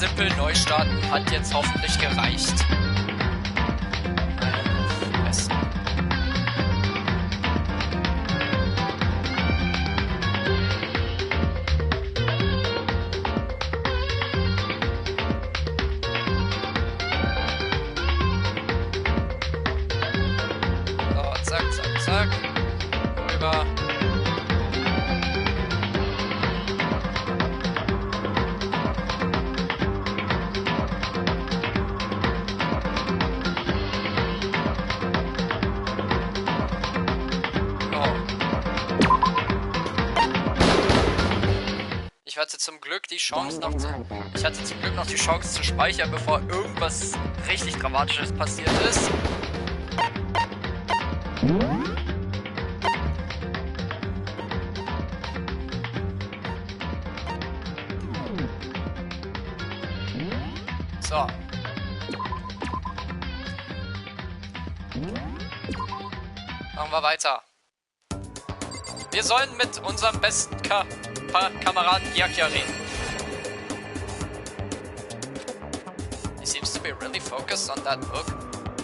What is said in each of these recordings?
simpel neu starten hat jetzt hoffentlich gereicht. So, zack, zack, zack. Rüber. Ich hatte zum Glück noch die Chance zu speichern, bevor irgendwas richtig Dramatisches passiert ist. So. Machen wir weiter. Wir sollen mit unserem besten Kameraden Yakia reden. He seems to be really focused on that book.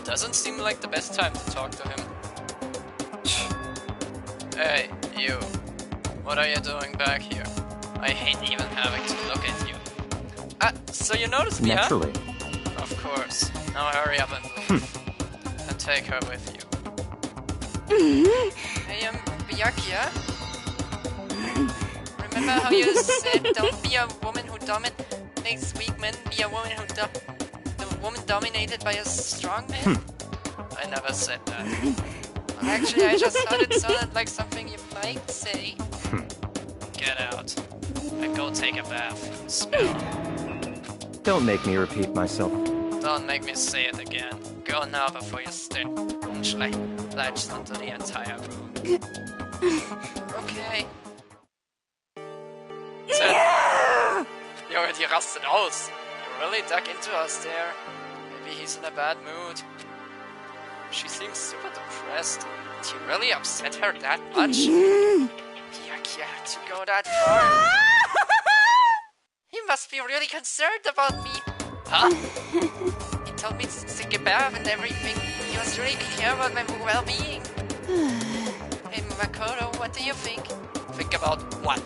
Doesn't seem like the best time to talk to him. Hey, you. What are you doing back here? I hate even having to look at you. So you noticed me, Naturally. Huh? Of course. Now hurry up and leave. And take her with you. Hey, Yakia? Remember how you said don't be a woman who dominates weak men, be a woman who the woman dominated by a strong man? I never said that. Well, actually, I just thought it sounded like something you might say. Get out. And go take a bath. Spell. Don't make me repeat myself. Don't make me say it again. Go now before you start latched onto the entire room. Okay. Junge, die rastet aus. You really dug into us there. Maybe he's in a bad mood. She seems super depressed. Did you really upset her that much? Yakia had to go that far. He must be really concerned about me. Huh? He told me to take a bath and everything. He was really care about my well-being. Hey, Makoto, what do you think? Think about what?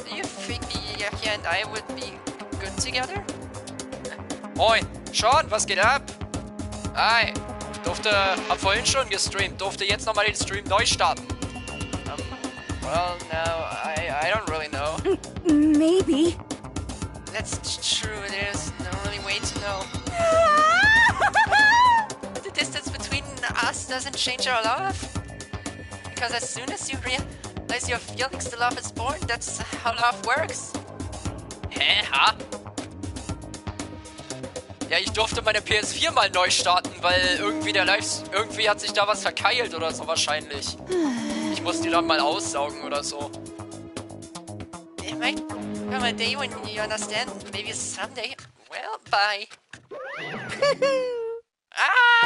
Do you think Yakia and I would be good together? Moin, Sean, was geht ab? Hi, hab vorhin schon gestreamt, durfte jetzt nochmal den Stream neu starten. Well, no, I don't really know. Maybe. That's true, there's no really way to know. The distance between us doesn't change our love. Because as soon as you realize your feelings, the love is born. That's how love works. Hä? Ha? Ja, ich durfte meine PS4 mal neu starten, weil irgendwie hat sich da was verkeilt oder so wahrscheinlich. Ich muss die dann mal aussaugen oder so. It might come a day when you understand. Maybe someday. Well, bye.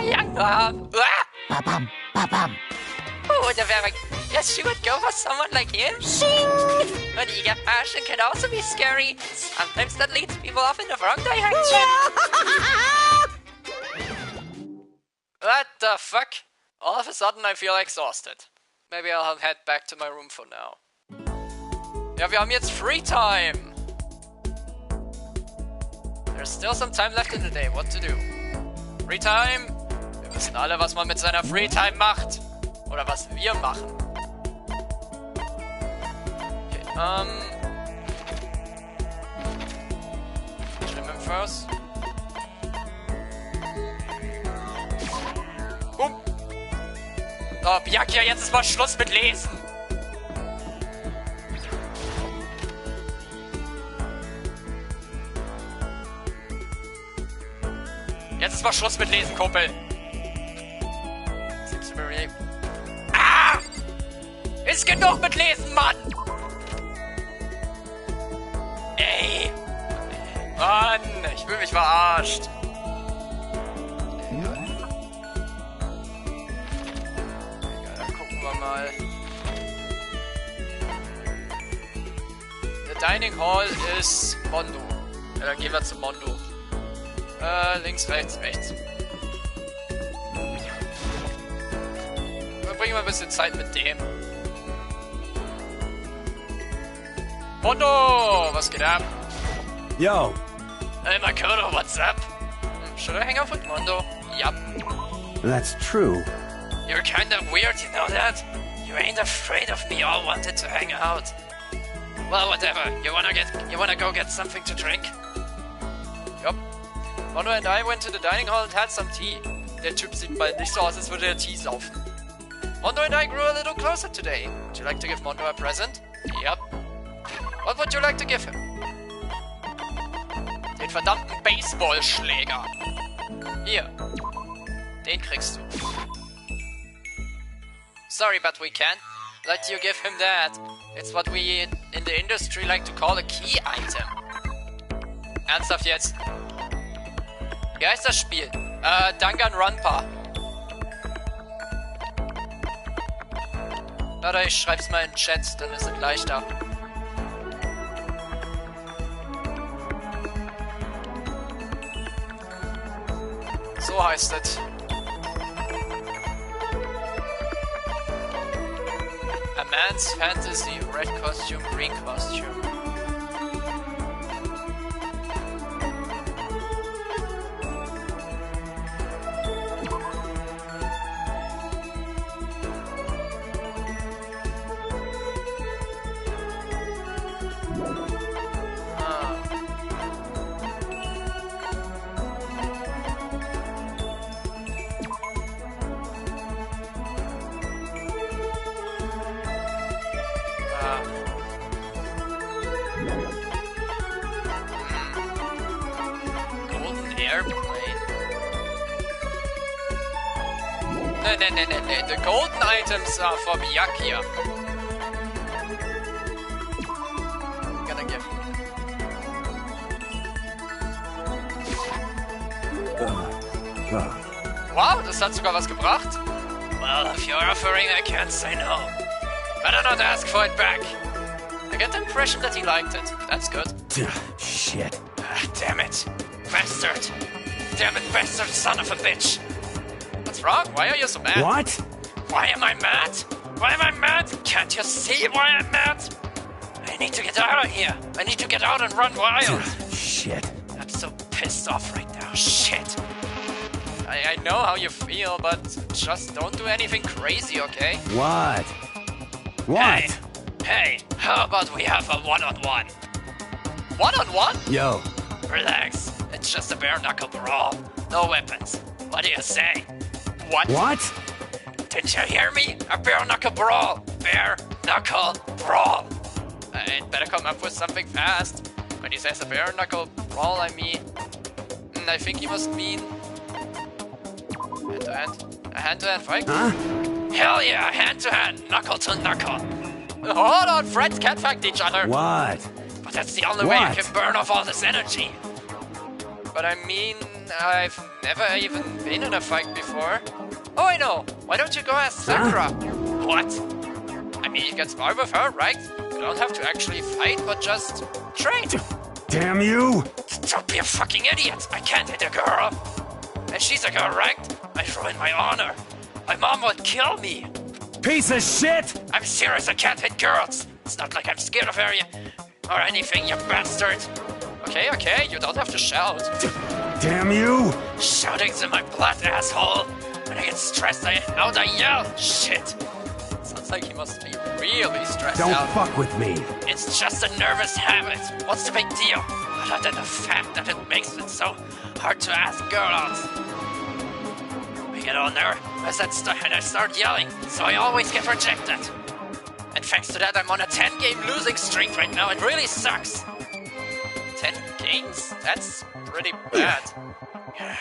Young Ba-bam, ba-bam. Oh, yes, she would go for someone like him. But eager passion can also be scary. Sometimes that leads people off in the wrong direction. What the fuck? All of a sudden I feel exhausted. Maybe I'll head back to my room for now. Ja, wir haben jetzt Free Time. There's still some time left in the day. What to do? Free Time? Wir wissen alle, was man mit seiner Free Time macht. Oder was wir machen. Okay, Gym Infos. Oh, Yakia, jetzt ist mal Schluss mit Lesen. Jetzt ist mal Schluss mit Lesen, Kumpel. Ah! Ist genug mit Lesen, Mann! Ey! Mann, ich fühle mich verarscht. Mal. Der Dining Hall ist Mondo. Ja, dann gehen wir zu Mondo. Links, rechts, rechts. Verbringen wir ein bisschen Zeit mit dem. Mondo, was geht ab? Yo. Hey Makoto, what's up? Should I hang out with Mondo? Yup. That's true. You're kinda weird, you know that? You ain't afraid of me, all wanted to hang out. Well, whatever. You wanna go get something to drink? Yup. Mondo and I went to the dining hall and had some tea. Der Typ sieht bald nicht so aus, als würde er Tee saufen. Mondo and I grew a little closer today. Would you like to give Mondo a present? Yup. What would you like to give him? Den verdammten Baseballschläger. Hier. Den kriegst du. Sorry, but we can't let you give him that. It's what we in the industry like to call a key item. Ernsthaft jetzt? Wie heißt das Spiel? Danganronpa. Warte, ich schreib's mal in den Chat, dann ist es leichter. So heißt es. A man's fantasy, red costume, green costume. Nee. The golden items are for Byakuya. I'm gonna give. Wow, das hat sogar was gebracht. Well, if you're offering, I can't say no. Better not ask for it back. I get the impression that he liked it. That's good. Shit. Damn it. Bastard. Damn it, bastard son of a bitch. What's wrong? Why are you so mad? What? Why am I mad? Why am I mad? Can't you see why I'm mad? I need to get out of here. I need to get out and run wild. Shit. I'm so pissed off right now. Shit. I know how you feel, but just don't do anything crazy, okay? What? What? Hey, how about we have a one-on-one? One-on-one? Yo. Relax. It's just a bare-knuckle brawl. No weapons. What do you say? What? What? Didn't you hear me? A bare-knuckle brawl. Bare-knuckle brawl. I'd better come up with something fast. When he says a bare-knuckle brawl, I mean... I think he must mean... hand-to-hand. A hand-to-hand fight? Huh? Hell yeah, hand-to-hand, knuckle-to-knuckle. Hold on, friends can't fight each other. What? But that's the only way I can burn off all this energy. But I mean, I've never even been in a fight before. Oh, I know. Why don't you go ask Sakura? What? I mean, you can spar with her, right? You don't have to actually fight, but just train. Damn you! Don't be a fucking idiot. I can't hit a girl. And she's a girl, right? I ruin my honor. My mom would kill me. Piece of shit! I'm serious, I can't hit girls. It's not like I'm scared of her or anything, you bastard. Okay, you don't have to shout. Damn you! Shouting's in my blood, asshole. When I get stressed out, I yell. Shit. Sounds like he must be really stressed out. Don't fuck with me. It's just a nervous habit. What's the big deal? Other than the fact that it makes it so hard to ask girls. I get on there and I start yelling, so I always get rejected. And thanks to that, I'm on a 10-game losing streak right now. It really sucks. 10 games? That's pretty bad.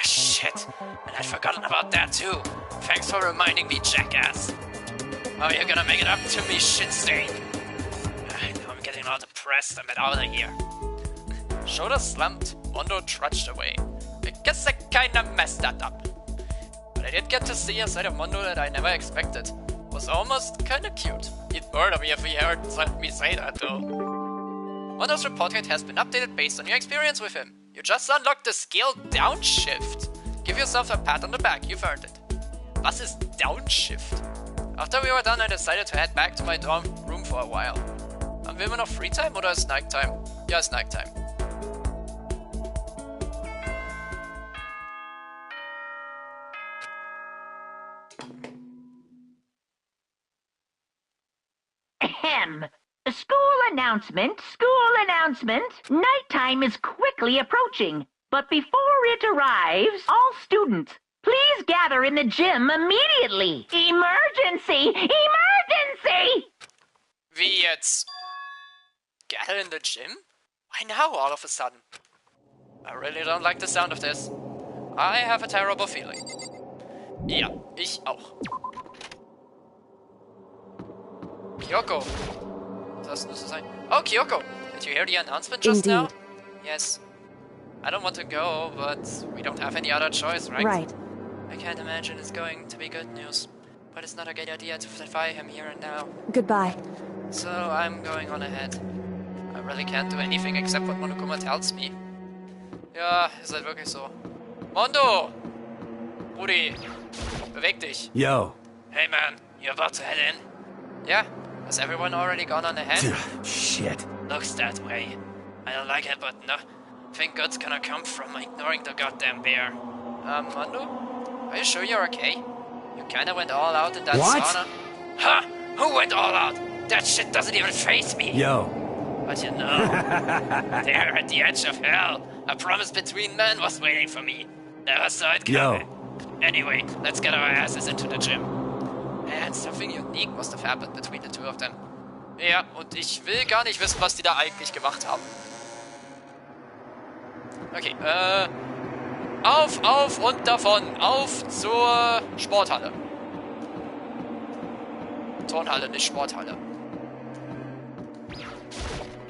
Shit. And I'd forgotten about that too. Thanks for reminding me, jackass. Oh, you're gonna make it up to me, shit stain. Now I'm getting all depressed. I'm out of here. Shoulder slumped. Mondo trudged away. I guess I kinda messed that up. But I did get to see a side of Mondo that I never expected. Was almost kinda cute. He'd murder me if he heard me say that though. Mondo's report card has been updated based on your experience with him. You just unlocked the skill Downshift. Give yourself a pat on the back, you've earned it. Was ist Downshift? After we were done, I decided to head back to my dorm room for a while. Haben wir immer noch Freetime oder ist Nighttime? Ja, ist Nighttime. Ahem. School announcement, school announcement. Nighttime is quickly approaching. But before it arrives, all students, please gather in the gym immediately. Emergency! Emergency! Wie jetzt? Gather in the gym? Why now all of a sudden? I really don't like the sound of this. I have a terrible feeling. Ja, ich auch. Kyoko. Was hast du zu sagen? Oh, Kyoko! Did you hear the announcement just now? Yes. I don't want to go, but we don't have any other choice, right? Right. I can't imagine it's going to be good news. But it's not a good idea to fly him here and now. Goodbye. So I'm going on ahead. I really can't do anything except what Monokuma tells me. Ja, ist halt wirklich so. Mondo! Rudi, beweg dich. Yo. Hey man, you about to head in? Yeah? Has everyone already gone on ahead? Shit. Looks that way. I don't like it, but no. Think good's gonna come from ignoring the goddamn bear. Mondo? Are you sure you're okay? You kinda went all out in that sauna. Huh? Who went all out? That shit doesn't even faze me. Yo. But you know, there at the edge of hell, a promise between men was waiting for me. Never saw it coming. Anyway, let's get our asses into the gym. And something unique must have happened between the two of them. Ja, und ich will gar nicht wissen, was die da eigentlich gemacht haben. Okay, auf und davon. Auf zur Sporthalle. Turnhalle, nicht Sporthalle.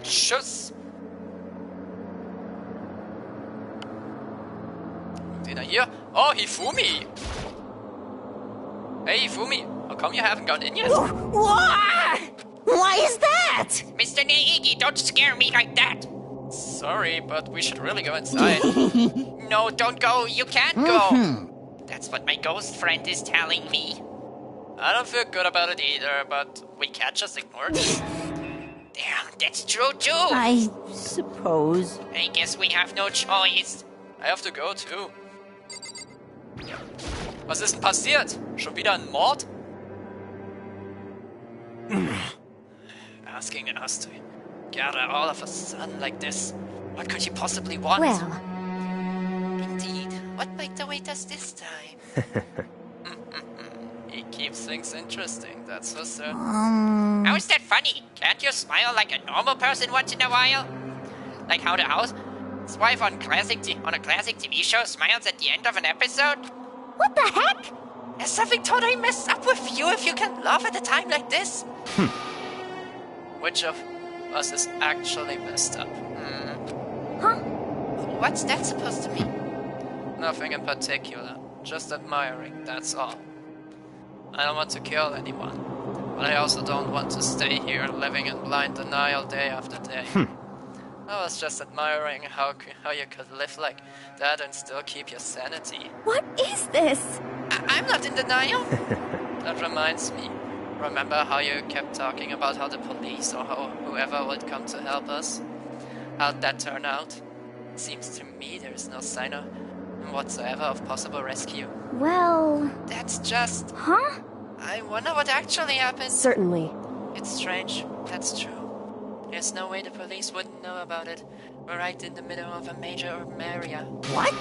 Tschüss. Den hier? Oh, Hifumi. Hey, Hifumi. How come you haven't gone in yet? Why is that? Mr. Neigi, don't scare me like that. Sorry, but we should really go inside. No, don't go. You can't go. That's what my ghost friend is telling me. I don't feel good about it either, but we can't just ignore this. Damn, that's true too. I suppose. I guess we have no choice. I have to go too. Was ist denn passiert? Schon wieder ein Mord? Asking us to gather all of a sudden like this. What could you possibly want? Well. Indeed. What might await us this time? He keeps things interesting, that's for certain. How is that funny? Can't you smile like a normal person once in a while? Like how the housewife on a classic TV show smiles at the end of an episode? What the heck? There's something totally messed up with you if you can laugh at a time like this. Which of us is actually messed up? Huh? What's that supposed to mean? Nothing in particular. Just admiring, that's all. I don't want to kill anyone. But I also don't want to stay here living in blind denial day after day. I was just admiring how you could live like that and still keep your sanity. What is this? I'm not in denial. That reminds me. Remember how you kept talking about how the police or whoever would come to help us? How'd that turn out? It seems to me there's no sign whatsoever of possible rescue. Well... That's just... Huh? I wonder what actually happened. Certainly. It's strange. That's true. There's no way the police wouldn't know about it. We're right in the middle of a major urban area. What?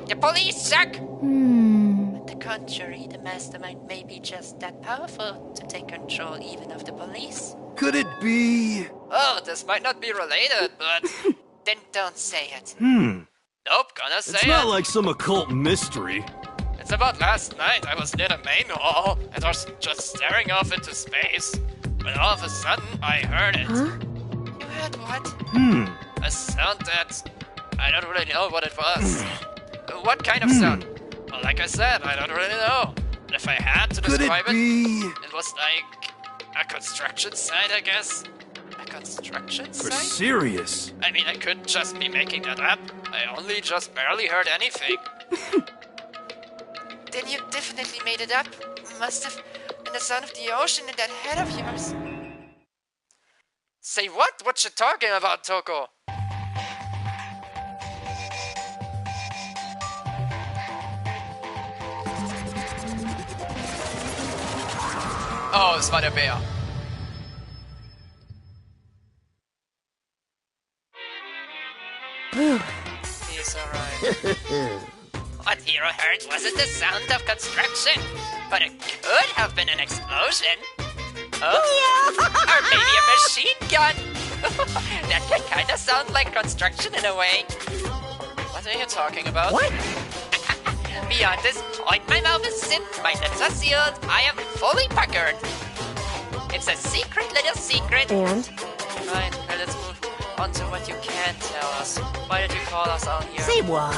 The police suck! On the contrary, the mastermind may be just that powerful to take control even of the police. Could it be? Oh, this might not be related, but... Then don't say it. Nope, gonna say It's not like some occult mystery. It's about last night. I was near the main hall and I was just staring off into space. When all of a sudden, I heard it. Huh? You heard what? A sound that... I don't really know what it was. What kind of sound? Well, like I said, I don't really know. But if I had to Could describe it be? it was like a construction site, I guess. A construction For site? serious. I mean, I could just be making that up. I only just barely heard anything. Then you definitely made it up. Must have been the sound of the ocean in that head of yours. Say what? What you talking about, Toko? Oh, es war der Bär. He's alright. What Hero heard wasn't the sound of construction, but it could have been an explosion. Oh, or maybe a machine gun. That can kind of sound like construction in a way. What are you talking about? What? Beyond this point, my mouth is zipped, my lips are sealed, I am fully puckered. It's a secret little secret. And? Fine, now let's move on to what you can't tell us. Why did you call us all here? Say what?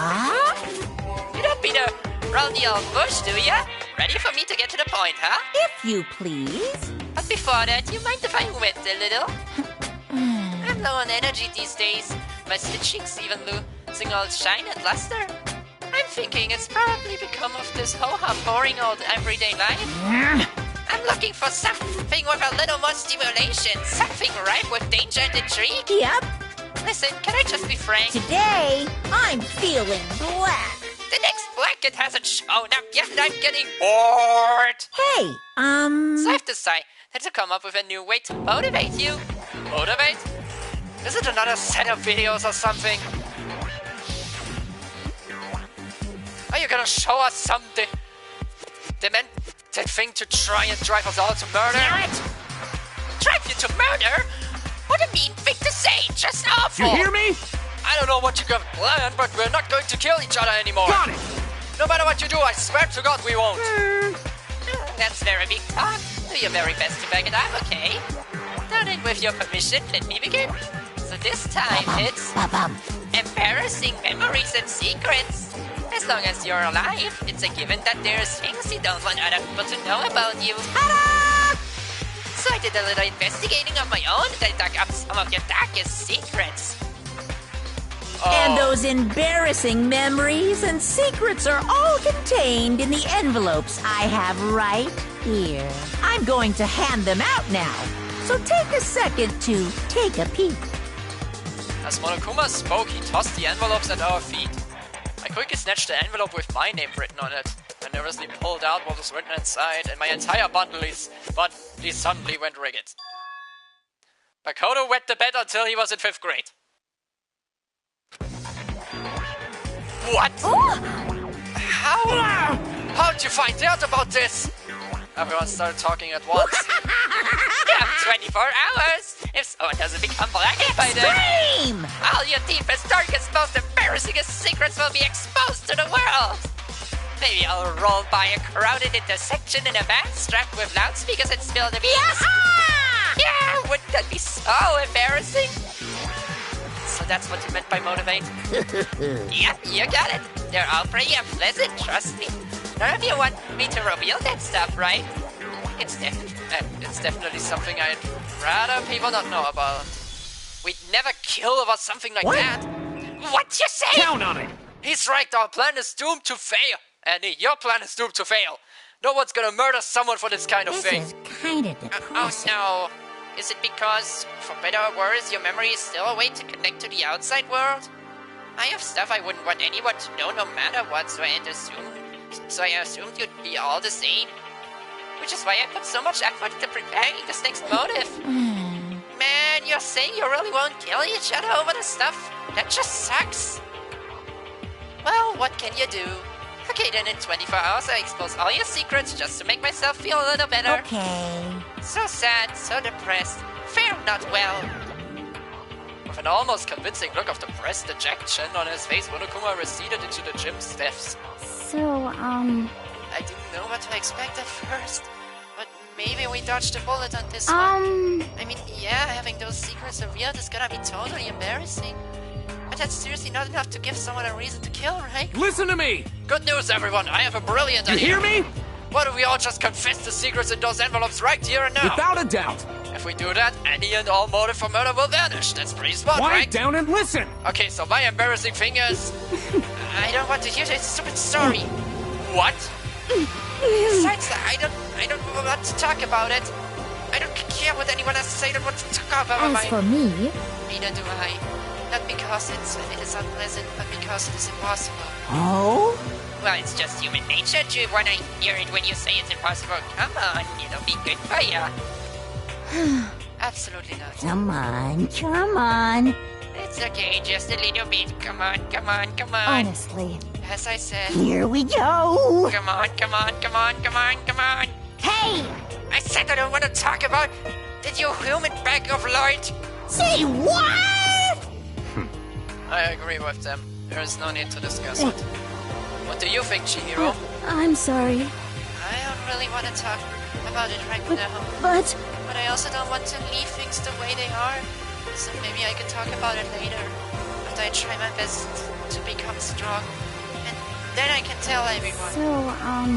You don't mean to roll the old bush, do ya? Ready for me to get to the point, huh? If you please. But before that, you mind if I wet a little? I'm low on energy these days. My stitching's even losing all its shine and luster. I'm thinking it's probably become of this ho-hum boring old everyday life. I'm looking for something with a little more stimulation, something ripe with danger and intrigue. Yep. Listen, can I just be frank? Today, I'm feeling black. The next blanket hasn't shown up yet and I'm getting bored. Hey, So I have to say, to come up with a new way to motivate you. Motivate? Is it another set of videos or something? Are you gonna show us something? Demented thing to try and drive us all to murder? Drive you to murder? What a mean thing to say, just awful! You hear me? I don't know what you got planned, but we're not going to kill each other anymore. Got it! No matter what you do, I swear to God we won't. That's very big talk. Do your very best to back it up, okay? Now then, with your permission, let me begin. So this time it's embarrassing memories and secrets. As long as you're alive, it's a given that there's things you don't want other people to know about you. Ta-da! So I did a little investigating of my own and I dug up some of your darkest secrets. And those embarrassing memories and secrets are all contained in the envelopes I have right here. I'm going to hand them out now, so take a second to take a peek. As Monokuma spoke, he tossed the envelopes at our feet. I quickly snatched the envelope with my name written on it. I nervously pulled out what was written inside, and my entire bundle suddenly went rigged. Makoto wet the bed until he was in 5th grade. What? How'd you find out about this? Everyone started talking at once. You have 24 hours! If someone doesn't become blackened by then, Extreme! all your deepest, darkest, most embarrassingest secrets will be exposed to the world! Maybe I'll roll by a crowded intersection in a van strapped with loudspeakers and spill the beans. Yeah, wouldn't that be so embarrassing? So that's what you meant by motivate? Yep, you got it. They're all pretty unpleasant, trust me. None of you want me to reveal that stuff, right? It's definitely something I'd rather people not know about. We'd never kill about something like that. What you say? Count on it! He's right, our plan is doomed to fail. Andy, your plan is doomed to fail. No one's gonna murder someone for this kind of thing. This is kind of Oh depressing. no. Is it because, for better or worse, your memory is still a way to connect to the outside world? I have stuff I wouldn't want anyone to know no matter what, so I assumed you'd be all the same. Which is why I put so much effort into preparing this next motive. Man, you're saying you really won't kill each other over the stuff? That just sucks. Well, what can you do? Okay, then in 24 hours I expose all your secrets just to make myself feel a little better. Okay. So sad, so depressed. Fare not well. With an almost convincing look of depressed dejection on his face, Monokuma receded into the gym steps. So, I didn't know what to expect at first, but maybe we dodged a bullet on this one. I mean, yeah, having those secrets revealed is gonna be totally embarrassing. But that's seriously not enough to give someone a reason to kill, right? Listen to me! Good news, everyone! I have a brilliant You idea! hear me? Why don't we all just confess the secrets in those envelopes right here and now? Without a doubt. If we do that, any and all motive for murder will vanish. That's pretty smart, Quiet right? down and listen! Okay, so my embarrassing thing is... I don't want to hear this stupid story. What? Besides that, I don't want to talk about it. I don't care what anyone has to say. I don't want to talk about As for me, Neither do I. Not because it is unpleasant, but because it is impossible. Oh? Well, it's just human nature to want to hear it when you say it's impossible. Come on, it'll be good for ya. Absolutely not. come on, come on. It's okay, just a little bit. Come on, come on, come on. Honestly, As I said. here we go. Come on, come on, come on, come on, come on. Hey, I said I don't want to talk about that you human bag of light. say what? I agree with them. There is no need to discuss it. What do you think, Chihiro? I'm sorry, I don't really want to talk about it right now. but But I also don't want to leave things the way they are. So maybe I can talk about it later. After I try my best to become strong. And then I can tell everyone. so,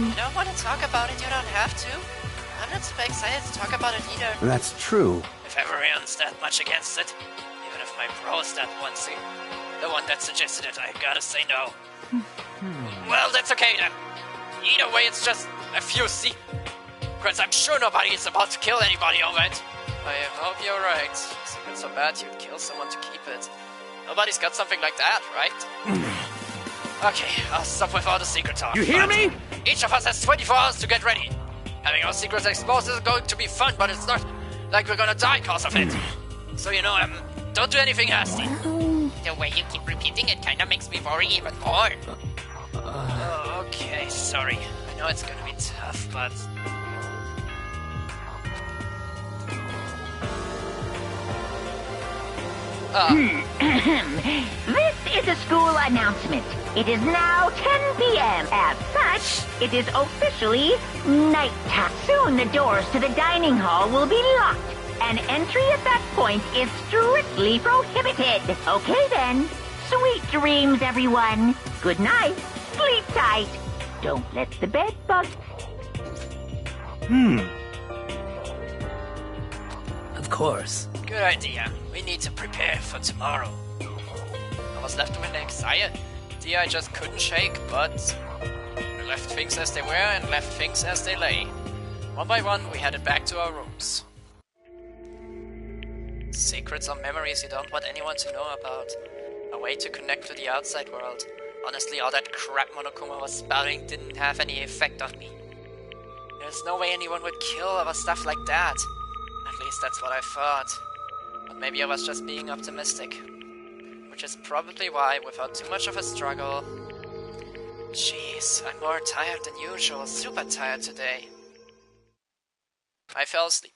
You don't want to talk about it, you don't have to. I'm not super excited to talk about it either. That's true. If everyone's that much against it, even if my bro's that the one that suggested it, I gotta say no. Well, that's okay then. Either way, it's just a few secrets. I'm sure nobody is about to kill anybody over it. I hope you're right. Secrets so bad you'd kill someone to keep it. Nobody's got something like that, right? Okay, I'll stop with all the secret talk. You hear but me? Each of us has 24 hours to get ready. Having our secrets exposed is going to be fun, but it's not like we're gonna die because of it. So, don't do anything nasty. The way you keep repeating it kinda makes me worry even more. Okay, sorry. I know it's gonna be tough, but... This is a school announcement. It is now 10 p.m. As such, it is officially nighttime. Soon the doors to the dining hall will be locked, and entry at that point is strictly prohibited. Okay then. Sweet dreams, everyone. Good night. Sleep tight. Don't let the bed bug. Of course. Good idea. We need to prepare for tomorrow. I was left with anxiety I just couldn't shake, but we left things as they were and left things as they lay. One by one, we headed back to our rooms. Secrets or memories you don't want anyone to know about. A way to connect to the outside world. Honestly, all that crap Monokuma was spouting didn't have any effect on me. There's no way anyone would kill over stuff like that. At least that's what I thought. But maybe I was just being optimistic. Which is probably why, without too much of a struggle... Jeez, I'm more tired than usual, super tired today. I fell asleep.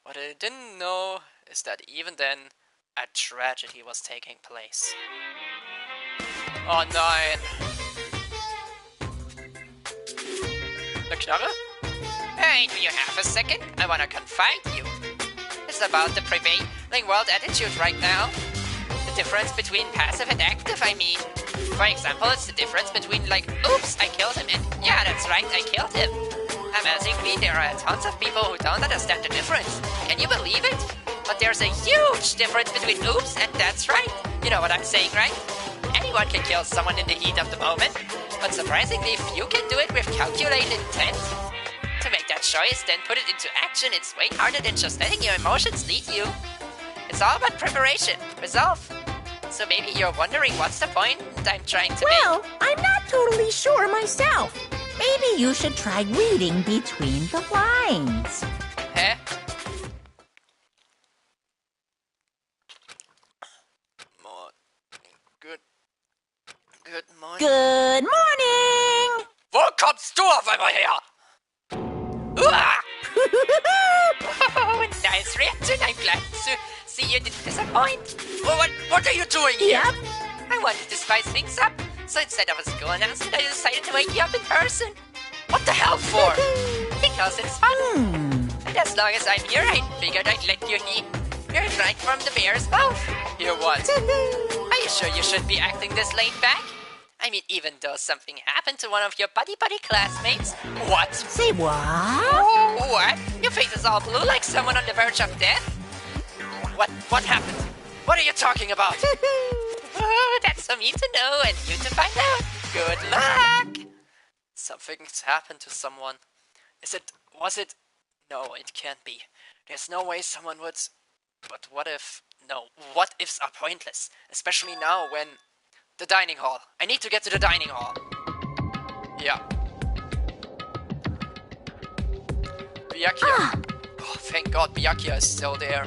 What I didn't know is that even then, a tragedy was taking place. Oh nein! The Knarre? Hey, do you have a second? I wanna confide you. It's about the prevailing world attitude right now. The difference between passive and active, I mean. For example, it's the difference between like, oops, I killed him, and yeah, that's right, I killed him. Amazingly, there are tons of people who don't understand the difference. Can you believe it? But there's a huge difference between oops and that's right. You know what I'm saying, right? Anyone can kill someone in the heat of the moment, but surprisingly few can do it with calculated intent. To make that choice, then put it into action, it's way harder than just letting your emotions lead you. It's all about preparation, resolve. So maybe you're wondering what's the point I'm trying to make. Well, I'm not totally sure myself. Maybe you should try reading between the lines. Huh? Good morning. Good morning! Wo kommst du auf einmal her? Uah! Oh, nice reaction. I'm glad to see you didn't disappoint. Oh, what are you doing here? Yep. I wanted to spice things up, so instead of a school announcement, I decided to wake you up in person. What the hell for? Because it's fun. And as long as I'm here, I figured I'd let you hear right from the bear's mouth. Hear what? Are you sure you should be acting this laid back? I mean, even though something happened to one of your buddy classmates. What? Say what? Oh, what? Your face is all blue like someone on the verge of death? What happened? What are you talking about? Oh, that's for me to know and you to find out. Good luck! Something's happened to someone. Was it? No, it can't be. There's no way someone would... But what if... No, what ifs are pointless. Especially now when... The dining hall. I need to get to the dining hall. Yeah. Byakuya. Oh, thank God Byakuya is still there.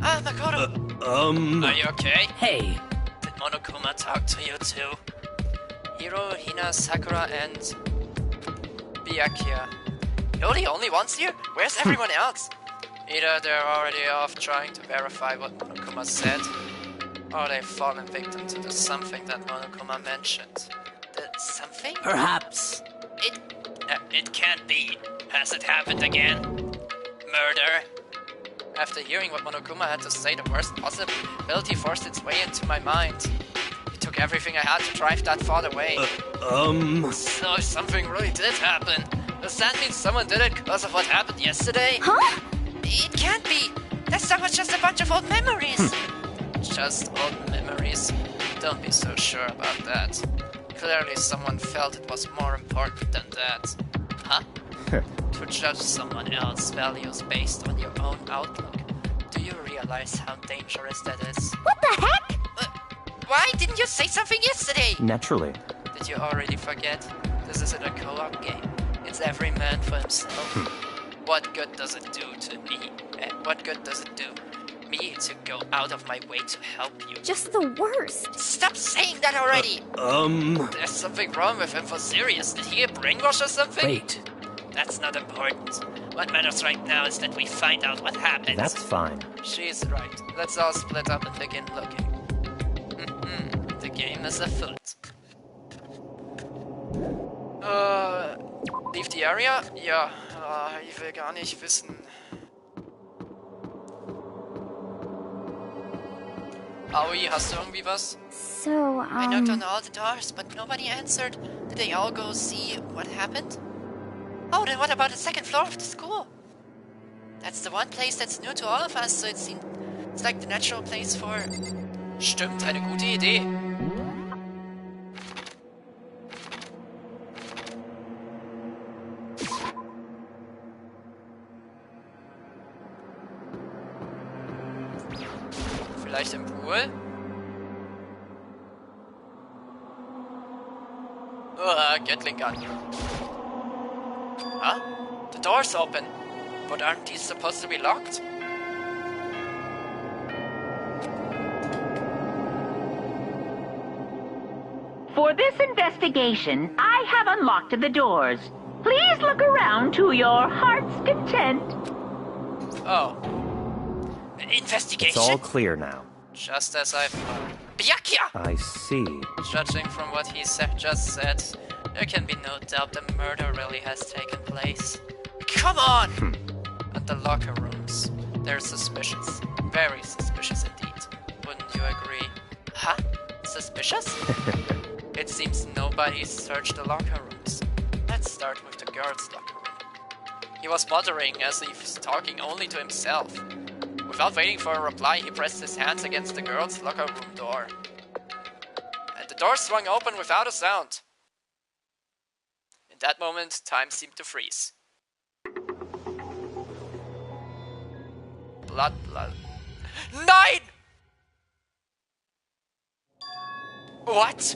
Ah, Makoto. Are you okay? Hey. Did Monokuma talk to you too? Hiro, Hina, Sakura, and... Byakuya. You're the only ones here? Where's everyone else? Either they're already off trying to verify what Monokuma said, or they've fallen victim to the something that Monokuma mentioned. The something? Perhaps. It can't be. Has it happened again? Murder? After hearing what Monokuma had to say, the worst possibility forced its way into my mind. It took everything I had to drive that thought away. So if something really did happen, does that mean someone did it because of what happened yesterday? Huh? It can't be! That stuff was just a bunch of old memories! Just old memories? Don't be so sure about that. Clearly someone felt it was more important than that. Huh? To judge someone else's values based on your own outlook. Do you realize how dangerous that is? What the heck? Why didn't you say something yesterday? Naturally. Did you already forget? This isn't a co-op game. It's every man for himself. What good does it do to me? What good does it do me to go out of my way to help you? Just the worst. Stop saying that already! There's something wrong with him for serious. Did he get brainwashed or something? Wait. That's not important. What matters right now is that we find out what happened. That's fine. She's right. Let's all split up and begin looking. The game is afoot. Leave the area? Ja, ich will gar nicht wissen. Aoi, hast du irgendwie was? So, I knocked on all the doors, but nobody answered. Did they all go see what happened? Oh, then what about the second floor of the school? That's the one place that's new to all of us, so it's like the natural place for... Stimmt, eine gute Idee. Vielleicht im Pool? Gatling gun. Huh? The door's open. But aren't these supposed to be locked? For this investigation, I have unlocked the doors. Please look around to your heart's content. Oh. Investigation? It's all clear now. Just as I thought. Byakuya! I see. Judging from what he just said, there can be no doubt the murder really has taken place. Come on! But the locker rooms, they're suspicious. Very suspicious indeed. Wouldn't you agree? Huh? Suspicious? It seems nobody searched the locker rooms. Let's start with the girls' locker room. He was muttering as if he was talking only to himself. Without waiting for a reply, he pressed his hands against the girls' locker room door. And the door swung open without a sound. In that moment, time seemed to freeze. Blood. 9! What?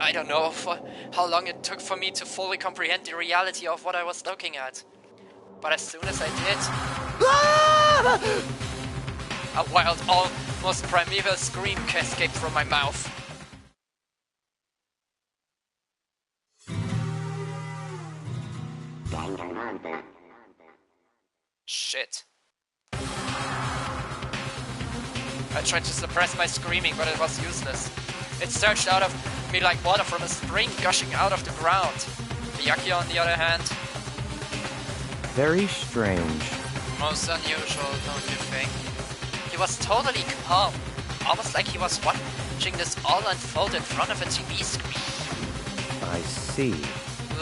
I don't know how long it took for me to fully comprehend the reality of what I was looking at. But as soon as I did... A wild, almost primeval scream escaped from my mouth. Shit. I tried to suppress my screaming, but it was useless. It surged out of me like water from a spring gushing out of the ground. Byakuya, on the other hand... Very strange. Most unusual, don't you think? He was totally calm. Almost like he was watching this all unfold in front of a TV screen. I see.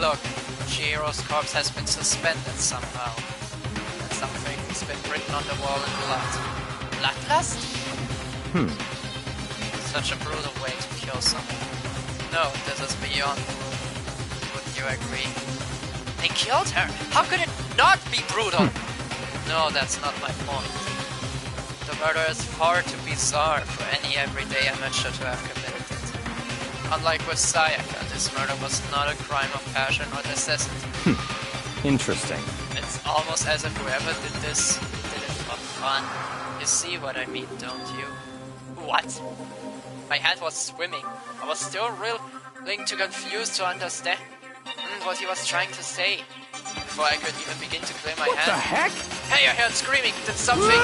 Look, Chihiro's corpse has been suspended somehow. And something's been written on the wall in blood. Bloodlust? Such a brutal way to kill someone. No, this is beyond. Wouldn't you agree? They killed her! How could it not be brutal? No, that's not my point. The murder is far too bizarre for any everyday amateur to have committed it. Unlike with Sayaka, this murder was not a crime of passion or necessity. Interesting. It's almost as if whoever did this did it for fun. You see what I mean, don't you? What? My head was swimming. I was still really too confused to understand what he was trying to say. Before I could even begin to clear my head. What the heck? Hey, I heard screaming. Did something...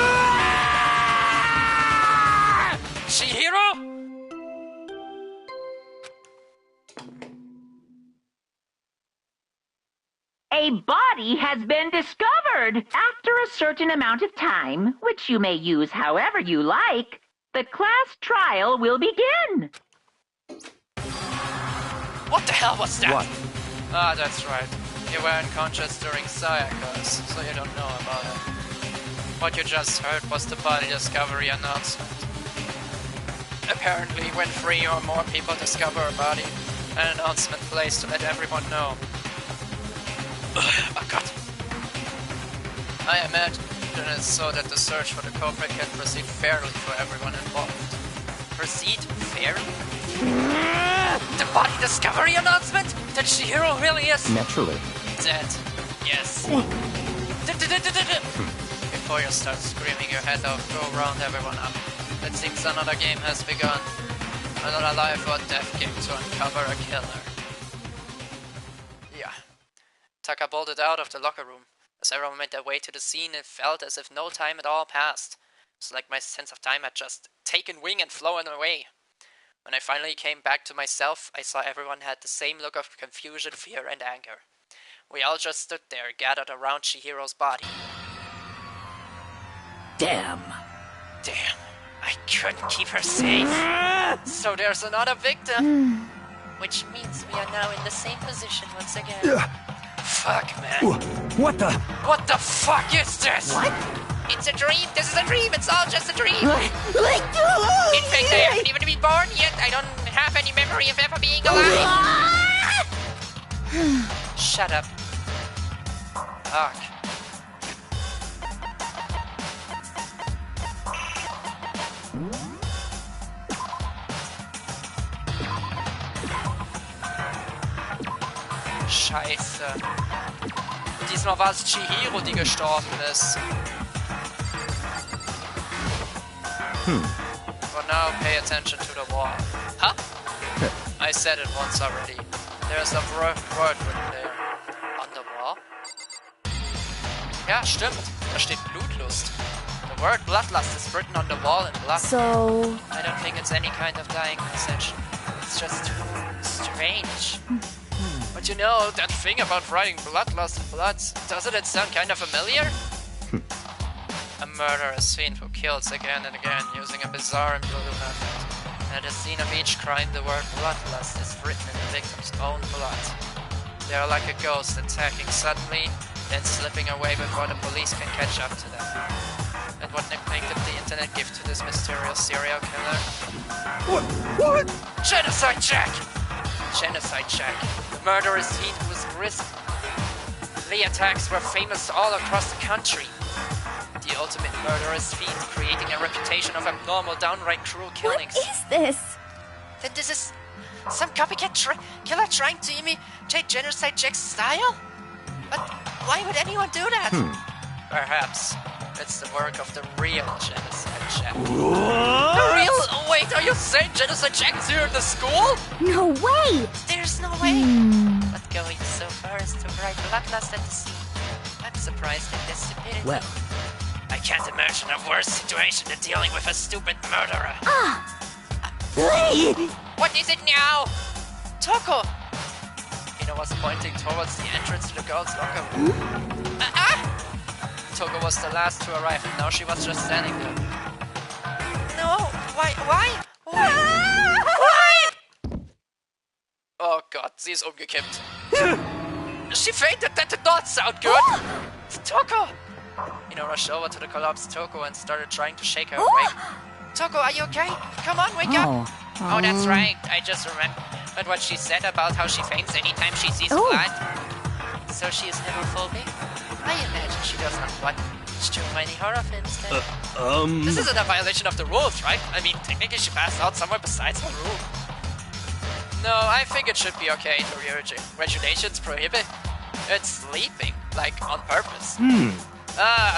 Chihiro? A body has been discovered. After a certain amount of time, which you may use however you like, the class trial will begin. What the hell was that? What? Ah, that's right. You were unconscious during Sayaka's, so you don't know about it. What you just heard was the body discovery announcement. Apparently, when 3 or more people discover a body, an announcement plays to let everyone know. Oh god. I imagine it's so that the search for the culprit can proceed fairly for everyone involved. Proceed fairly? The body discovery announcement? That Chihiro really is Naturally. dead. Yes. Before you start screaming your head off, go round everyone up. It seems another game has begun. Another life or death game to uncover a killer. Yeah. Taka bolted out of the locker room. As everyone made their way to the scene, it felt as if no time at all passed. It's like my sense of time had just taken wing and flown away. When I finally came back to myself, I saw everyone had the same look of confusion, fear, and anger. We all just stood there, gathered around Chihiro's body. Damn. Damn, I couldn't keep her safe. So there's another victim. Which means we are now in the same position once again. Fuck, man. What the? What the fuck is this? What? It's a dream. This is a dream. It's all just a dream. Let go! In fact, I haven't even been born yet. I don't have any memory of ever being alive. Shut up. Fuck. Scheiße. Diesmal war es Chihiro, die gestorben ist. For now, pay attention to the wall. Huh? I said it once already. There's a word written there. On the wall? Ja, stimmt. Da steht Blutlust. The word bloodlust is written on the wall in blood. So, I don't think it's any kind of dying message. It's just strange. But you know, that thing about writing bloodlust in blood, doesn't it sound kind of familiar? A murderous fiend who kills again and again using a bizarre and brutal method. And at the scene of each crime, the word bloodlust is written in the victim's own blood. They are like a ghost attacking suddenly, then slipping away before the police can catch up to them. And what nickname did the internet give to this mysterious serial killer? What? Genocide Jack! Genocide Jack. The murderous fiend who was grisly. The attacks were famous all across the country. The ultimate murderous fiend, creating a reputation of abnormal, downright cruel killings. what is this? Then this is some copycat killer trying to imitate Genocide Jack's style? But why would anyone do that? Perhaps it's the work of the real Genocide Jack. The real... Oh, wait, are you saying Genocide Jack is here in the school? No way! There's no way. But going so far as to write bloodlust at the scene, I'm surprised at this stupidity. Well, I can't imagine a worse situation than dealing with a stupid murderer. What is it now? Toko! Ina was pointing towards the entrance to the girls' locker room. Toko was the last to arrive and now she was just standing there. No, why? Oh Gott, sie ist umgekippt. She fainted, that did not sound good! Toko! Ina rushed over to the collapsed Toko and started trying to shake her awake. Toko, are you okay? Come on, wake up! Oh, that's right. I just remembered what she said about how she faints anytime she sees blood. So she is hemophobic? I imagine she does not watch too many horror films then. This isn't a violation of the rules, right? I mean, technically she passed out somewhere besides her room. No, I think it should be okay. The regulations prohibit it sleeping, like, on purpose.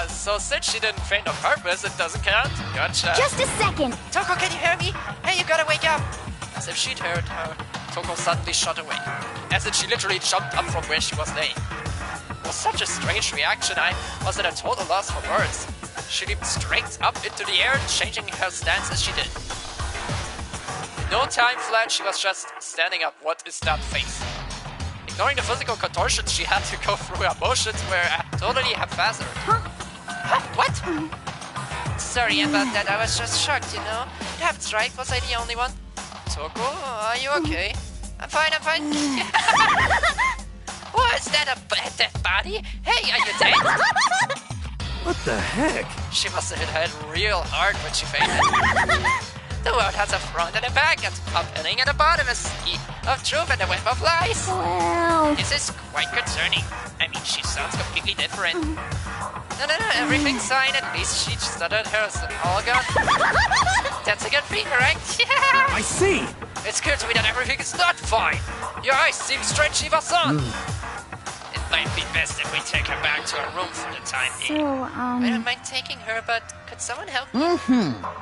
So since she didn't faint on purpose, it doesn't count? Gotcha. Just a second. Toko, can you hear me? Hey, you gotta wake up! As if she'd heard her, Toko suddenly shot awake. As if she literally jumped up from where she was laying. It was such a strange reaction, I was at a total loss for words. She leaped straight up into the air, changing her stance as she did. No time flat, she was just standing up. What is that face? Ignoring the physical contortions she had to go through, her motions were totally haphazard. Huh? What? Sorry about that, I was just shocked, you know. That's right, was I the only one? Toko, are you okay? I'm fine. What, is that a dead body? Hey, are you dead? What the heck? She must have hit her head real hard when she fainted. The world has a front and a back, and top ending and a bottom, a sea of truth and a web of lies. Well... This is quite concerning. I mean, she sounds completely different. No, everything's fine. At least she stuttered hers all gone. That's a good thing, right? Yeah. I see! It's clear to me that everything is not fine. Your eyes seem strangely son. It might be best if we take her back to her room for the time being. So, I don't mind taking her, but could someone help me?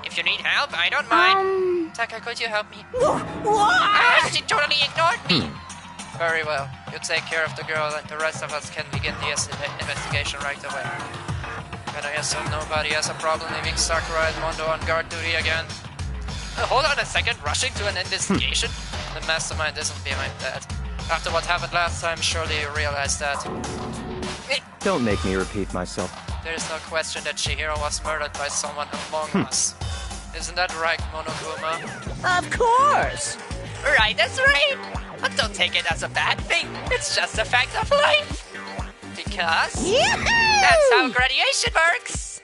If you need help, I don't mind. Taka, could you help me? What? She totally ignored me. Very well. You take care of the girl, and the rest of us can begin the investigation right away. But I assume nobody has a problem leaving Sakura and Mondo on guard duty again. Hold on a second, rushing to an investigation? The mastermind isn't behind that. After what happened last time, surely you realize that. Don't make me repeat myself. There is no question that Chihiro was murdered by someone among us. Isn't that right, Monokuma? Of course. Right, that's right. But don't take it as a bad thing. It's just a fact of life. Because that's how graduation works.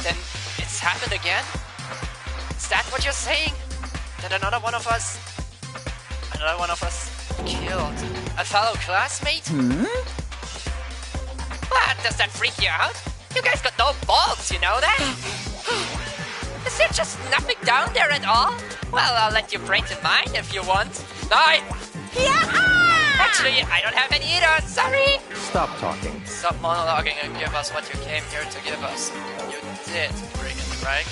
Then it's happened again? Is that what you're saying? That another one of us killed a fellow classmate? What? Does that freak you out? You guys got no balls, you know that? Is there just nothing down there at all? Well, I'll let you bring to mine if you want. Actually, I don't have any either, sorry! Stop talking. Stop monologuing and give us what you came here to give us. You did bring it, right?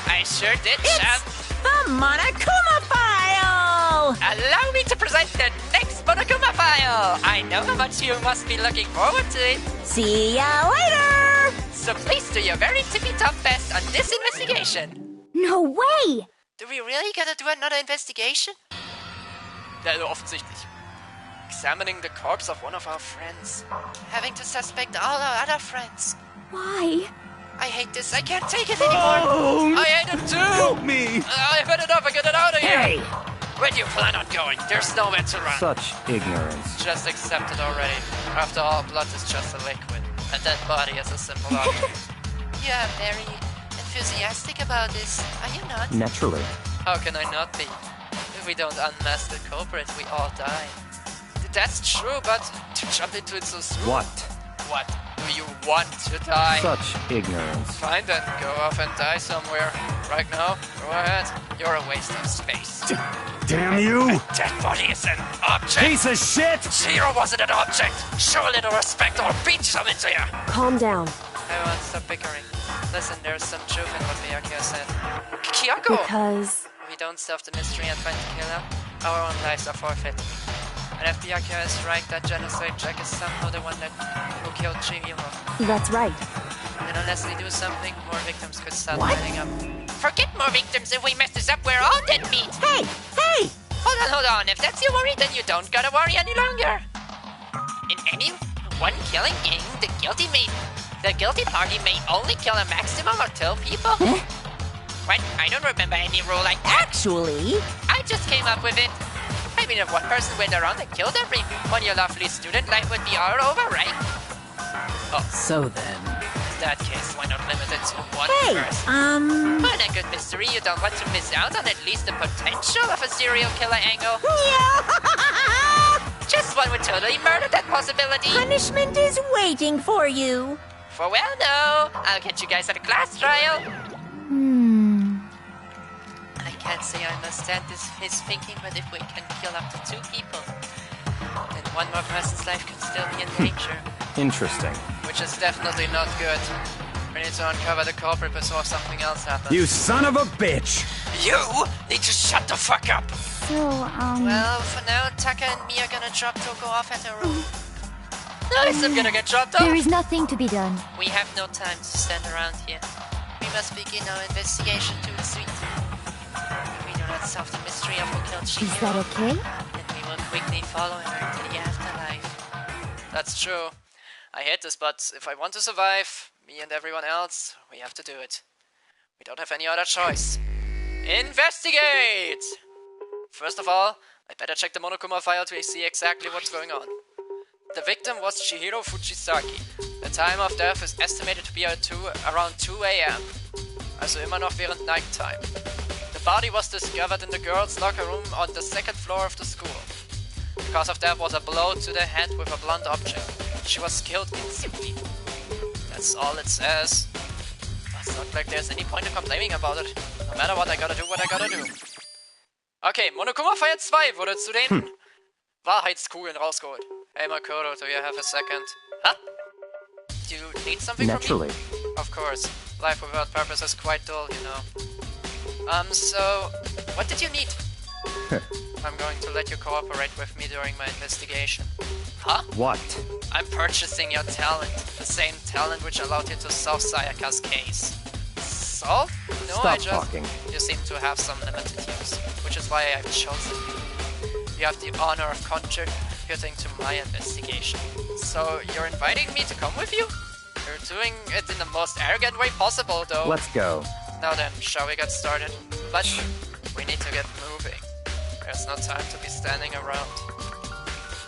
I sure did, champ. The Monokuma File! Allow me to present the next Monokuma File! I know how much you must be looking forward to it. See ya later! So please do your very tippy-top best on this investigation. No way! Do we really gotta do another investigation? Offensichtlich. Examining the corpse of one of our friends. Having to suspect all our other friends. Why? I hate this. I can't take it anymore. I hate it too. Help me! I've had enough. I get it out of here. Where do you plan on going? There's nowhere to run. Such ignorance. Just accept it already. After all, blood is just a liquid. A dead body is a simple object. You are very enthusiastic about this, are you not? Naturally. How can I not be? If we don't unmask the culprit, we all die. That's true, but to jump into it so soon... What? Do you want to die? Such ignorance. Fine then, go off and die somewhere. Right now, go ahead. You're a waste of space. Damn you! A dead body is an object! Piece of shit! Zero wasn't an object! Show a little respect or beat some into you! Calm down. Everyone, stop bickering. Listen, there's some truth in what Miyako said. Kyoko! Because... If we don't solve the mystery and find the killer, our own lives are forfeit. And if Miyako is right, that genocide Jack is somehow the one who killed Chihiro. That's right. And unless we do something, more victims could start lining up. Forget more victims. If we mess this up, we're all dead meat. Hey! Hold on. If that's your worry, then you don't gotta worry any longer. In any one killing game, the guilty party may only kill a maximum of 2 people. What? I don't remember any rule like that. Actually, I just came up with it. mean, if one person went around and killed everyone, your lovely student life would be all over, right? Oh. So then... In that case, why not limit it to one Hey, person? But a good mystery, you don't want to miss out on at least the potential of a serial killer angle. Just one would totally murder that possibility. Punishment is waiting for you. For well, no. I'll catch you guys at a class trial. I can't say I understand his thinking, but if we can kill up to 2 people, then one more person's life could still be in danger. Interesting. Which is definitely not good. We need to uncover the culprit before something else happens. You son of a bitch! You need to shut the fuck up! So, Well, for now, Tucker and me are gonna drop Toko off at her room. Nice, I'm gonna get dropped off! there is nothing to be done. We have no time to stand around here. We must begin our investigation to the suite. If we do not solve the mystery of who killed Is Chihiro, that okay? then we will quickly follow her to the afterlife. That's true. I hate this, but if I want to survive, me and everyone else, we have to do it. We don't have any other choice. Investigate! First of all, I better check the Monokuma file to see exactly what's going on. The victim was Chihiro Fujisaki. The time of death is estimated to be around 2 a.m. Also immer noch während nighttime. The body was discovered in the girls' locker room on the 2nd floor of the school. The cause of death was a blow to the head with a blunt object. She was killed instantly. That's all it says. It's not like there's any point in complaining about it. No matter what, I gotta do what I gotta do. Okay, Monokuma Fire 2 wurde zu den Wahrheitskugeln rausgeholt. Hey Makoto, do you have a second? Huh? Do you need something Naturally. from me? Of course. Life without purpose is quite dull, you know. So... what did you need? I'm going to let you cooperate with me during my investigation. Huh? What? I'm purchasing your talent. The same talent which allowed you to solve Sayaka's case. Solve? No, Stop I just... talking. You seem to have some limited use, which is why I've chosen you. You have the honor of contributing to my investigation. So, you're inviting me to come with you? You're doing it in the most arrogant way possible, though. Let's go. Now then, shall we get started? But we need to get moving. There's no time to be standing around.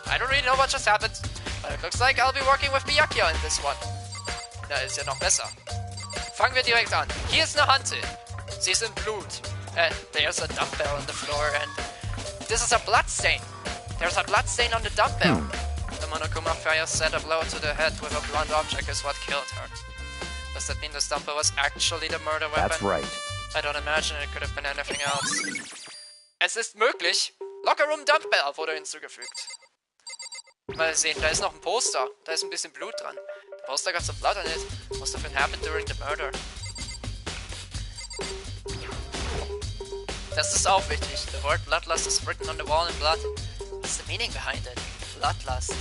I don't really know what just happened, but it looks like I'll be working with Byakuya in this one. Da ist ja noch besser. Fangen wir direkt an. Hier ist eine Hantel. Sie ist in Blut. There's a dumbbell on the floor and this is a blood stain. There's a blood stain on the dumbbell. The Monokuma Fire said a blow to the head with a blunt object is what killed her. Does that mean this dumbbell was actually the murder weapon? That's right. I don't imagine it could have been anything else. Es ist möglich. Lockerroom Dumbbell wurde hinzugefügt. Mal sehen, da ist noch ein Poster. Da ist ein bisschen Blut dran. The poster got some blood on it. Must have been happened during the murder. Das ist auch wichtig. The word bloodlust is written on the wall in blood. What's the meaning behind it? Bloodlust.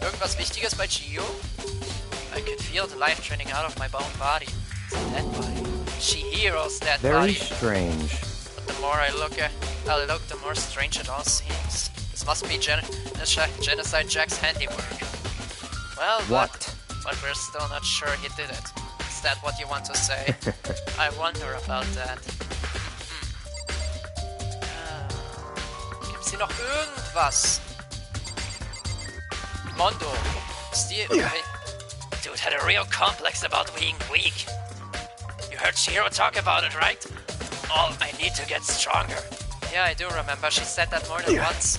Irgendwas Wichtiges bei Chihiro? I could feel the life draining out of my bone body. It's a dead body. Chihiro's dead Very body. strange. But the more I look, the more strange it all seems. This must be Genocide Jack's handiwork. Well, What? but we're still not sure he did it. Is that what you want to say? I wonder about that. Gibt's hier noch irgendwas? Mondo. Dude had a real complex about being weak. You heard Chihiro talk about it, right? Oh, I need to get stronger. Yeah, I do remember. She said that more than once.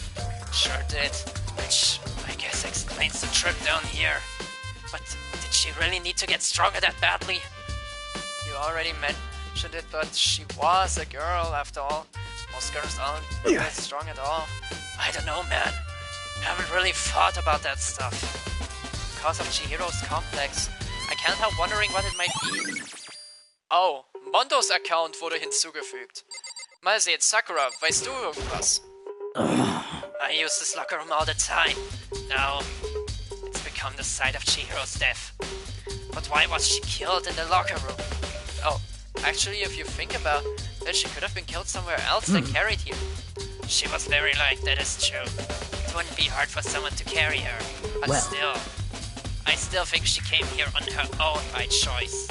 Sure did. Which, I guess, explains the trip down here. But did she really need to get stronger that badly? You already mentioned it, but she was a girl, after all. Most girls aren't that strong at all. I don't know, man. Haven't really thought about that stuff. Because of Chihiro's complex, I can't help wondering what it might be. Oh, Mondos Account wurde hinzugefügt. Mal sehen, Sakura, weißt du irgendwas? I use this locker room all the time. Now, it's become the site of Chihiro's death. But why was she killed in the locker room? Oh, actually, if you think about it, she could have been killed somewhere else than carried here. She was very light, that is true. It wouldn't be hard for someone to carry her. But still, I still think she came here on her own by choice.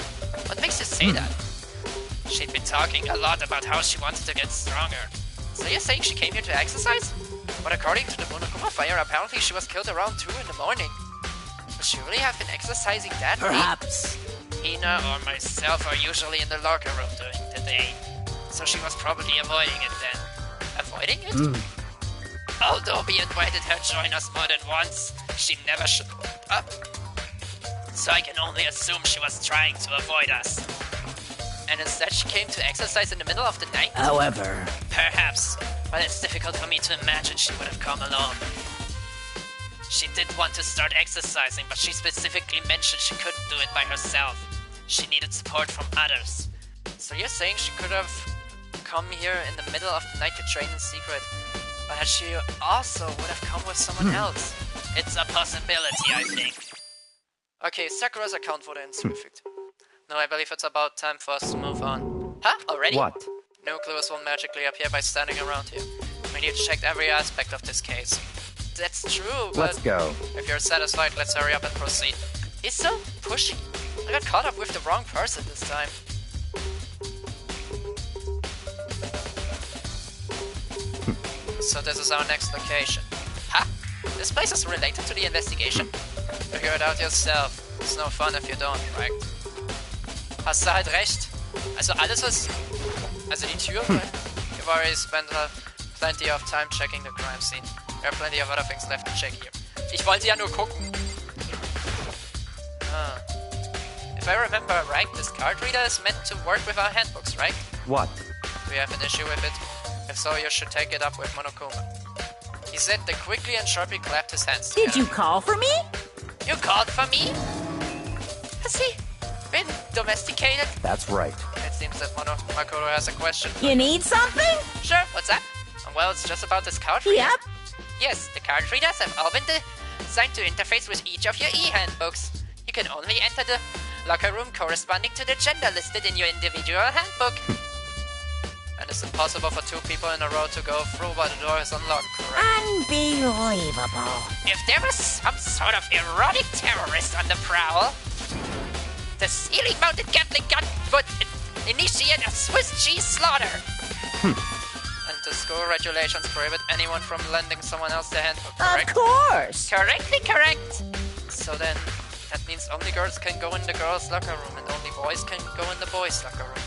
What makes you say that? She'd been talking a lot about how she wanted to get stronger. So you're saying she came here to exercise? But according to the Monokuma fire, apparently she was killed around 2 in the morning. Would she really have been exercising that late? Perhaps. Hina or myself are usually in the locker room during the day. So she was probably avoiding it then. Avoiding it? Although we invited her to join us more than once, she never showed up. So I can only assume she was trying to avoid us. And instead she came to exercise in the middle of the night? However, Perhaps, but it's difficult for me to imagine she would have come alone. She did want to start exercising, but she specifically mentioned she couldn't do it by herself. She needed support from others. So you're saying she could have come here in the middle of the night to train in secret, but that she also would have come with someone else? It's a possibility, I think. Okay, Sakura's account wurde hinzugefügt. No, I believe it's about time for us to move on. Huh? Already? What? No clues will magically appear by standing around here. We need to check every aspect of this case. That's true, but Let's go. if you're satisfied, let's hurry up and proceed. He's so pushy. I got caught up with the wrong person this time. So this is our next location. Ha! This place is related to the investigation? Figure it out yourself. It's no fun if you don't, right? Hast du halt recht. Also alles was... Also die Tür... You've already spent plenty of time checking the crime scene. There are plenty of other things left to check here. Ich wollte ja nur gucken. Ah. If I remember right, this card reader is meant to work with our handbooks, right? What? Do you have an issue with it? If so, you should take it up with Monokuma. He said that quickly and sharply clapped his hands together. did you call for me? You called for me? Has he been domesticated? That's right. It seems that Makoto has a question. You need something? Sure, what's that? Well, it's just about this card reader. Yep. Yes, the card readers have all been designed to interface with each of your e-handbooks. You can only enter the locker room corresponding to the gender listed in your individual handbook. And it's impossible for 2 people in a row to go through while the door is unlocked, correct? Unbelievable. If there was some sort of erotic terrorist on the prowl, the ceiling-mounted Gatling gun would initiate a Swiss cheese slaughter. And the school regulations prohibit anyone from lending someone else their handbook, correct? Of course. Correctly correct! So then, that means only girls can go in the girls' locker room and only boys can go in the boys' locker room.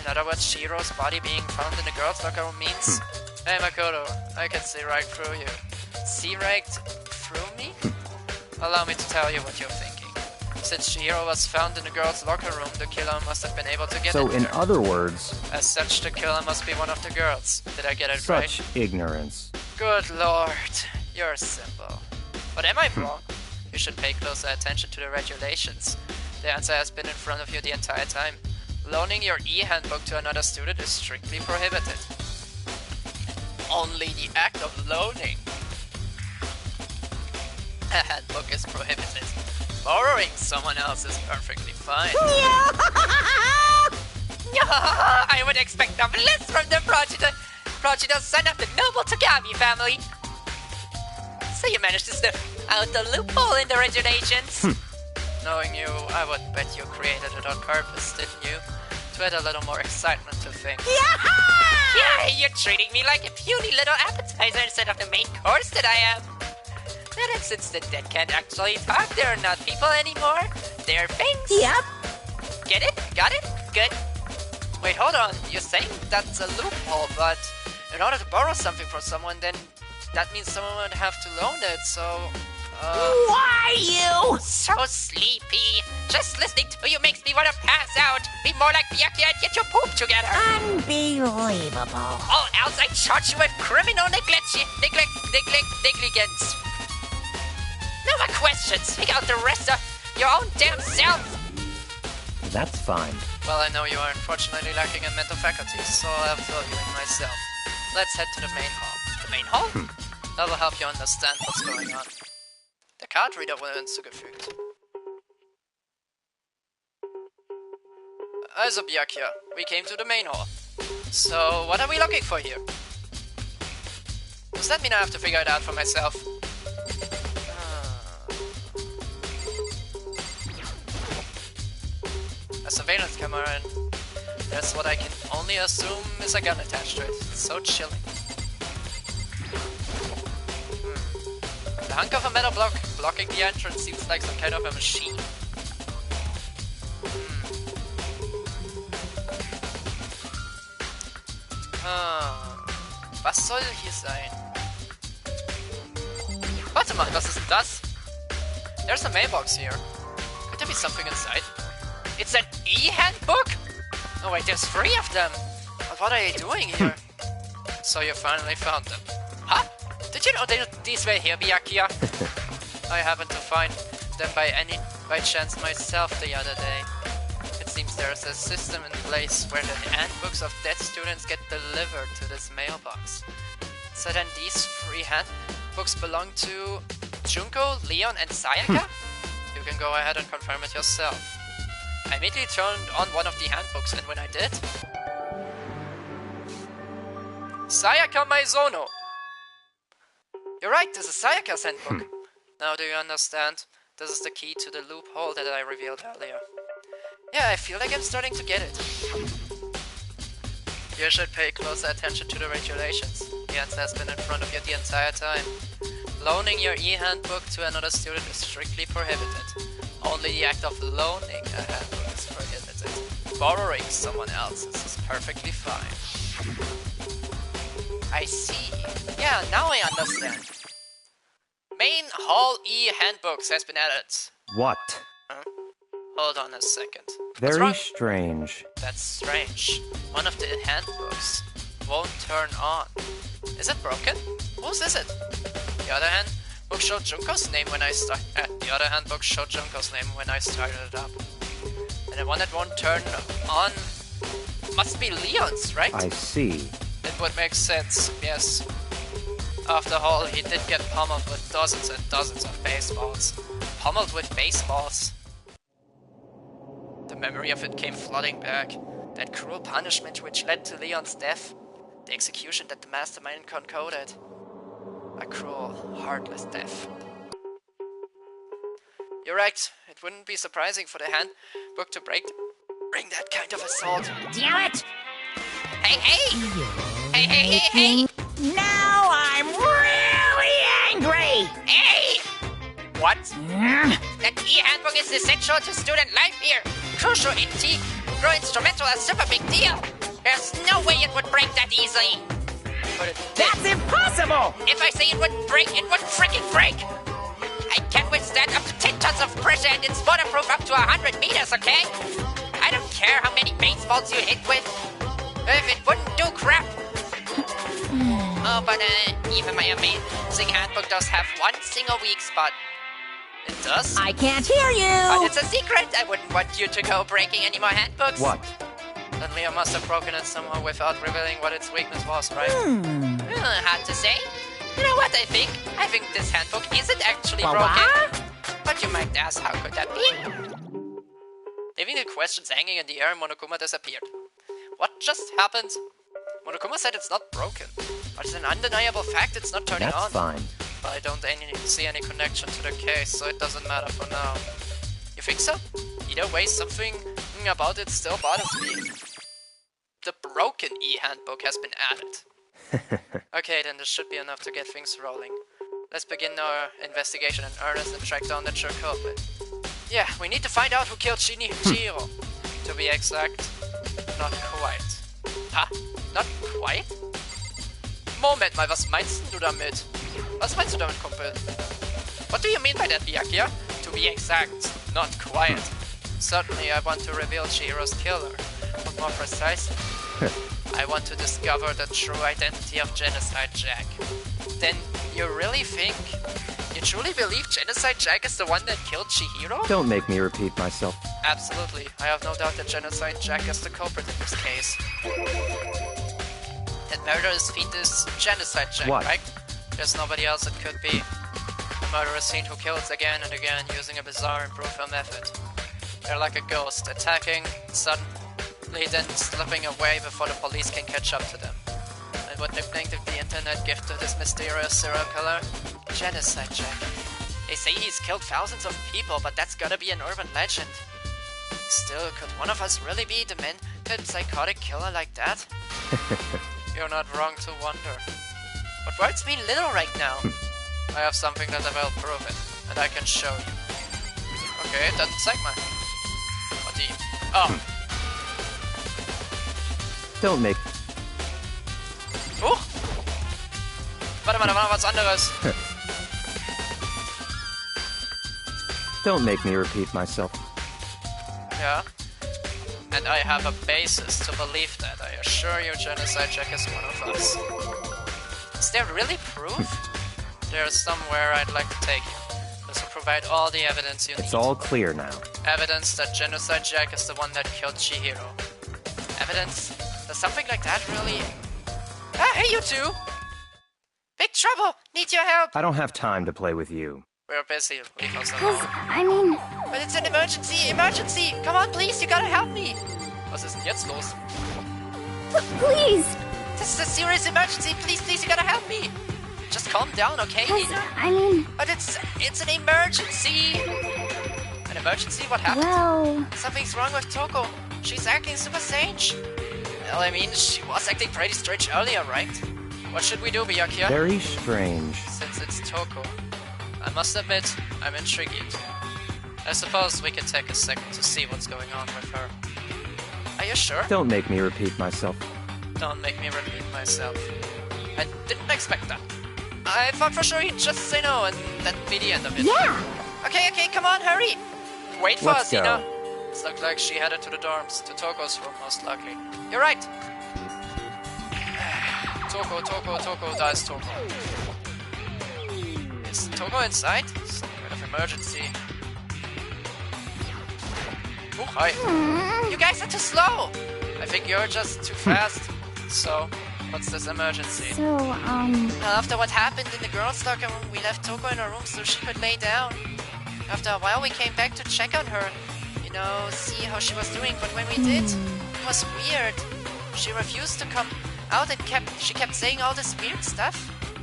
In other words, Shiro's body being found in the girls' locker room means... Hey Makoto, I can see right through you. See right through me? Allow me to tell you what you're thinking. Since Shihiro was found in the girls' locker room, the killer must have been able to get So in in there. other words, As such, the killer must be one of the girls. Did I get it right? such ignorance. Good lord, you're simple. But am I wrong? You should pay closer attention to the regulations. The answer has been in front of you the entire time. Loaning your e-handbook to another student is strictly prohibited. Only the act of loaning a handbook is prohibited. Borrowing someone else is perfectly fine. I would expect nothing less from the progenitor son of the noble Tagami family. So you managed to sniff out the loophole in the regulations. Knowing you, I would bet you created it on purpose, didn't you? To add a little more excitement to things. Yeah, you're treating me like a puny little appetizer instead of the main course that I am. And since the dead can't actually talk, they're not people anymore. They're things. Yep. Get it? Got it? Good. Wait, hold on. You're saying that's a loophole, but in order to borrow something from someone, then that means someone would have to loan it, so... Why you? So sleepy. Just listening to you makes me want to pass out. Be more like Byakuya and get your poop together. Unbelievable. Or else I charge you with criminal negligence. No more questions. Figure out the rest of your own damn self. That's fine. Well, I know you are unfortunately lacking in mental faculties, so I'll fill you in myself. Let's head to the main hall. The main hall? That'll help you understand what's going on. Der Card Reader wurde hinzugefügt. Also, Byakuya, we came to the main hall. So, what are we looking for here? Does that mean I have to figure it out for myself? A surveillance camera, and that's what I can only assume is a gun attached to it. so chilling. The hunk of a metal block blocking the entrance seems like some kind of a machine. Was soll hier sein? Warte mal, was ist denn das? There's a mailbox here. Could there be something inside? It's an e-handbook? Oh wait, there's 3 of them! But what are you doing here? So you finally found them. Huh? Did you know these were here, Byakuya? I happened to find them by chance myself the other day. It seems there's a system in place where the handbooks of dead students get delivered to this mailbox. So then these 3 handbooks belong to Junko, Leon, and Sayaka? You can go ahead and confirm it yourself. I immediately turned on one of the handbooks, and when I did... Sayaka Maizono! You're right, this is Sayaka's handbook. Now do you understand? This is the key to the loophole that I revealed earlier. Yeah, I feel like I'm starting to get it. You should pay closer attention to the regulations. Jens has been in front of you the entire time. Loaning your e-handbook to another student is strictly prohibited. Only the act of loaning a handbook is prohibited. Borrowing someone else's is perfectly fine. I see. Yeah, now I understand. Main Hall e-handbooks has been added. What? Hold on a second. Very strange. That's strange. One of the handbooks won't turn on. Is it broken? Whose is it? The other handbook showed Junko's name when I started it up. And the one that won't turn on must be Leon's, right? I see. It would make sense, yes. After all, he did get pummeled with dozens and dozens of baseballs. Pummeled with baseballs. The memory of it came flooding back. That cruel punishment which led to Leon's death. The execution that the mastermind concocted. A cruel, heartless death. You're right. It wouldn't be surprising for the handbook to bring that kind of assault. Damn it! Hey, hey! Hey, hey, hey, hey! Now I'm really angry! Hey! What? That e-handbook is essential to student life here. Crucial, integral, instrumental, a super big deal. There's no way it would break that easily. But That's impossible! if I say it would break, it would freaking break. I can withstand up to 10 tons of pressure and it's waterproof up to 100 meters, okay? I don't care how many baseballs you hit with. If it wouldn't do crap. Oh, but even my amazing handbook does have one single weak spot. It does? I can't hear But you! it's a secret! I wouldn't want you to go breaking any more handbooks! What? Then Leo must have broken it somehow without revealing what its weakness was, right? Hard to say. You know what I think? I think this handbook isn't actually broken. But you might ask, how could that be? Leaving the questions hanging in the air, Monokuma disappeared. What just happened? Monokuma said it's not broken. But it's an undeniable fact it's not turning on. That's fine. But I don't see any connection to the case, so it doesn't matter for now. You think so? Either way, something about it still bothers me. The broken e-handbook has been added. Okay, then this should be enough to get things rolling. Let's begin our investigation in earnest and track down the true culprit. Yeah, we need to find out who killed Shinichiro. To be exact, not quite. Ha? Not quite? Moment mal, was meinst du damit? Was meinst du damit, Kumpel? What do you mean by that, Byakuya? To be exact, not quite. Certainly I want to reveal Chihiro's killer, but more precisely, I want to discover the true identity of Genocide Jack. Then you truly believe Genocide Jack is the one that killed Chihiro? Don't make me repeat myself. Absolutely. I have no doubt that Genocide Jack is the culprit in this case. That murderous fiend is Genocide Jack, What? right? There's nobody else it could be. A murderous fiend who kills again and again using a bizarre and brutal method. They're like a ghost, attacking, suddenly then slipping away before the police can catch up to them. And what nickname did the internet give to this mysterious serial killer? Genocide Jack. They say he's killed thousands of people, but that's gotta be an urban legend. Still, could one of us really be a demented psychotic killer like that? You're not wrong to wonder. But words mean little right now. I have something that will prove it, and I can show you. Okay, dann zeig mal. Oh, die. Oh. Don't make... Warte mal, da war noch was anderes. Don't make me repeat myself. Yeah. And I have a basis to believe that. I assure you, Genocide Jack is one of us. Is there really proof? There's somewhere I'd like to take you. This will provide all the evidence you need. It's all clear now. Evidence that Genocide Jack is the one that killed Chihiro. Evidence? Does something like that really... Ah, hey you two! Big trouble! Need your help! I don't have time to play with you. We're busy. Leave us alone. I mean, But it's an emergency! Emergency! Come on, please! You gotta help me! Was ist denn jetzt los? please. This is a serious emergency! Please, you gotta help me! Just calm down, okay? I mean, But it's an emergency! An emergency? What happened? well, Something's wrong with Toko. She's acting super strange. Well, I mean, she was acting pretty strange earlier, right? What should we do, Byakuya? Very strange. Since it's Toko, I must admit, I'm intrigued. I suppose we could take a second to see what's going on with her. Are you sure? Don't make me repeat myself. Don't make me repeat myself. I didn't expect that. I thought for sure he'd just say no and that'd be the end of it. yeah. Okay, come on, hurry! Wait for Let's us, go. Ina. It looks like she headed to the dorms, to Toko's room most likely. You're right! Toko, da is Toko. Is Toko inside? Some kind of emergency. Oh, hi. You guys are too slow! I think you're just too fast. So, what's this emergency? So, After what happened in the girls' locker room, we left Toko in her room so she could lay down. After a while, we came back to check on her. You know, see how she was doing, but when we did, it was weird. She refused to come out and she kept saying all this weird stuff.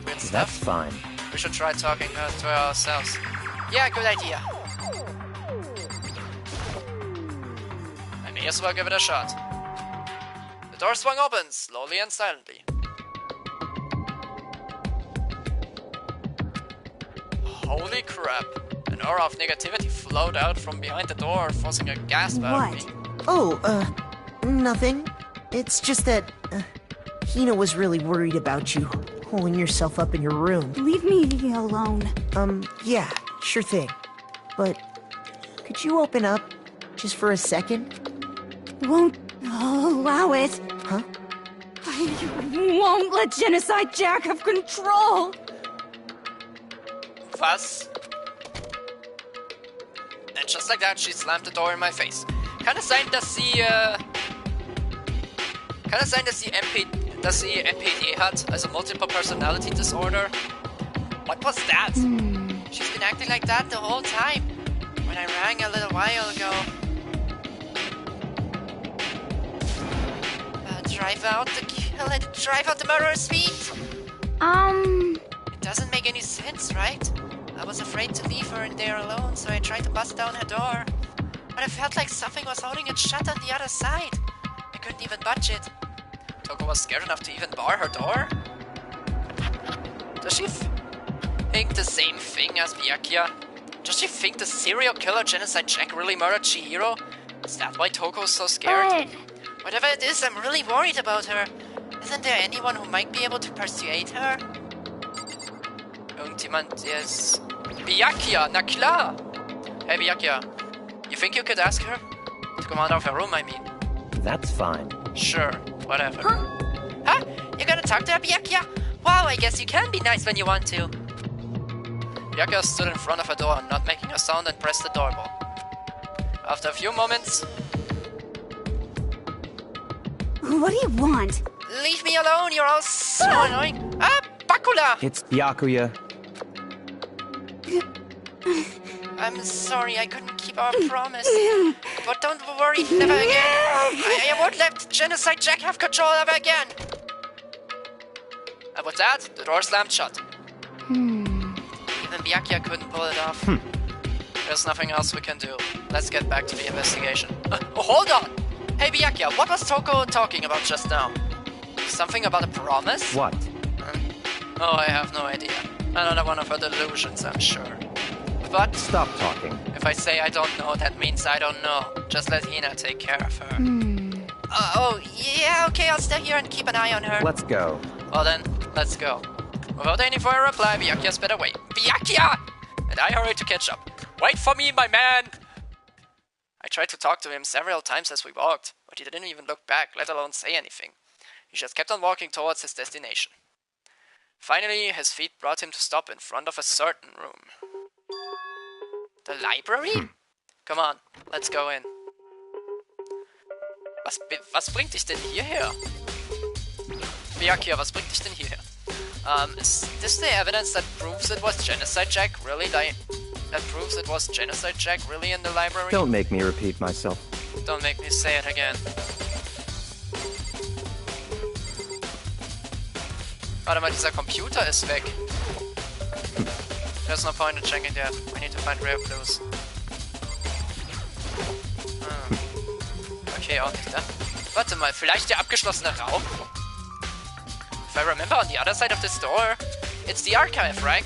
Weird That's stuff? fine. We should try talking to her ourselves. Yeah, good idea. I may as well give it a shot. The door swung open, slowly and silently. Holy crap. An aura of negativity flowed out from behind the door, forcing a gasp out of me. Oh, nothing. It's just that, Hina was really worried about you, holding yourself up in your room. leave me alone. Yeah, sure thing. But, could you open up, just for a second? Won't allow it. Huh? I won't let Genocide Jack have control. Was? And just like that, she slammed the door in my face. Kann es sein, dass sie MPD hat, also Multiple Personality Disorder? What was that? She's been acting like that the whole time. When I rang a little while ago. Drive out the kill and drive out the murderer's feet. It doesn't make any sense, right? I was afraid to leave her in there alone, so I tried to bust down her door. But I felt like something was holding it shut on the other side. I couldn't even budge it. Toko was scared enough to even bar her door? Does she think the same thing as Byakuya? Does she think the serial killer Genocide Jack really murdered Chihiro? Is that why Toko's so scared? Whatever it is, I'm really worried about her. Isn't there anyone who might be able to persuade her? Irgendjemand, yes. Byakuya, na klar! Hey Byakuya, you think you could ask her? To come out of her room, I mean. That's fine. Sure, whatever. Huh? You're gonna talk to her, Byakuya? Wow, I guess you can be nice when you want to. Byakuya stood in front of her door, not making a sound, and pressed the doorbell. After a few moments... What do you want? Leave me alone, you're all so annoying. Ah, Bakula! It's Byakuya. I'm sorry, I couldn't keep our promise. But don't worry, never again. I won't let Genocide Jack have control ever again. And with that, the door slammed shut. Even Byakuya couldn't pull it off. There's nothing else we can do. Let's get back to the investigation. Oh, hold on! Hey Byakuya, what was Toko talking about just now? Something about a promise? What? Oh, I have no idea. Another one of her delusions, I'm sure. But Stop talking. if I say I don't know, that means I don't know. Just let Hina take care of her. Yeah, okay, I'll stay here and keep an eye on her. Let's go. Well then, let's go. Without any further reply, Byakuya's better wait. Byakuya! And I hurry to catch up. Wait for me, my man! I tried to talk to him several times as we walked, but he didn't even look back, let alone say anything. He just kept on walking towards his destination. Finally, his feet brought him to stop in front of a certain room. The library? Come on, let's go in. Was bringt dich denn hierher? Byakuya, was bringt dich denn hierher? Is this the evidence that proves it was Genocide Jack really in the library? Don't make me repeat myself. Don't make me say it again. Warte mal, dieser Computer ist weg. There's no point in checking that. We need to find real clues. Okay, auch nicht da. Warte mal, vielleicht der abgeschlossene Raum? If I remember, on the other side of this door, it's the archive, right?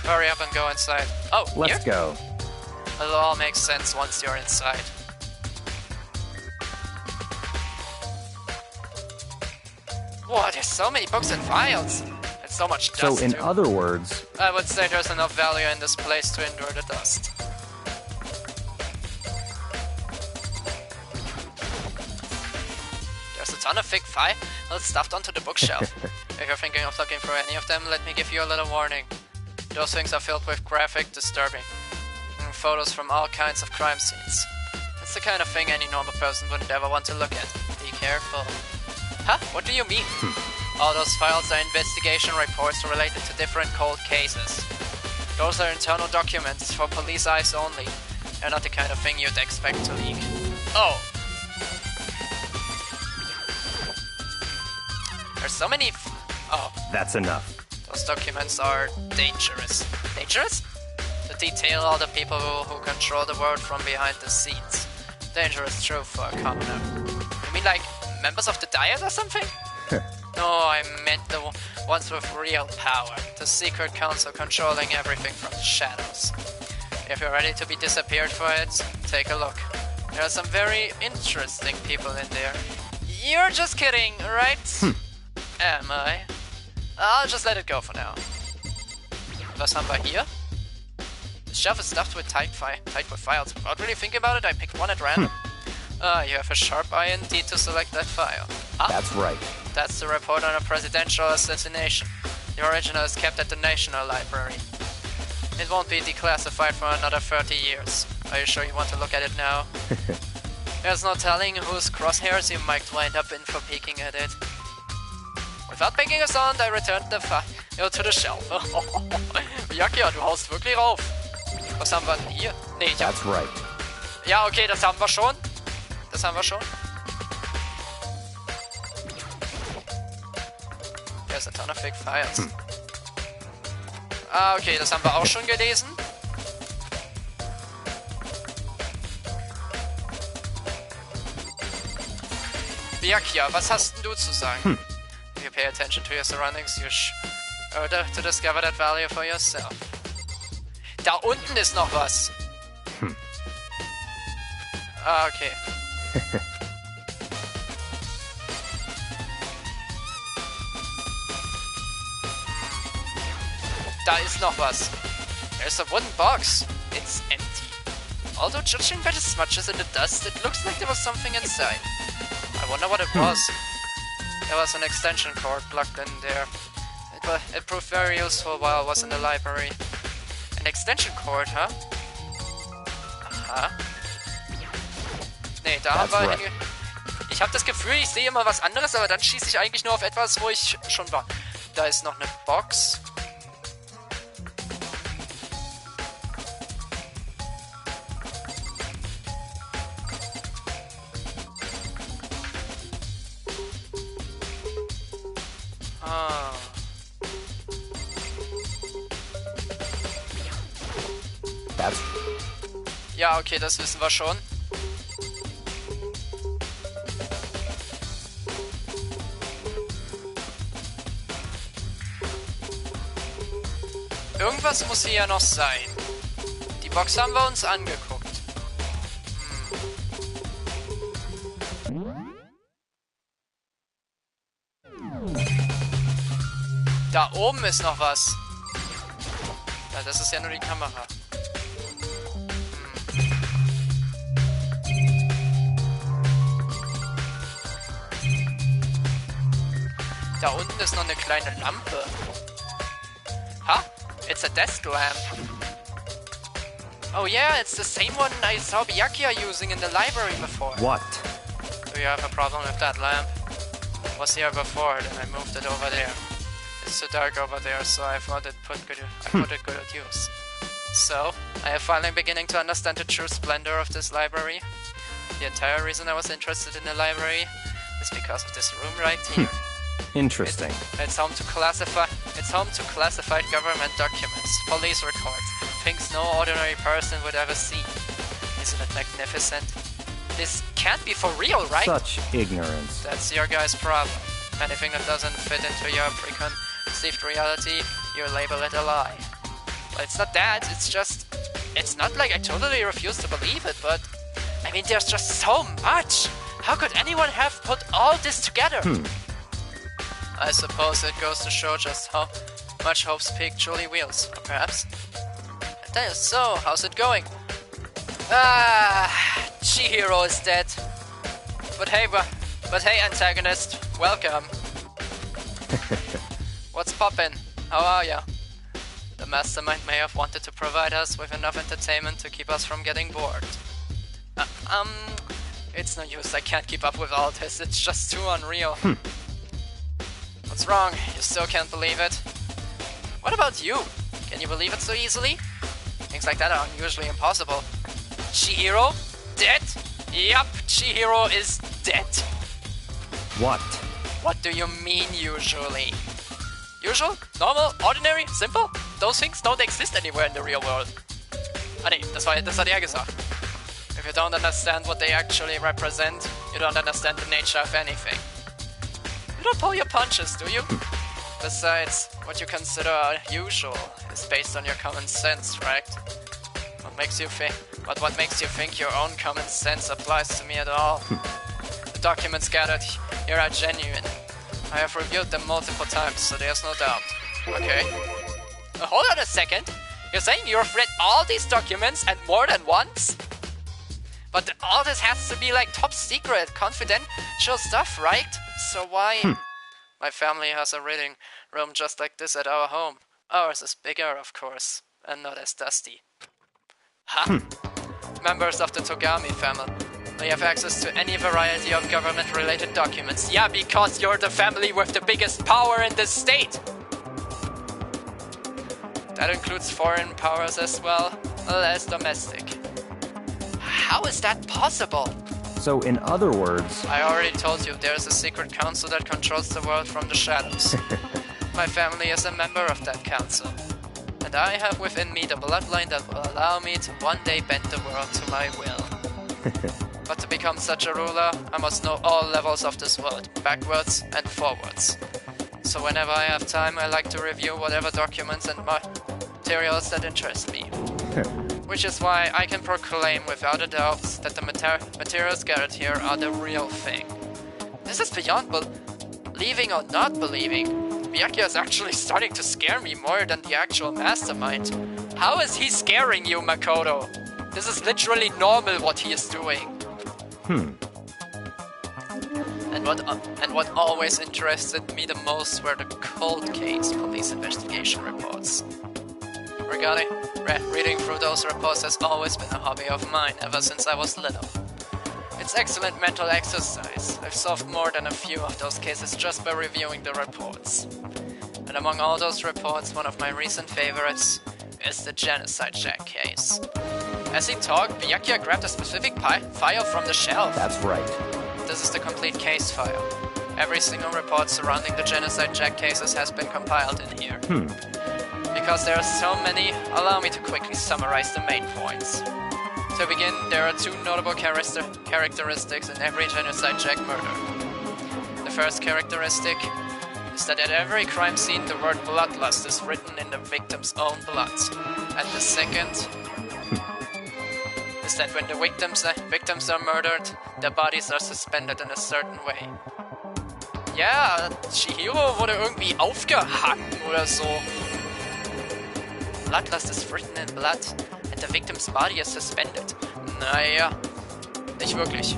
Hurry up and go inside. Oh, Let's here? go. It'll all make sense once you're inside. Whoa, there's so many books and files. There's so much dust, So, in too. other words, I would say there's enough value in this place to endure the dust. There's a ton of thick files stuffed onto the bookshelf. If you're thinking of looking for any of them, let me give you a little warning. Those things are filled with graphic, disturbing photos from all kinds of crime scenes. It's the kind of thing any normal person wouldn't ever want to look at. Be careful. Huh? What do you mean? All those files are investigation reports related to different cold cases. Those are internal documents for police eyes only. They're not the kind of thing you'd expect to leak. Oh. There's so many oh. that's enough. Those documents are dangerous. Dangerous? To detail all the people who control the world from behind the scenes. Dangerous truth for a commoner. You mean like members of the Diet or something? No, I meant the ones with real power. The secret council controlling everything from the shadows. If you're ready to be disappeared for it, take a look. There are some very interesting people in there. You're just kidding, right? Am I? I'll just let it go for now. Was haben wir hier? The shelf is stuffed with tight with files. Without really thinking about it, I picked one at random. You have a sharp eye indeed to select that file. Ah, That's right. that's the report on a presidential assassination. The original is kept at the National Library. It won't be declassified for another 30 years. Are you sure you want to look at it now? There's no telling whose crosshairs you might wind up in for peeking at it. Without making a sound, I returned the file to the shelf. Byakuya, du haust wirklich rauf. Was haben wir denn hier? Nee, ich hab... That's right. Ja, okay, das haben wir schon. Das haben wir schon. There's a ton of fake files. Ah, okay, das haben wir auch schon gelesen. Byakuya, was hast denn du zu sagen? If you pay attention to your surroundings, you're sure to discover that value for yourself. Da unten ist noch was. Ah, okay. Da ist noch was. There's a wooden box. It's empty. Although judging by the smudges in the dust, it looks like there was something inside. I wonder what it was. There was an extension cord plugged in there. It proved very useful while I was in the library. An extension cord, huh? Aha. Nee, da haben wir... right. Ich habe das Gefühl, ich sehe immer was anderes, aber dann schieße ich eigentlich nur auf etwas, wo ich schon war. Da ist noch eine Box. Ah. That's... Ja, okay, das wissen wir schon. Irgendwas muss hier ja noch sein. Die Box haben wir uns angeguckt. Da oben ist noch was. Ja, das ist ja nur die Kamera. Da unten ist noch eine kleine Lampe. Huh? It's a desk lamp. Oh yeah, it's the same one I saw Byakuya using in the library before. What? Do you have a problem with that lamp? It was here before, then I moved it over there. It's too dark over there, so I thought it put it good at use. So, I am finally beginning to understand the true splendor of this library. The entire reason I was interested in the library is because of this room right here. Interesting. It's home to classified government documents, police records, things no ordinary person would ever see. Isn't it magnificent? This can't be for real, right? Such ignorance. That's your guy's problem. Anything that doesn't fit into your preconceived reality, you label it a lie. Well, it's not that, it's not like I totally refuse to believe it, but I mean, there's just so much! How could anyone have put all this together? I suppose it goes to show just how much hope actually wields, or perhaps. That is so, how's it going? Chihiro is dead. But hey, antagonist, welcome. What's poppin'? How are ya? The mastermind may have wanted to provide us with enough entertainment to keep us from getting bored. It's no use, I can't keep up with all this, it's just too unreal. What's wrong? You still can't believe it? What about you? Can you believe it so easily? Things like that are unusually impossible. Chihiro? Dead? Yup, Chihiro is dead. What? What do you mean, usually? Usual? Normal? Ordinary? Simple? Those things don't exist anywhere in the real world. Ah nee, das hat er gesagt. If you don't understand what they actually represent, you don't understand the nature of anything. You don't pull your punches, do you? Besides, what you consider usual is based on your common sense, right? What makes you think your own common sense applies to me at all? The documents gathered here are genuine. I have reviewed them multiple times, so there's no doubt. Okay. Hold on a second. You're saying you've read all these documents and more than once? But all this has to be like top secret, confidential stuff, right? So why? My family has a reading room just like this at our home. Ours is bigger, of course, and not as dusty. Huh? Members of the Togami family. They have access to any variety of government-related documents. Yeah, because you're the family with the biggest power in the state! That includes foreign powers as well, less domestic. How is that possible? So, in other words... I already told you, there's a secret council that controls the world from the shadows. My family is a member of that council. And I have within me the bloodline that will allow me to one day bend the world to my will. But to become such a ruler, I must know all levels of this world, backwards and forwards. So whenever I have time, I like to review whatever documents and materials that interest me. Which is why I can proclaim without a doubt that the materials gathered here are the real thing. This is beyond believing or not believing. Byakuya is actually starting to scare me more than the actual mastermind. How is he scaring you, Makoto? This is literally normal what he is doing. And what always interested me the most were the cold case police investigation reports. Reading through those reports has always been a hobby of mine ever since I was little. It's excellent mental exercise. I've solved more than a few of those cases just by reviewing the reports. And among all those reports, one of my recent favorites is the Genocide Jack case. As he talked, Byakuya grabbed a specific file from the shelf. That's right. This is the complete case file. Every single report surrounding the Genocide Jack cases has been compiled in here. Because there are so many, allow me to quickly summarize the main points. To begin, there are two notable characteristics in every Genocide Jack murder. The first characteristic, is that at every crime scene the word bloodlust is written in the victim's own blood. And the second is that when the victims are murdered, their bodies are suspended in a certain way. Ja, Chihiro wurde irgendwie aufgehackt oder so. Bloodlust is written in blood and the victim's body is suspended. Naja, nicht wirklich.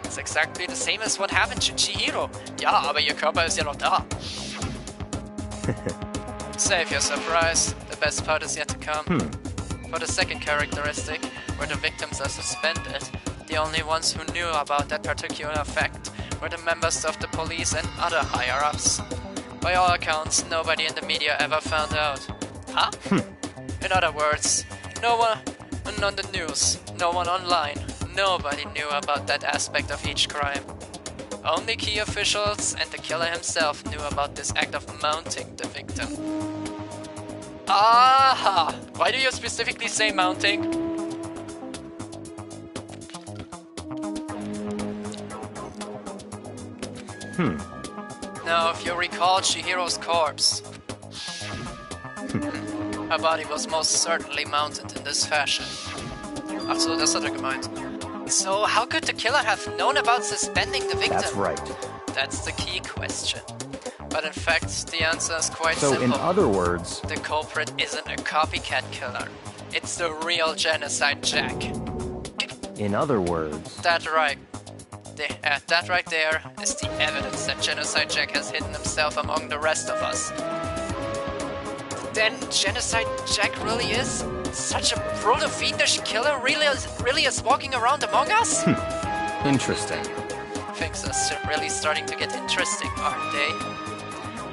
It's exactly the same as what happened to Chihiro. Ja, aber ihr Körper ist ja noch da. Save your surprise. The best part is yet to come. For the second characteristic, where the victims are suspended, the only ones who knew about that particular fact were the members of the police and other higher-ups. By all accounts, nobody in the media ever found out. Huh? In other words, no one on the news, no one online, nobody knew about that aspect of each crime. Only key officials and the killer himself knew about this act of mounting the victim. Aha! Why do you specifically say mounting? Now, if you recall Chihiro's corpse, her body was most certainly mounted in this fashion. Ach so, das hat gemeint. So, how could the killer have known about suspending the victim? That's right. That's the key question. But in fact, the answer is quite simple. So in other words... The culprit isn't a copycat killer. It's the real Genocide Jack. In other words... That right. That right there is the evidence that Genocide Jack has hidden himself among the rest of us. Then Genocide Jack really is such a brutal, fiendish killer? Really is walking around among us? Interesting. Things are really starting to get interesting, aren't they?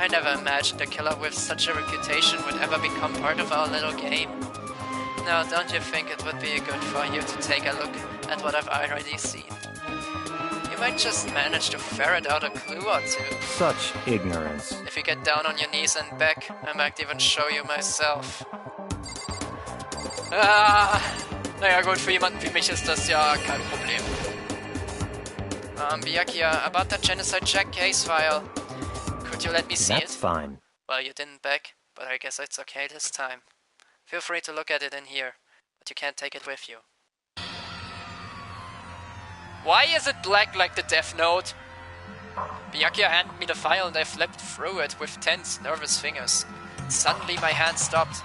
I never imagined a killer with such a reputation would ever become part of our little game. Now, don't you think it would be good for you to take a look at what I've already seen? You might just manage to ferret out a clue or two. Such ignorance. If you get down on your knees and beg, I might even show you myself. Naja gut, für jemanden wie mich ist das ja kein Problem. Byakuya, about that Genocide Jack case file. Could you let me see it? That's fine. Well, you didn't beg, but I guess it's okay this time. Feel free to look at it in here, but you can't take it with you. Why is it black like the Death Note? Byakuya handed me the file and I flipped through it with tense, nervous fingers. Suddenly my hand stopped.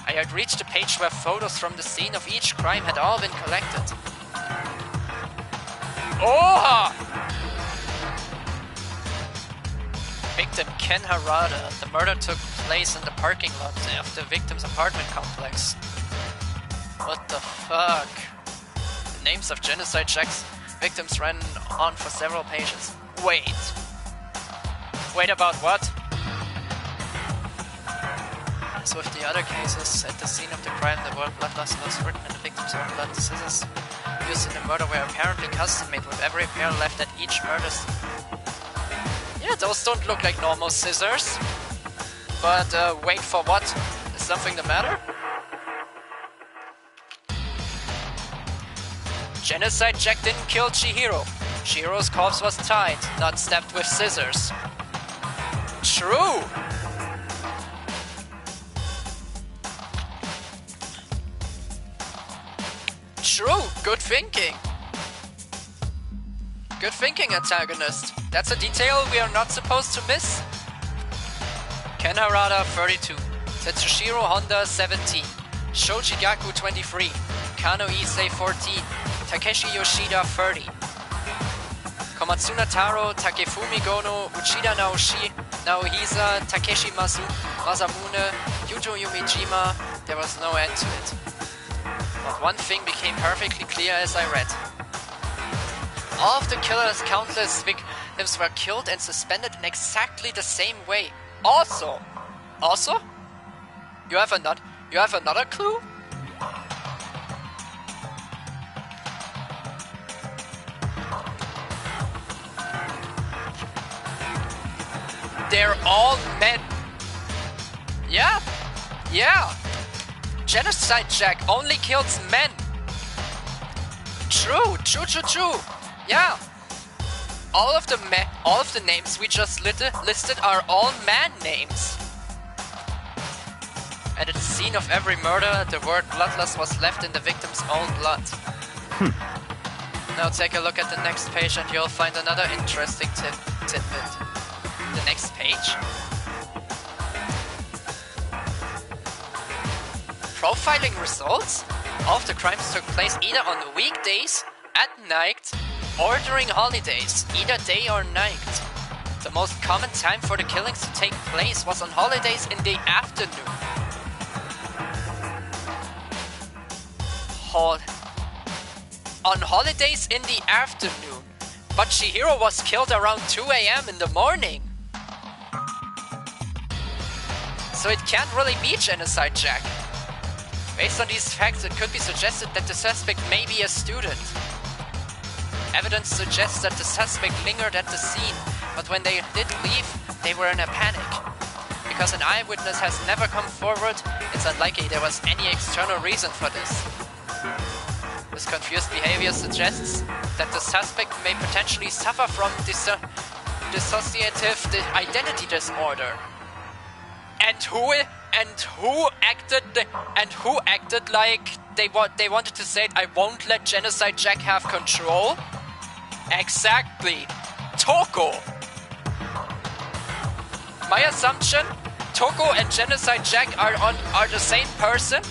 I had reached a page where photos from the scene of each crime had all been collected. Oha! Victim Ken Harada. The murder took place in the parking lot of the victim's apartment complex. What the fuck? The names of Genocide Jack's victims ran on for several pages. Wait, about what? As with the other cases, at the scene of the crime, the word bloodlust was written in the victim's own blood. The scissors used in the murder were apparently custom-made, with every pair left at each murder scene. Yeah, those don't look like normal scissors. But wait for what? Is something the matter? Genocide Jack didn't kill Chihiro. Chihiro's corpse was tied, not stabbed with scissors. True! True! Good thinking! Good thinking, antagonist. That's a detail we are not supposed to miss. Ken Harada, 32. Tetsushiro Honda, 17. Shoji Gaku, 23. Kano Issei, 14. Takeshi Yoshida, 30. Komatsuna Taro, Takefumi Gono, Uchida Naoshi, Naohisa, Takeshi Masamune, Yuto Yumijima. There was no end to it. But one thing became perfectly clear as I read. All of the killer's countless victims were killed and suspended in exactly the same way. Also? You have another clue? They're all men. Yeah. Genocide Jack only kills men. True. Yeah. all of the names we just listed are all man names. And at the scene of every murder, the word bloodlust was left in the victim's own blood. Now take a look at the next page and you'll find another interesting tidbit. The next page? Profiling results? All of the crimes took place either on weekdays, at night, or during holidays, either day or night. The most common time for the killings to take place was on holidays in the afternoon. On holidays in the afternoon, but Chihiro was killed around 2 AM in the morning. So it can't really be genocide, Jack. Based on these facts, it could be suggested that the suspect may be a student. Evidence suggests that the suspect lingered at the scene, but when they did leave, they were in a panic. Because an eyewitness has never come forward, it's unlikely there was any external reason for this. This confused behavior suggests that the suspect may potentially suffer from dissociative identity disorder. And who acted like they wanted to say, I won't let Genocide Jack have control? Exactly, Toko. My assumption, Toko and Genocide Jack are the same person.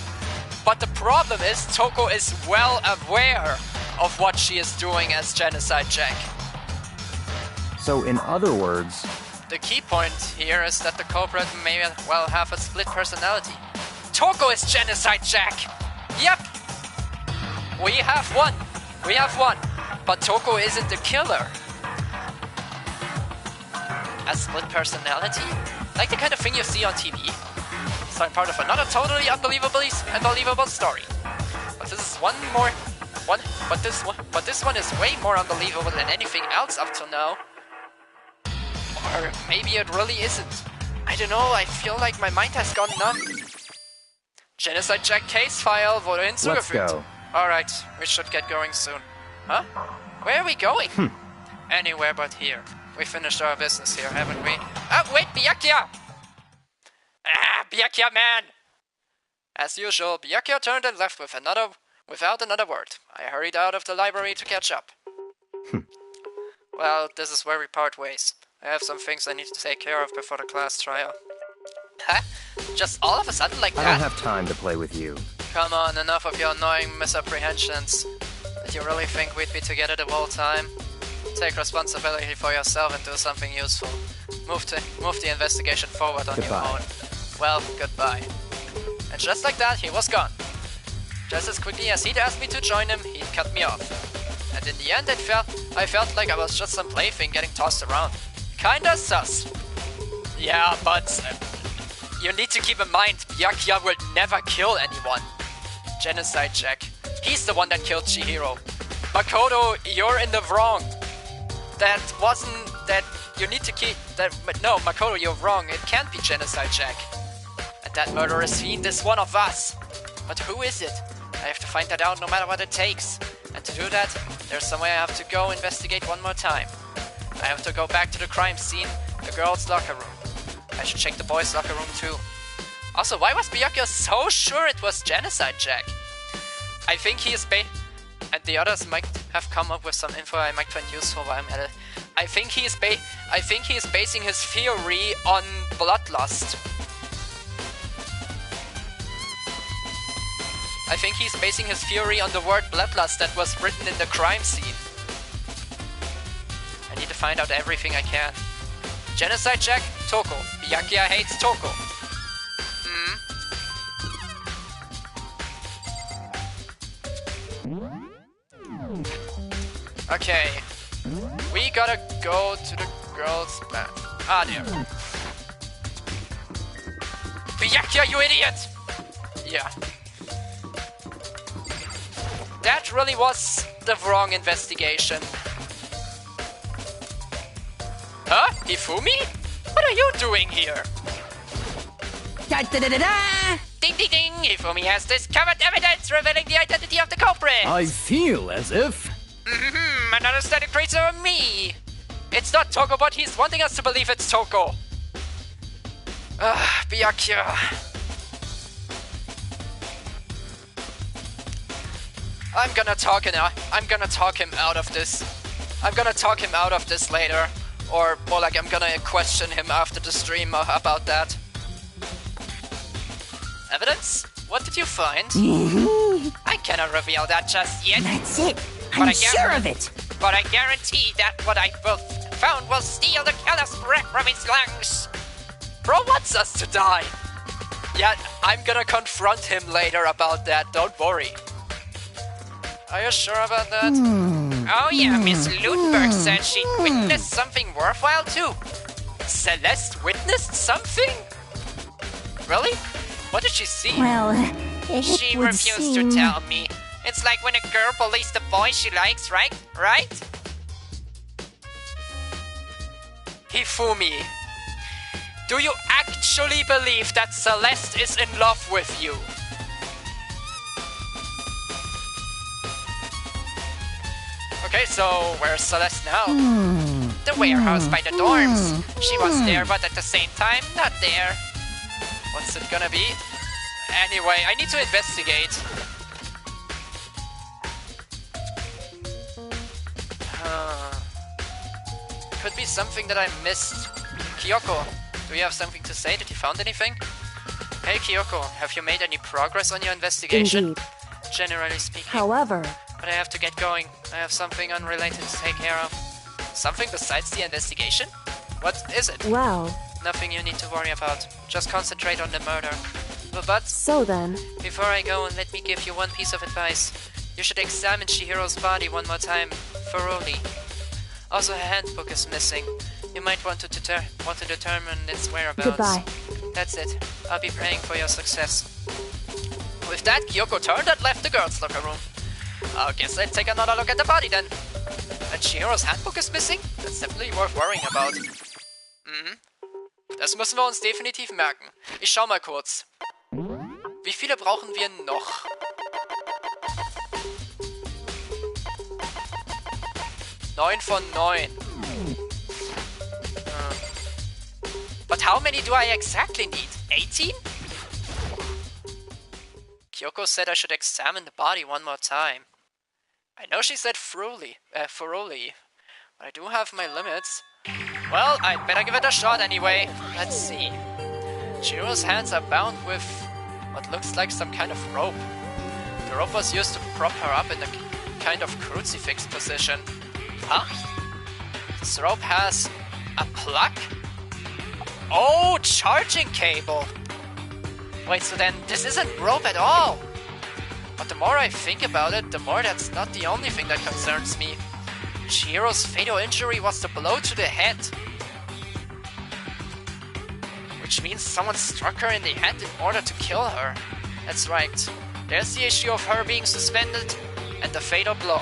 But the problem is, Toko is well aware of what she is doing as Genocide Jack. So, in other words... The key point here is that the culprit may well have a split personality. Toko is Genocide Jack! Yep! We have one. But Toko isn't the killer. A split personality? Like the kind of thing you see on TV? So I'm part of another totally unbelievable story. But this is but this one is way more unbelievable than anything else up till now. Or maybe it really isn't. I don't know, I feel like my mind has gone numb. Genocide Jack case file wurde hinzugefügt. Let's go. Alright, we should get going soon. Huh? Where are we going? Anywhere but here. We finished our business here, haven't we? Oh, wait, Byakuya! Byakuya man! As usual, Byakuya turned and left without another word. I hurried out of the library to catch up. Well, this is where we part ways. I have some things I need to take care of before the class trial. Huh? Just all of a sudden like that? I don't have time to play with you. Come on, enough of your annoying misapprehensions. Did you really think we'd be together the whole time? Take responsibility for yourself and do something useful. Move the investigation forward on your own. Well, goodbye. And just like that, he was gone. Just as quickly as he'd asked me to join him, he'd cut me off. And in the end, I felt like I was just some plaything getting tossed around. Kinda sus. Yeah, but you need to keep in mind, Byakuya will never kill anyone. Genocide Jack. He's the one that killed Chihiro. Makoto, you're in the wrong. No, Makoto, you're wrong. It can't be Genocide Jack. And that murderous fiend is one of us. But who is it? I have to find that out no matter what it takes. And to do that, there's somewhere I have to go investigate one more time. I have to go back to the crime scene, the girls' locker room. I should check the boys' locker room too. Also, why was Byakuya so sure it was Genocide Jack? I think he is and the others might have come up with some info I might find useful while I'm at it. I think he is basing his theory on bloodlust. I think he's basing his theory on the word bloodlust that was written in the crime scene. I need to find out everything I can. Genocide Jack, Toko. Byakuya hates Toko. Okay. We gotta go to the girls' bath. Ah, there. Byakuya, you idiot! Yeah. That really was the wrong investigation. Huh? Hifumi? What are you doing here? Da-da-da-da-da! Ding ding ding! Hifumi has discovered evidence revealing the identity of the culprit! I feel as if... Another study creates over me! It's not Toko, but he's wanting us to believe it's Toko. Byakuya. I'm gonna talk him out of this. I'm gonna talk him out of this later. Or more like I'm gonna question him after the stream about that. Evidence? What did you find? I cannot reveal that just yet. That's it. But I'm sure of it. But I guarantee that what I found will steal the killer's breath from his lungs. Bro wants us to die. Yeah, I'm gonna confront him later about that, don't worry. Are you sure about that? Oh yeah, Miss Lundberg said she'd witnessed something worthwhile too. Celeste witnessed something? Really? What did she see? Well, She refused to tell me. It's like when a girl bullies the boy she likes, right? Right? Hifumi, do you actually believe that Celeste is in love with you? Okay, so where's Celeste now? The warehouse by the dorms. She was there, but at the same time, not there. What's it gonna be? Anyway, I need to investigate. Could be something that I missed. Kyoko, do you have something to say? Did you found anything? Hey Kyoko, have you made any progress on your investigation? Indeed. Generally speaking. However, But I have to get going. I have something unrelated to take care of. Something besides the investigation? What is it? well, Nothing you need to worry about. Just concentrate on the murder. But so then, before I go, let me give you one piece of advice. You should examine Chihiro's body one more time, thoroughly. Also, her handbook is missing. You might want to determine its whereabouts. Goodbye. That's it. I'll be praying for your success. With that, Kyoko turned and left the girls' locker room. I guess let's take another look at the body then. And Chihiro's handbook is missing? That's definitely worth worrying about. Das müssen wir uns definitiv merken. Ich schau mal kurz. Wie viele brauchen wir noch? Neun von 9. But how many do I exactly need? 18? Kyoko said I should examine the body one more time. I know she said thoroughly, but I do have my limits. Well, I'd better give it a shot anyway. Let's see. Chihiro's hands are bound with what looks like some kind of rope. The rope was used to prop her up in a kind of crucifix position. Huh? This rope has a plug? Oh, charging cable! Wait, so then this isn't rope at all! But the more I think about it, the more that's not the only thing that concerns me. Chihiro's fatal injury was the blow to the head. Which means someone struck her in the head in order to kill her. That's right. There's the issue of her being suspended and the fatal blow.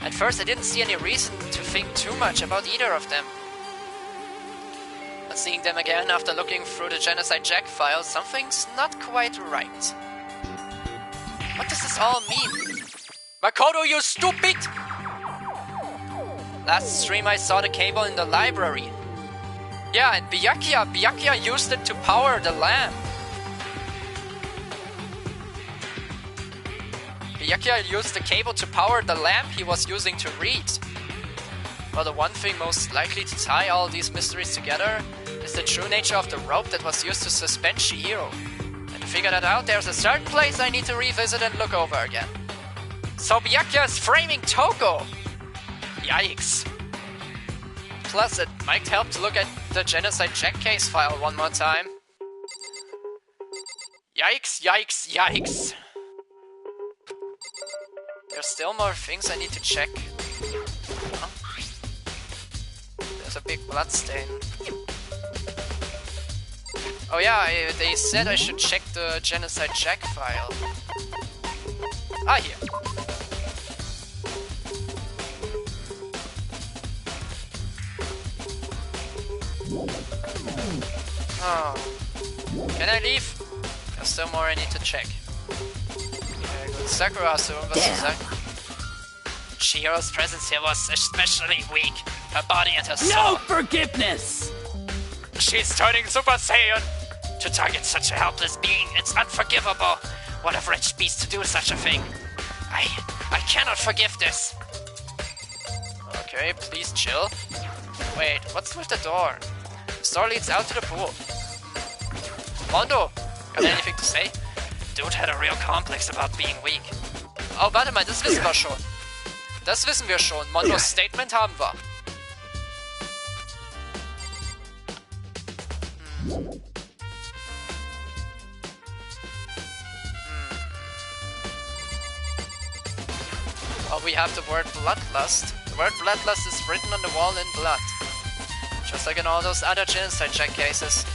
At first I didn't see any reason to think too much about either of them. But seeing them again after looking through the Genocide Jack file, something's not quite right. What does this all mean? Makoto, you stupid! Last stream I saw the cable in the library. Yeah, and Byakuya used it to power the lamp. Byakuya used the cable to power the lamp he was using to read. Well, the one thing most likely to tie all these mysteries together is the true nature of the rope that was used to suspend Chihiro. And to figure that out, there's a certain place I need to revisit and look over again. So Byakuya is framing Toko! Yikes. Plus, it might help to look at the Genocide Jack case file one more time. Yikes, yikes, yikes. There's still more things I need to check. Huh? There's a big blood stain. Oh yeah, they said I should check the Genocide Jack file. Ah, here. Oh. Can I leave? There's still more I need to check. Very good. Sakura, so was Chihiro's presence here was especially weak. Her body and her soul. No forgiveness! She's turning Super Saiyan! To target such a helpless being, it's unforgivable! What a wretched beast to do such a thing! I cannot forgive this! Okay, please chill. Wait, what's with the door? The door leads out to the pool. Mondo, got anything to say? Dude had a real complex about being weak. Oh, warte mal, das wissen wir schon. Das wissen wir schon. Mondos Statement haben wir. Oh, we have the word bloodlust. The word bloodlust is written on the wall in blood. Just like in all those other genocide check cases.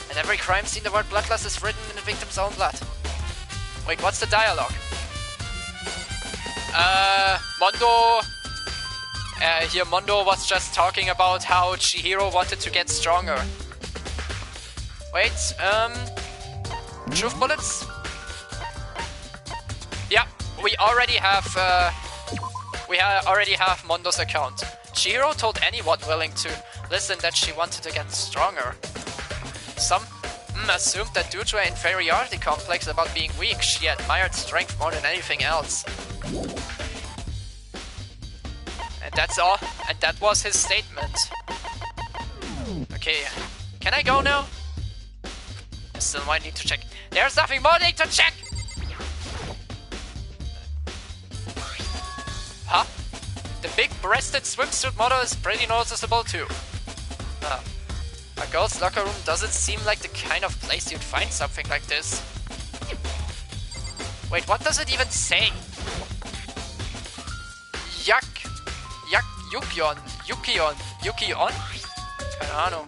In every crime scene, the word bloodlust is written in the victim's own blood. Wait, what's the dialogue? Mondo... here Mondo was just talking about how Chihiro wanted to get stronger. Wait, truth bullets? Yeah, we already have Mondo's account. Chihiro told anyone willing to listen that she wanted to get stronger. Some assumed that due to her inferiority complex about being weak, she admired strength more than anything else. And that's all, and that was his statement. Okay, can I go now? I still might need to check. There's nothing more need to check! Huh? The big-breasted swimsuit model is pretty noticeable too. A girl's locker room doesn't seem like the kind of place you'd find something like this. Wait, what does it even say? Yukion? Keine Ahnung.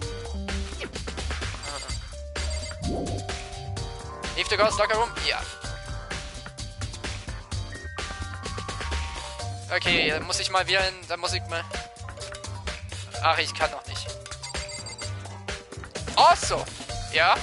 Leave the girl's locker room? Ja. Okay, dann muss ich mal wieder in... Dann muss ich mal... Ach, ich kann noch nicht. Ach so. Ja.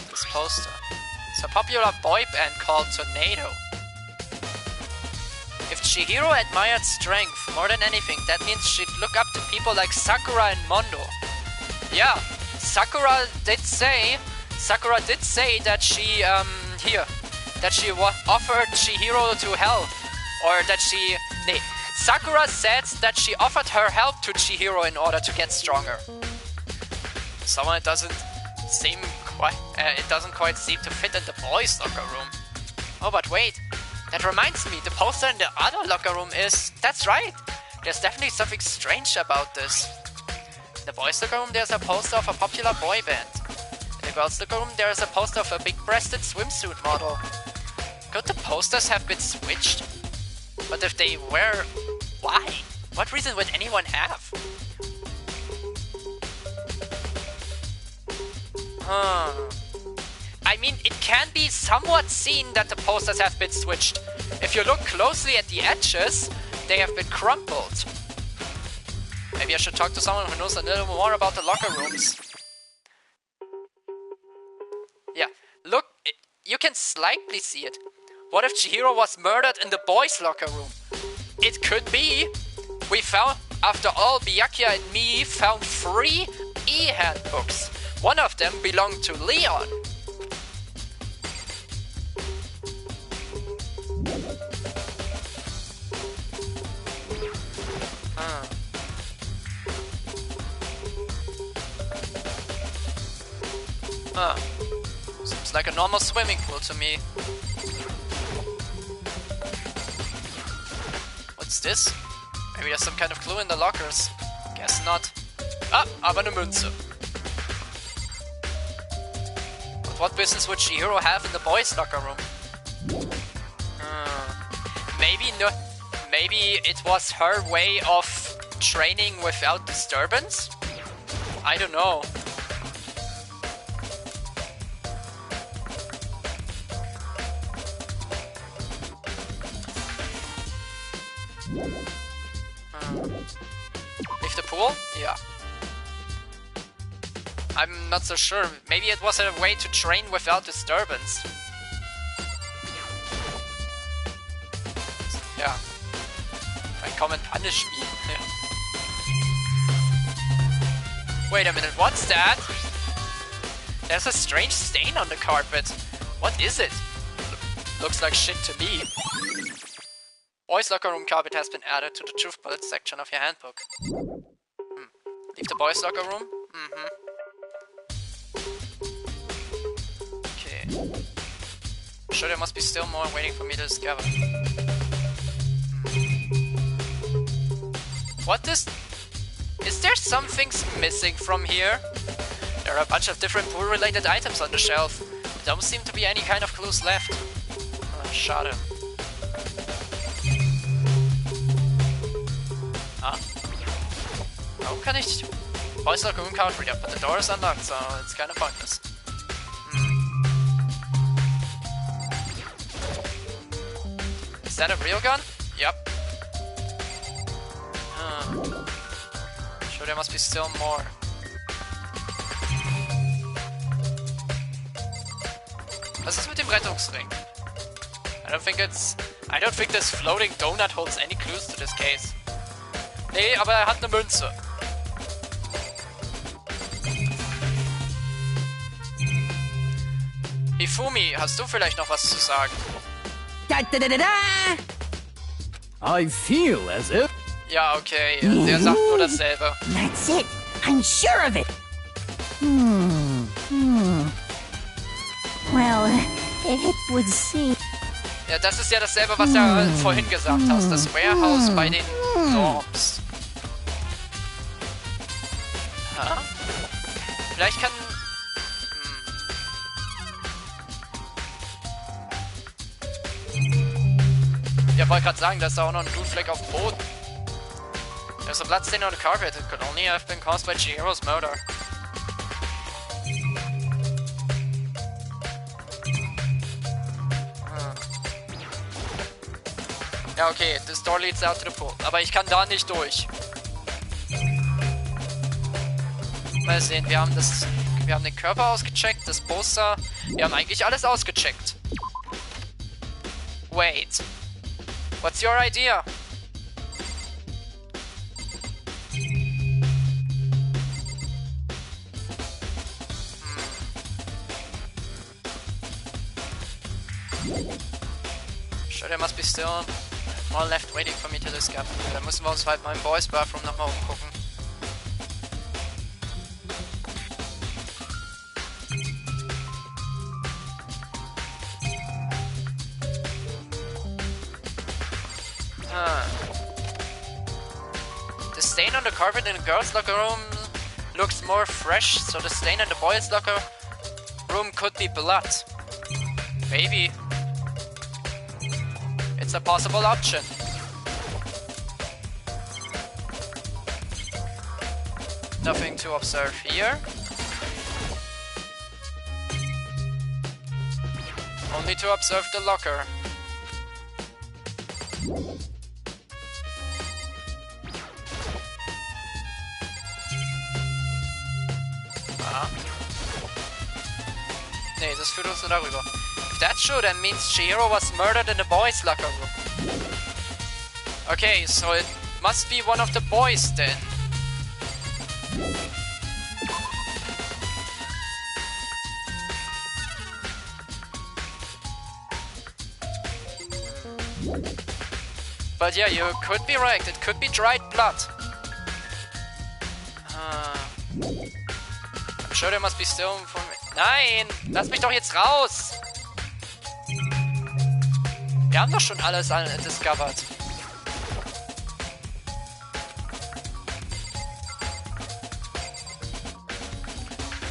This poster. It's a popular boy band called Tornado. If Chihiro admired strength more than anything, that means she'd look up to people like Sakura and Mondo. Yeah, Sakura did say that she, that she offered Chihiro to help. Or that she... Nee, Sakura said that she offered her help to Chihiro in order to get stronger. Someone doesn't seem quite... it doesn't quite seem to fit in the boys' locker room. Oh, but wait. That reminds me, the poster in the other locker room is... That's right! There's definitely something strange about this. In the boys' locker room there's a poster of a popular boy band. In the girls' locker room there's a poster of a big-breasted swimsuit model. Could the posters have been switched? But if they were... Why? What reason would anyone have? I mean, it can be somewhat seen that the posters have been switched. If you look closely at the edges, they have been crumpled. Maybe I should talk to someone who knows a little more about the locker rooms. Yeah, look, you can slightly see it. What if Chihiro was murdered in the boys' locker room? It could be. We found, after all, Byakuya and me found 3 e-handbooks. One of them belonged to Leon. Seems like a normal swimming pool to me. What's this? Maybe there's some kind of clue in the lockers. Guess not. Ah, aber eine Münze. But what business would Chihiro have in the boys' locker room? Maybe it was her way of training without disturbance? I don't know. Leave the pool? Yeah. I'm not so sure. Maybe it was a way to train without disturbance. Yeah. Then come and punish me. Wait a minute, what's that? There's a strange stain on the carpet. What is it? Looks like shit to me. Boys' locker room carpet has been added to the truth bullet section of your handbook. Leave the boys' locker room? Okay. I'm sure there must be still more waiting for me to discover. What is there some things missing from here? There are a bunch of different pool-related items on the shelf. There don't seem to be any kind of clues left. Shot him. Warum kann ich Boys Locker Room card reader, but the door is unlocked, so it's kind of pointless. Is that a real gun? Yep. Sure, there must be still more. Was ist mit dem Rettungsring? I don't think this floating donut holds any clues to this case. Nee, aber er hat eine Münze. Ifumi, hast du vielleicht noch was zu sagen? Da, da, da, da, da. I feel as if... Ja, okay, der sagt nur dasselbe. That's it. I'm sure of it. Well, it would seem... Ja, das ist ja dasselbe, was du vorhin gesagt hast. Das Warehouse bei den Dorms. Ha? Vielleicht kann... Ja, wollte gerade sagen, da ist da auch noch ein Blutfleck auf dem Boden. There's a blood stain on the carpet. It could only have been caused by Chihiro's murder. Ja, okay, this door leads out to the pool. Aber ich kann da nicht durch. Mal sehen, wir haben den Körper ausgecheckt, das Poster. Wir haben eigentlich alles ausgecheckt. Wait. What's your idea? Sure, there must be still more left waiting for me to discover. Dann müssen wir uns halt mal im Boys Bathroom nochmal umgucken. The stain on the carpet in the girls' locker room looks more fresh, so the stain in the boys' locker room could be blood. Maybe. It's a possible option. Nothing to observe here. Only to observe the locker. Nee, das führt uns nur darüber. If that's true, then means Chihiro was murdered in the boys' locker room. Okay, so it must be one of the boys then. But yeah, you could be right. It could be dried blood. I'm sure there must be still... Nein! Lass mich doch jetzt raus! Wir haben doch schon alles discovered.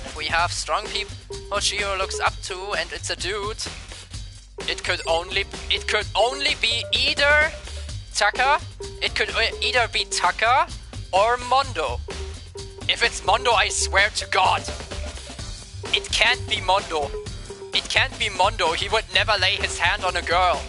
If we have strong people Chihiro looks up to and it's a dude, it could only be either Taka, it could either be Taka or Mondo. If it's Mondo, I swear to God, it can't be Mondo. It can't be Mondo. He would never lay his hand on a girl.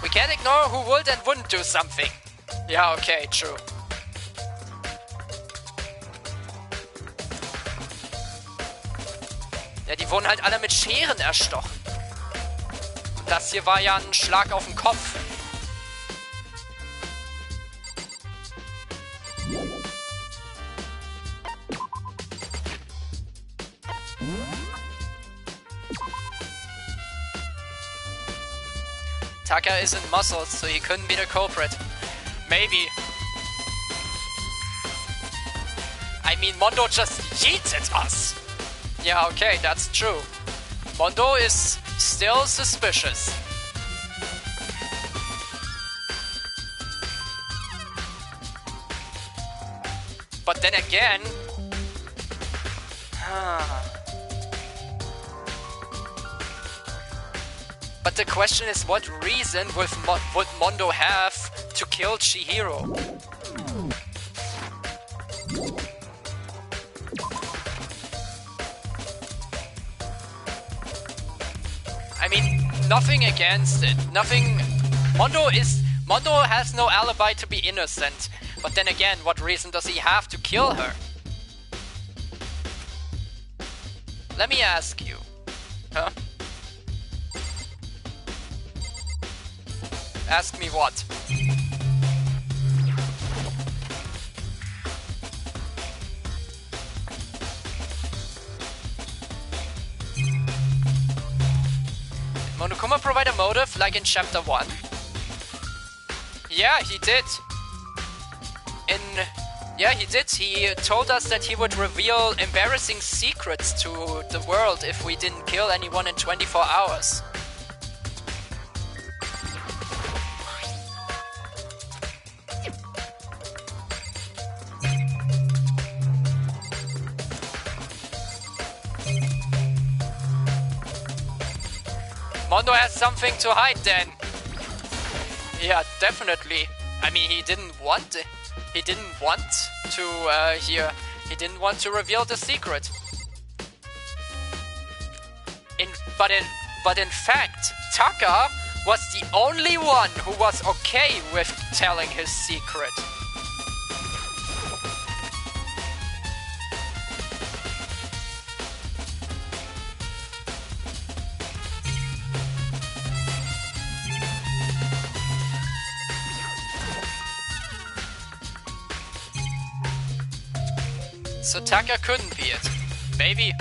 We can't ignore who would and wouldn't do something. Ja, okay, true. Ja, die wurden halt alle mit Scheren erstochen. Und das hier war ja ein Schlag auf den Kopf. Tucker isn't muscles, so he couldn't be the culprit. Maybe. I mean, Mondo just yeeted us. Yeah, okay, that's true. Mondo is still suspicious. But then again... But the question is, what reason would Mondo have to kill Chihiro? I mean, nothing against it. Nothing... Mondo has no alibi to be innocent. But then again, what reason does he have to kill her? Let me ask you. Huh? Ask me what? Did Monokuma provide a motive like in chapter 1? Yeah, he did. Yeah, he did. He told us that he would reveal embarrassing secrets to the world if we didn't kill anyone in 24 hours. Mondo has something to hide then. Yeah, definitely. I mean, he didn't want to reveal the secret. But in fact, Taka was the only one who was okay with telling his secret. So Taka couldn't be it. Maybe.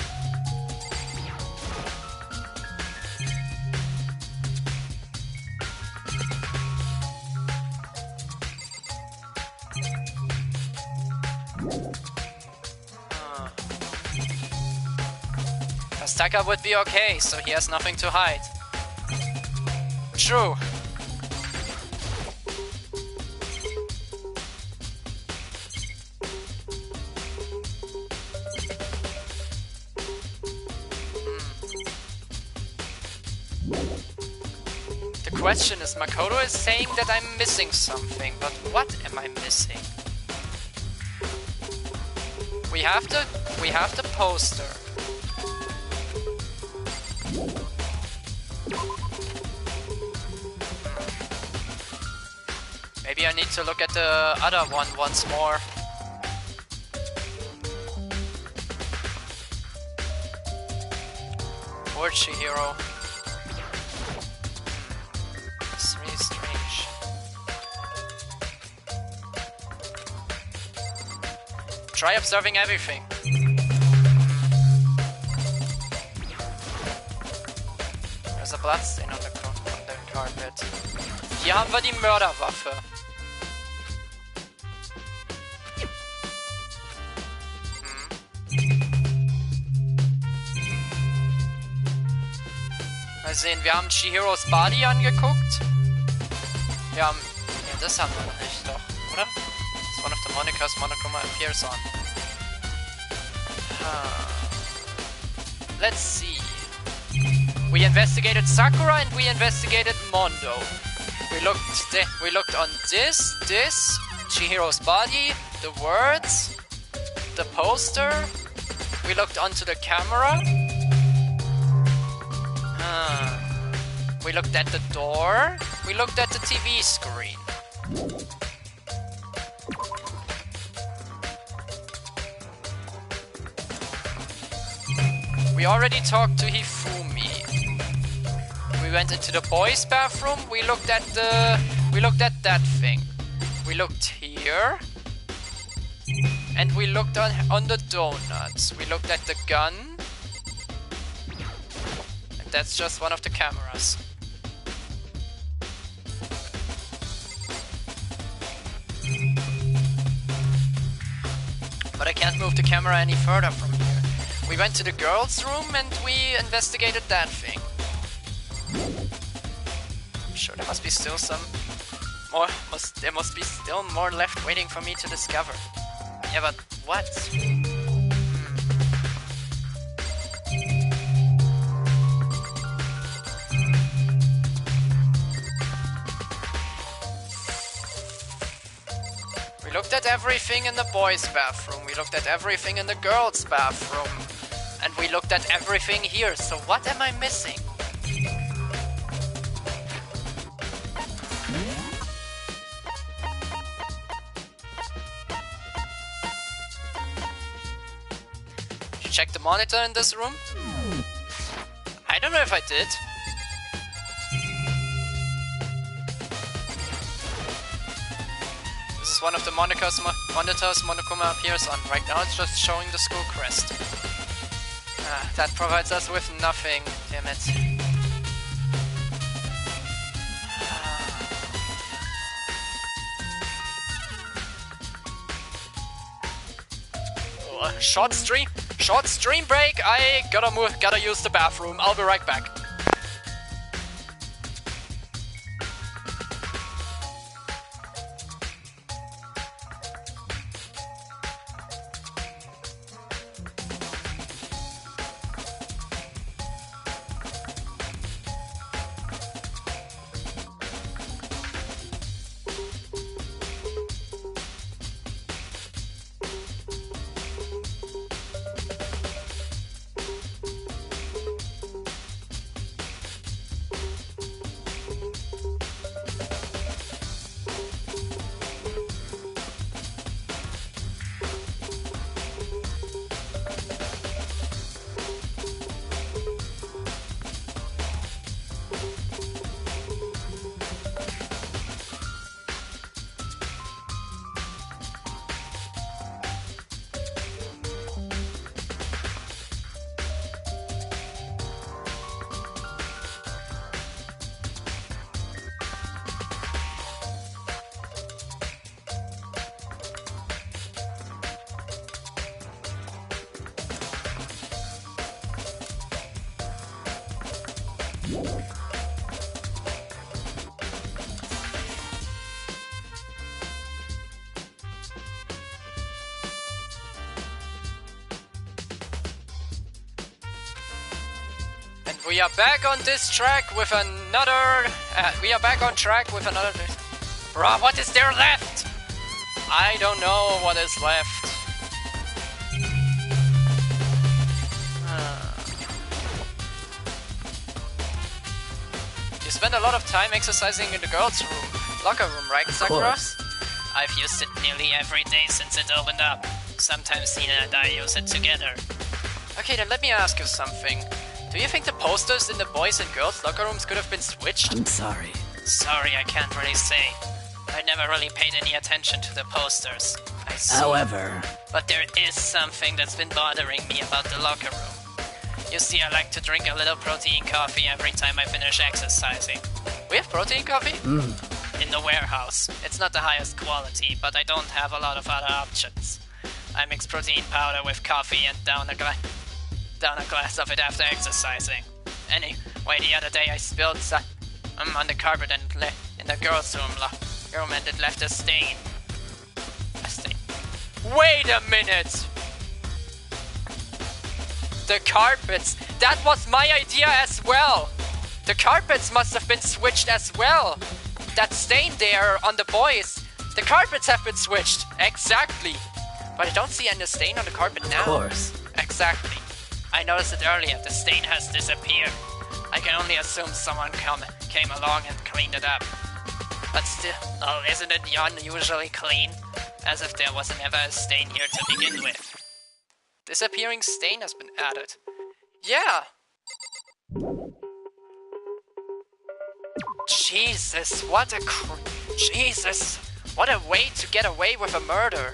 Because Taka would be okay, so he has nothing to hide. True. The question is, Makoto is saying that I'm missing something, but what am I missing? We have the poster. Maybe I need to look at the other one once more. Or Chihiro. It's really strange. Try observing everything. There's a bloodstain on the carpet. Hier haben wir die Mörderwaffe. Mal sehen, wir haben Chihiros Body angeguckt. Wir haben... Ja, das haben wir noch nicht, doch, oder? It's one of the monikers Monokuma appears on. Let's see. We investigated Sakura and we investigated Mondo. We looked on this, Chihiro's body, the words, the poster. We looked onto the camera. We looked at the door. We looked at the TV screen. We already talked to Hifumi. We went into the boys' bathroom. We looked at that thing. We looked here. And we looked on the donuts. We looked at the gun. And that's just one of the cameras. But I can't move the camera any further from here. We went to the girls' room and we investigated that thing. I'm sure there must be still some more. There must be still more left waiting for me to discover. Yeah, but what? We looked at everything in the boys' bathroom. We looked at everything in the girls' bathroom. And we looked at everything here. So what am I missing? Did you check the monitor in this room? I don't know if I did. This is one of the monitors Monokuma appears on. Right now it's just showing the school crest. That provides us with nothing, damn it. Short stream break. I gotta use the bathroom. I'll be right back. We are back on this track with another... we are back on track with another... Bruh, what is there left? I don't know what is left. You spend a lot of time exercising in the girls' locker room, right, Sakura? I've used it nearly every day since it opened up. Sometimes Nina and I use it together. Okay, then let me ask you something. Do you think the posters in the boys' and girls' locker rooms could have been switched? I'm sorry. Sorry, I can't really say. I never really paid any attention to the posters. I see. However... But there is something that's been bothering me about the locker room. You see, I like to drink a little protein coffee every time I finish exercising. We have protein coffee? In the warehouse. It's not the highest quality, but I don't have a lot of other options. I mix protein powder with coffee and down a glass of it after exercising. Anyway, the other day I spilled some on the carpet and in the girls' room and it left a stain. Wait a minute! The carpets! That was my idea as well! The carpets must have been switched as well! That stain there on the boys! The carpets have been switched! Exactly! But I don't see any stain on the carpet now. Of course. Exactly. I noticed it earlier, the stain has disappeared. I can only assume someone came along and cleaned it up. But still, oh, isn't it unusually clean? As if there was never a stain here to begin with. Disappearing stain has been added. Yeah! Jesus, what a Jesus, what a way to get away with a murder.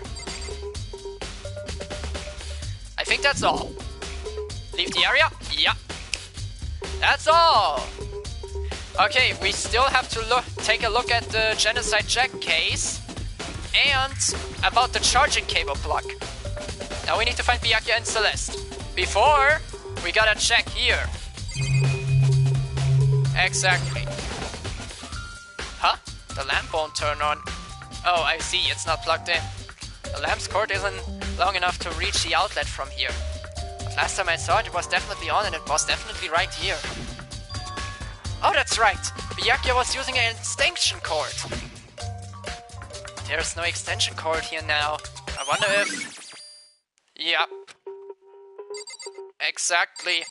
I think that's all. Leave the area? Yeah. That's all! Okay, we still have to take a look at the Genocide Jack case and about the charging cable plug. Now we need to find Byakuya and Celeste. Before, we gotta check here. Exactly. Huh? The lamp won't turn on. Oh, I see, it's not plugged in. The lamp's cord isn't long enough to reach the outlet from here. But last time I saw it, it was definitely on and it was definitely right here. Oh, that's right! Byakuya was using an extension cord. There's no extension cord here now. I wonder if... Yep. Exactly.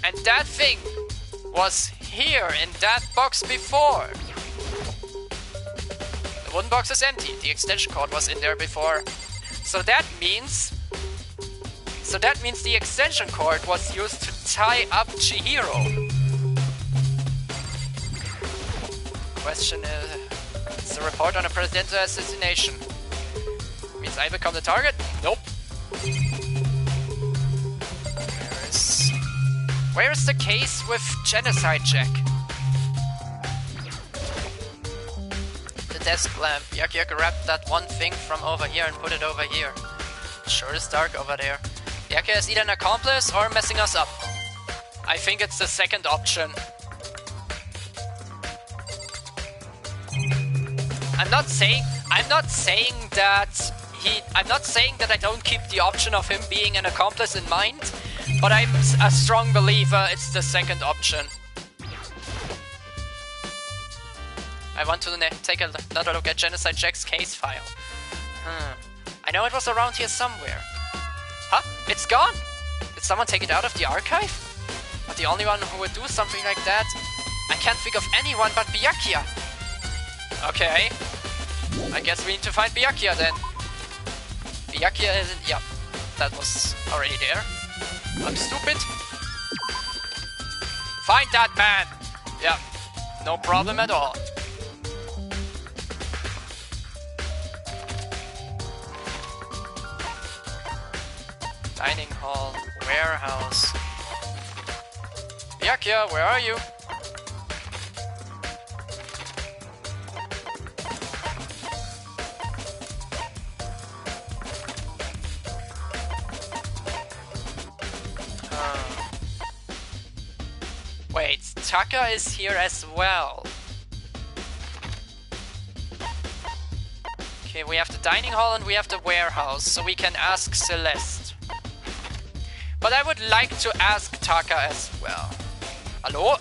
And that thing was here in that box before. The wooden box is empty. The extension cord was in there before. So that means the extension cord was used to tie up Chihiro. Question is, it's a report on a presidential assassination. Means I become the target? Nope. Where is the case with Genocide Jack? The desk lamp. Byakuya grabbed that one thing from over here and put it over here. It sure is dark over there. Byakuya is either an accomplice or messing us up. I think it's the second option. I'm not saying that I don't keep the option of him being an accomplice in mind, but I'm a strong believer it's the second option. I want to take another look at Genocide Jack's case file. I know it was around here somewhere. Huh? It's gone! Did someone take it out of the archive? But the only one who would do something like that? I can't think of anyone but Byakuya. Okay. I guess we need to find Byakuya then. Byakuya isn't... Yeah, that was already there. I'm stupid. Find that man! Yeah, no problem at all. Dining hall, warehouse. Byakuya, where are you? Wait, Taka is here as well. Okay, we have the dining hall and we have the warehouse, so we can ask Celeste. But I would like to ask Taka as well. Hello?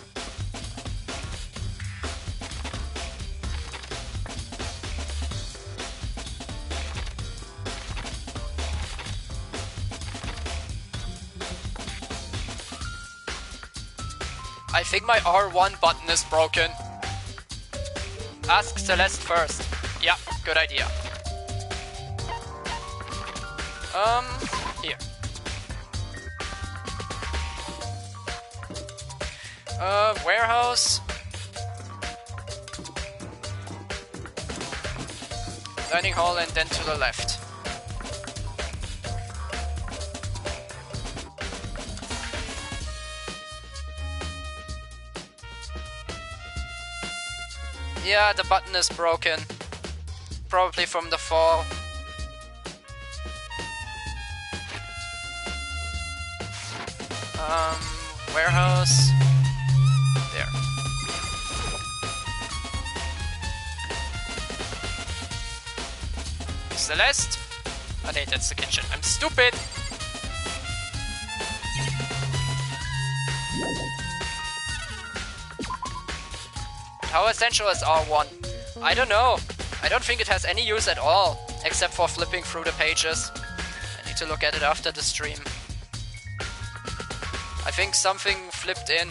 I think my R1 button is broken. Ask Celeste first. Yeah, good idea. Here. Warehouse. Dining hall and then to the left. Yeah, the button is broken. Probably from the fall. Warehouse. There. Celeste? Oh, nee, that's the kitchen. I'm stupid! How essential is R1? I don't know. I don't think it has any use at all, except for flipping through the pages. I need to look at it after the stream. I think something flipped in.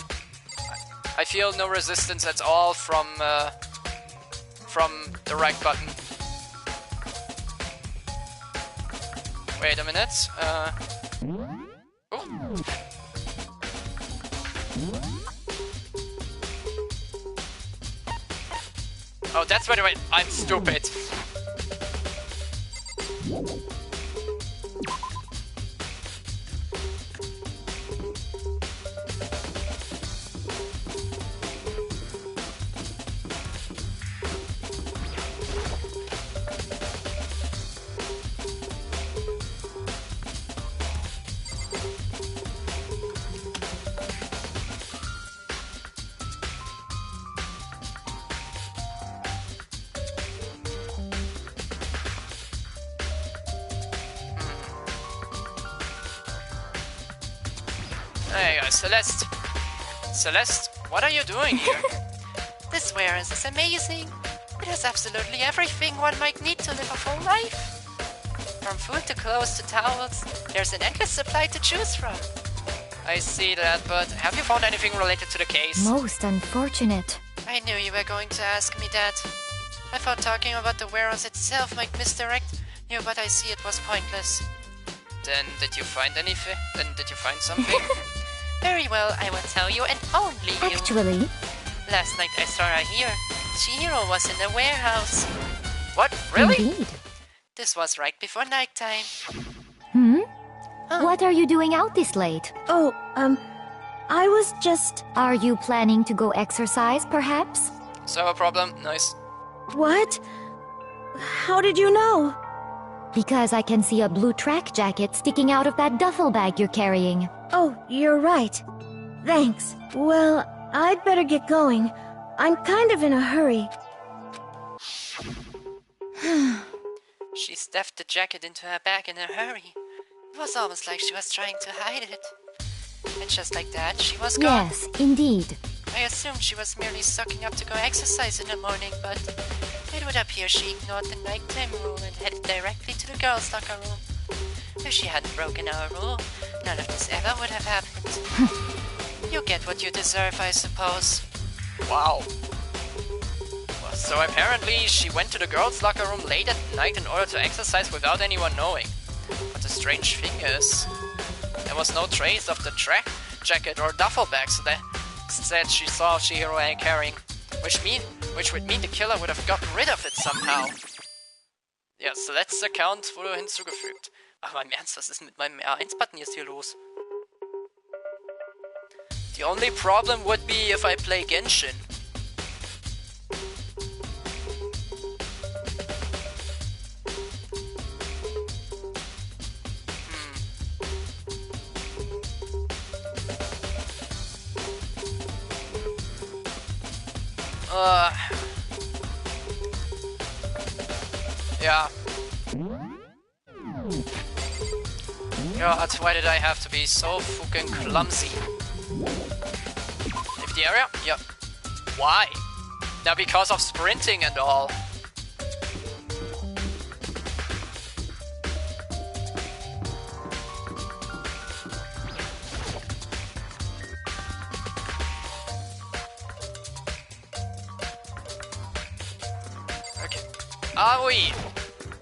I feel no resistance at all from the right button. Wait a minute. Oh. Oh, that's by the way. I'm stupid. There you go, Celeste. Celeste, what are you doing here? This warehouse is amazing. It has absolutely everything one might need to live a full life. From food to clothes to towels, there's an endless supply to choose from. I see that, but have you found anything related to the case? Most unfortunate. I knew you were going to ask me that. I thought talking about the warehouse itself might misdirect you, but I see it was pointless. Then did you find anything? Then did you find something? Very well, I will tell you and only you. Actually, Last night I saw her here. Chihiro was in the warehouse. What? Really? indeed. This was right before nighttime. What are you doing out this late? Oh, I was just... Are you planning to go exercise, perhaps? So a problem? Nice. What? How did you know? Because I can see a blue track jacket sticking out of that duffel bag you're carrying. Oh, you're right. Thanks. Well, I'd better get going. I'm kind of in a hurry. She stuffed the jacket into her bag in a hurry. It was almost like she was trying to hide it. And just like that, she was gone. Yes, indeed. I assumed she was merely sucking up to go exercise in the morning, but it would appear she ignored the nighttime rule and headed directly to the girls' locker room. If she hadn't broken our rule, none of this ever would have happened. You get what you deserve, I suppose. Wow. Well, so apparently she went to the girls' locker room late at night in order to exercise without anyone knowing. But the strange thing is, there was no trace of the track jacket or duffel bag, so that instead she saw Chihiro carrying, which would mean the killer would have gotten rid of it somehow. Ja, Celeste's Account wurde hinzugefügt. Ach, mal im Ernst, was ist mit meinem R1-Button jetzt hier los? The only problem would be if I play Genshin. Yeah. God, why did I have to be so fucking clumsy? Leave the area? Yep. Why? Now because of sprinting and all. Okay. Aoi!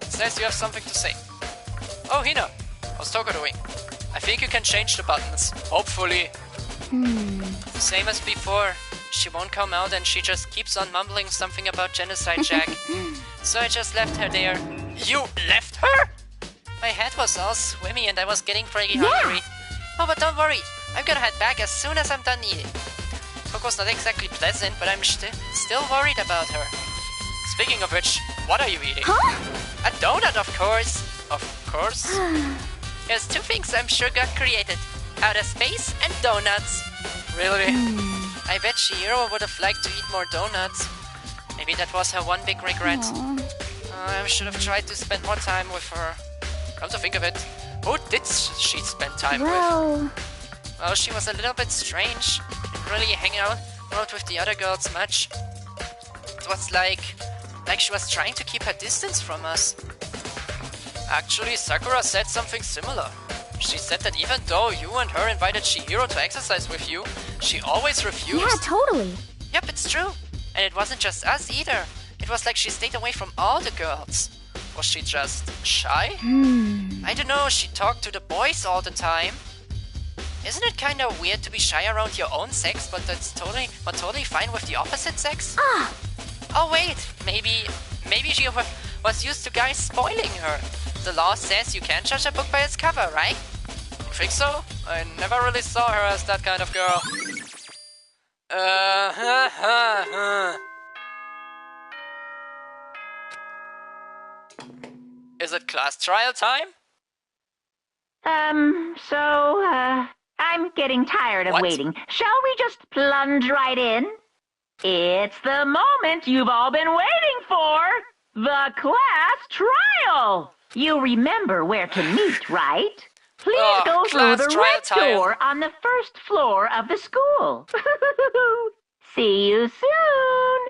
It says you have something to say. Oh, Hina! How's Toko doing? I think you can change the buttons. Hopefully. Same as before. She won't come out and she just keeps on mumbling something about Genocide Jack. So I just left her there. You left her? My head was all swimmy and I was getting pretty hungry. Oh, but don't worry. I'm gonna head back as soon as I'm done eating. Toko's not exactly pleasant, but I'm still worried about her. Speaking of which, what are you eating? Huh? A donut, of course. Of course. There's two things I'm sure got created. Outer space and donuts. Really? I bet Chihiro would have liked to eat more donuts. Maybe that was her one big regret. I should have tried to spend more time with her. Come to think of it, who did she spend time with? Well, she was a little bit strange. Didn't really hang out with the other girls much. It was like she was trying to keep her distance from us. Actually, Sakura said something similar. She said that even though you and her invited Chihiro to exercise with you, she always refused. Yeah, totally. Yep, it's true. And it wasn't just us either. It was like she stayed away from all the girls. Was she just shy? I don't know, she talked to the boys all the time. Isn't it kinda weird to be shy around your own sex, but totally fine with the opposite sex? Oh wait, maybe she was used to guys spoiling her. The law says you can't judge a book by its cover, right? You think so? I never really saw her as that kind of girl. Is it class trial time? I'm getting tired of What? waiting. Shall we just plunge right in? It's the moment you've all been waiting for! The class trial! You remember where to meet, right? Please go through the red door on the first floor of the school. See you soon!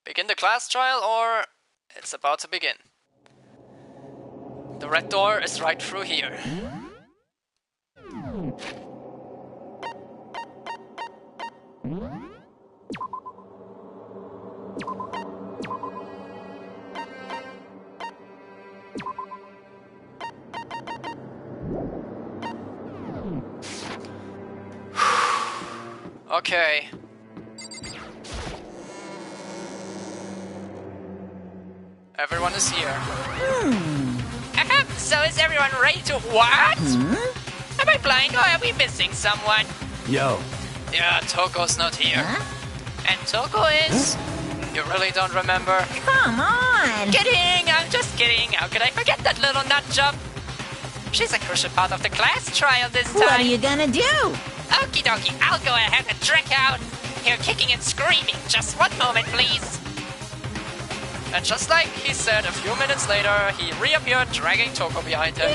Begin the class trial or it's about to begin. The red door is right through here. Okay. Everyone is here. So is everyone ready to what? Am I blind or are we missing someone? Yo. Yeah, Toko's not here. And Toko is... You really don't remember? Come on! Kidding! I'm just kidding. How could I forget that little nut job? She's a crucial part of the class trial this time. What are you gonna do? Okie dokie, I'll go ahead and drag out. Here kicking and screaming. Just one moment, please. And just like he said, a few minutes later, he reappeared dragging Toko behind him.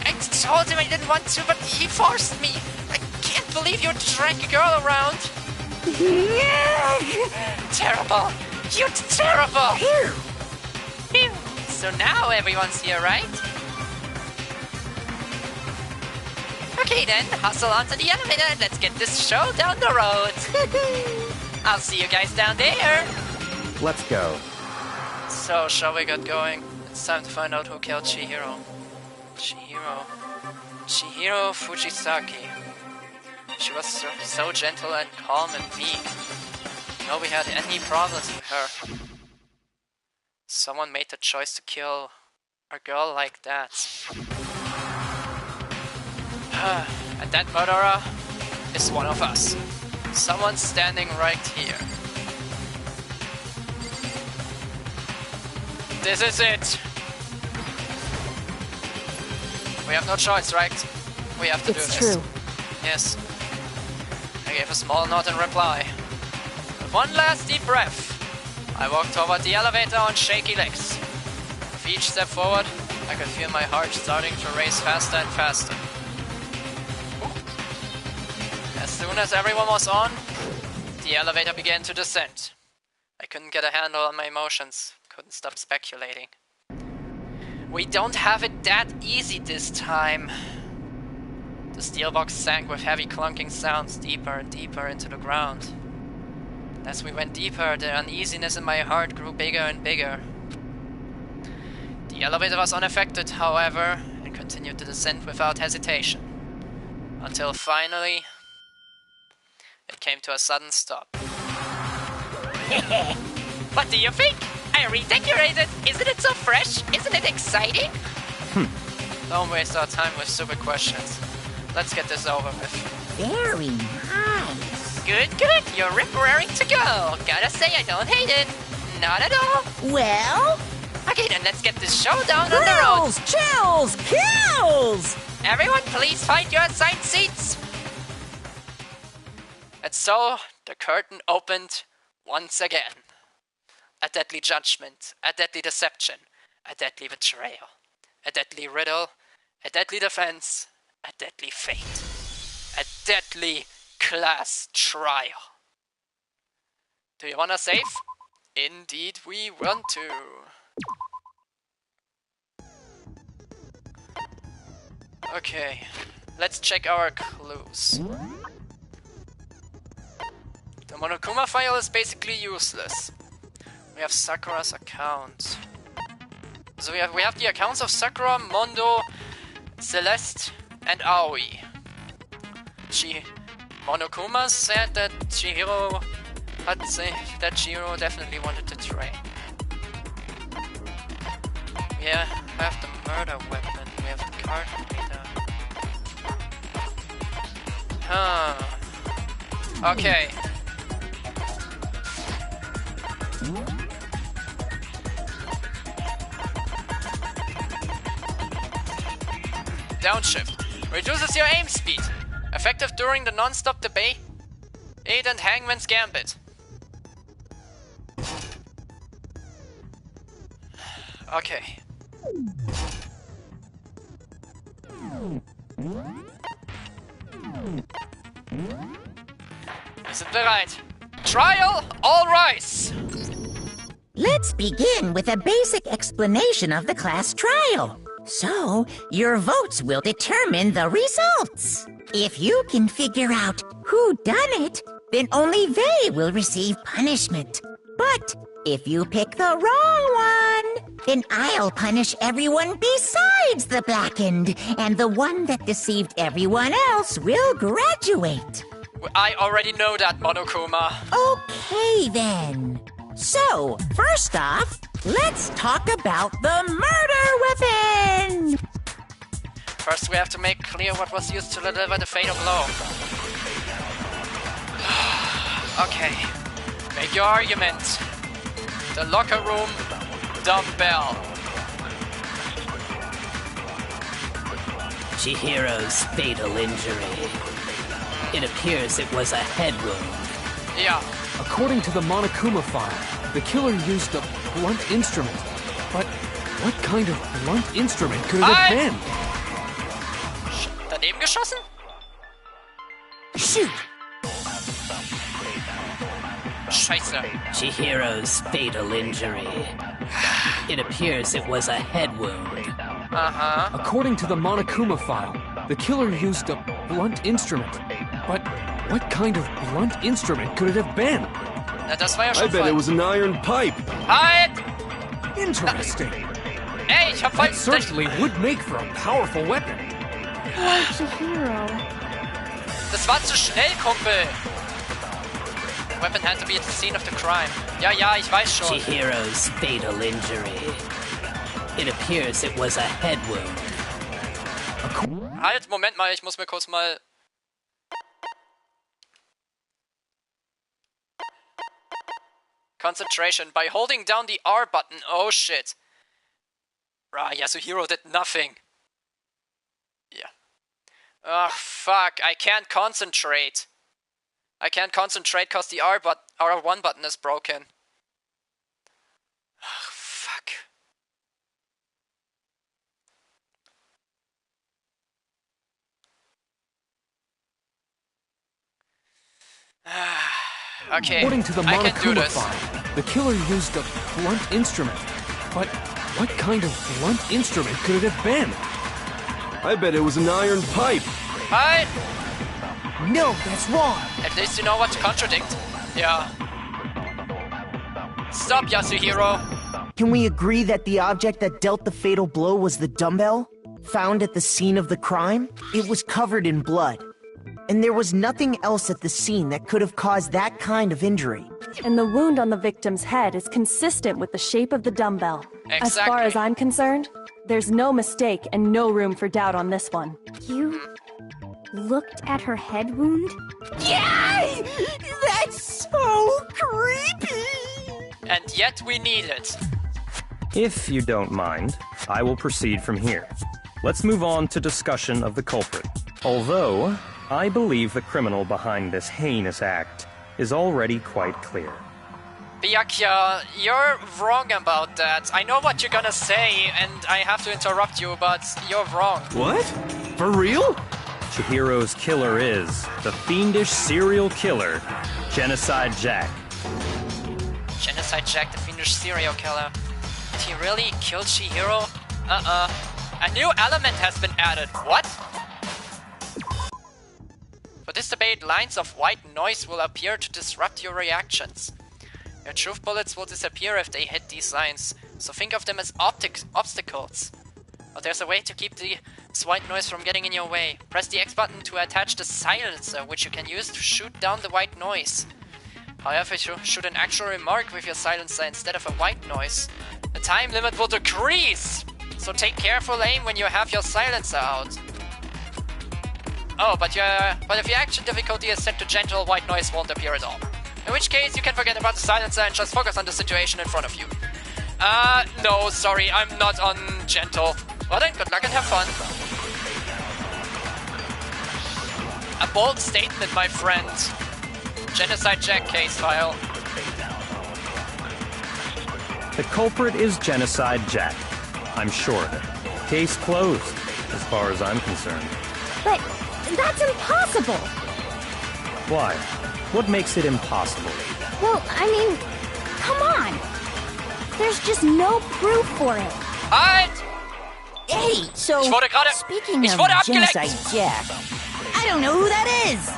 I told him I didn't want to, but he forced me. I can't believe you drag a girl around. Terrible. You're terrible. Phew. So now everyone's here, right? Okay then, hustle onto the elevator and let's get this show down the road. I'll see you guys down there. Let's go. So, shall we get going? It's time to find out who killed Chihiro. Chihiro Fujisaki. She was so gentle and calm and meek. Nobody had any problems with her. Someone made the choice to kill a girl like that. And that murderer is one of us. Someone standing right here. This is it. We have no choice, right? We have to do this. It's true. Yes. I gave a small nod in reply. With one last deep breath, I walked toward the elevator on shaky legs. With each step forward, I could feel my heart starting to race faster and faster. As soon as everyone was on, the elevator began to descend. I couldn't get a handle on my emotions, couldn't stop speculating. We don't have it that easy this time. The steel box sank with heavy clunking sounds deeper and deeper into the ground. As we went deeper, the uneasiness in my heart grew bigger and bigger. The elevator was unaffected, however, and continued to descend without hesitation. Until finally, it came to a sudden stop. What do you think? I redecorated. Isn't it so fresh? Isn't it exciting? Don't waste our time with stupid questions. Let's get this over with. Very nice. Good, good. You're raring to go. Gotta say, I don't hate it. Not at all. Well? Okay, then let's get this show down on the road. Thrills, chills, kills! Everyone, please find your assigned seats. And so, the curtain opened once again. A deadly judgment, a deadly deception, a deadly betrayal, a deadly riddle, a deadly defense, a deadly fate, a deadly class trial. Do you wanna save? Indeed we want to. Okay, let's check our clues. The Monokuma file is basically useless. We have Sakura's account. So we have the accounts of Sakura, Mondo, Celeste, and Aoi. Monokuma said that Chihiro had said that Chihiro definitely wanted to train. Yeah, we have the murder weapon, we have the card reader. Huh. Okay. Downshift. Reduces your aim speed. Effective during the non-stop debate and Hangman's Gambit. Okay. Wir sind bereit. Trial, all rise! Let's begin with a basic explanation of the class trial. So, your votes will determine the results. If you can figure out who done it, then only they will receive punishment. But if you pick the wrong one, then I'll punish everyone besides the blackened, and the one that deceived everyone else will graduate. I already know that, Monokuma. Okay, then. So, first off, let's talk about the murder weapon! First, we have to make clear what was used to deliver the fatal blow. Okay, make your argument. The locker room dumbbell. Chihiro's fatal injury. It appears it was a head wound. Yeah. According to the Monokuma file, the killer used a blunt instrument. But what kind of blunt instrument could it have been? Daneben geschossen? Shoot! Scheiße. Chihiro's fatal injury. It appears it was a head wound. Uh-huh. According to the Monokuma file, the killer used a blunt instrument. But what kind of blunt instrument could it have been? Na, das war ja schon I bet it was an iron pipe. Halt! Interesting. Ey, ich hab voll... That certainly would make for a powerful weapon. Why Chihiro? Das war zu schnell, Kumpel. The weapon had to be at the scene of the crime. Ja, ja, ich weiß schon. Chihiro's fatal injury. It appears it was a head wound. Halt, Moment mal, ich muss mir kurz mal... Concentration by holding down the R button. Oh shit. Right, Yasuhiro did nothing. Yeah. Ugh, fuck, I can't concentrate. I can't concentrate cause the R1 button is broken. Ugh, fuck. Okay, According to the I can do Monokuma this. file, the killer used a blunt instrument. But what kind of blunt instrument could it have been? I bet it was an iron pipe. Halt! No, that's wrong. At least you know what to contradict. Yeah. Stop, Yasuhiro. Can we agree that the object that dealt the fatal blow was the dumbbell? Found at the scene of the crime? It was covered in blood. And there was nothing else at the scene that could have caused that kind of injury. And the wound on the victim's head is consistent with the shape of the dumbbell. Exactly. As far as I'm concerned, there's no mistake and no room for doubt on this one. You looked at her head wound? Yay! That's so creepy! And yet we need it. If you don't mind, I will proceed from here. Let's move on to discussion of the culprit. Although, I believe the criminal behind this heinous act is already quite clear. Byakuya, you're wrong about that. I know what you're gonna say, and I have to interrupt you, but you're wrong. What? For real? Chihiro's killer is the fiendish serial killer, Genocide Jack. Genocide Jack, the fiendish serial killer. Did he really kill Chihiro? A new element has been added. What? For this debate, lines of white noise will appear to disrupt your reactions. Your truth bullets will disappear if they hit these lines, so think of them as obstacles. But there's a way to keep this white noise from getting in your way. Press the X button to attach the silencer, which you can use to shoot down the white noise. However, if you shoot an actual remark with your silencer instead of a white noise, the time limit will decrease! So take careful aim when you have your silencer out. Oh, but if your action difficulty is set to gentle, white noise won't appear at all. In which case, you can forget about the silencer and just focus on the situation in front of you. No, sorry, I'm not on gentle. Well then, good luck and have fun. A bold statement, my friend. Genocide Jack case file. The culprit is Genocide Jack. I'm sure of it. Case closed, as far as I'm concerned. But that's impossible! Why? What makes it impossible? Well, I mean, come on! There's just no proof for it. Halt! Hey, so speaking of Genocide Jack, I don't know who that is!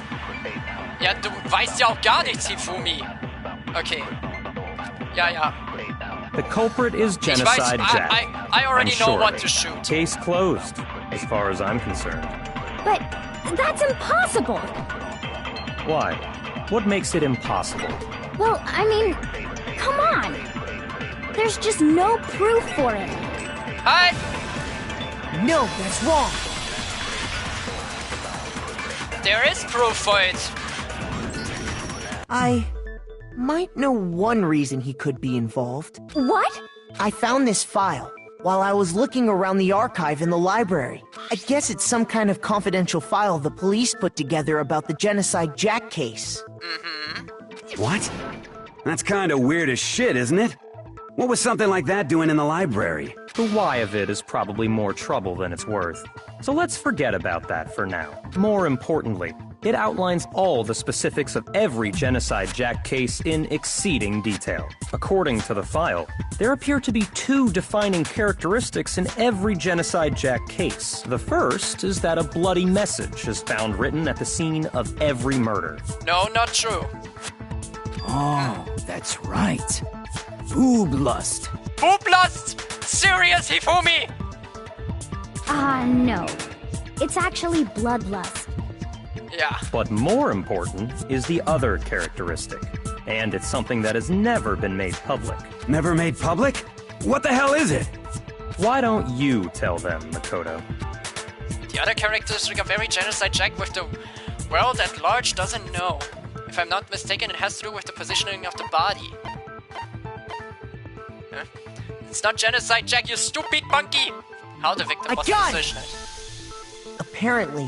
Ja, du weißt ja auch gar nichts, Hifumi. Okay. Ja. The culprit is Genocide Jack. I already know what to shoot. Case closed, as far as I'm concerned. But that's impossible! Why? What makes it impossible? Well, I mean, come on! There's just no proof for it. Hi! No, that's wrong! There is proof for it. I might know one reason he could be involved. What? I found this file while I was looking around the archive in the library. I guess it's some kind of confidential file the police put together about the Genocide Jack case. What? That's kinda weird as shit, isn't it? What was something like that doing in the library? The why of it is probably more trouble than it's worth. So let's forget about that for now. More importantly, it outlines all the specifics of every Genocide Jack case in exceeding detail. According to the file, there appear to be two defining characteristics in every Genocide Jack case. The first is that a bloody message is found written at the scene of every murder. No, not true. Oh, that's right. Booblust. Booblust! Serious, Hifumi? No. It's actually bloodlust. Yeah. But more important is the other characteristic. And it's something that has never been made public. Never made public? What the hell is it? Why don't you tell them, Makoto? The other characteristic of every Genocide Jack with the world at large doesn't know. If I'm not mistaken, it has to do with the positioning of the body. Huh? It's not Genocide Jack, you stupid monkey! How the victim was positioned. Apparently,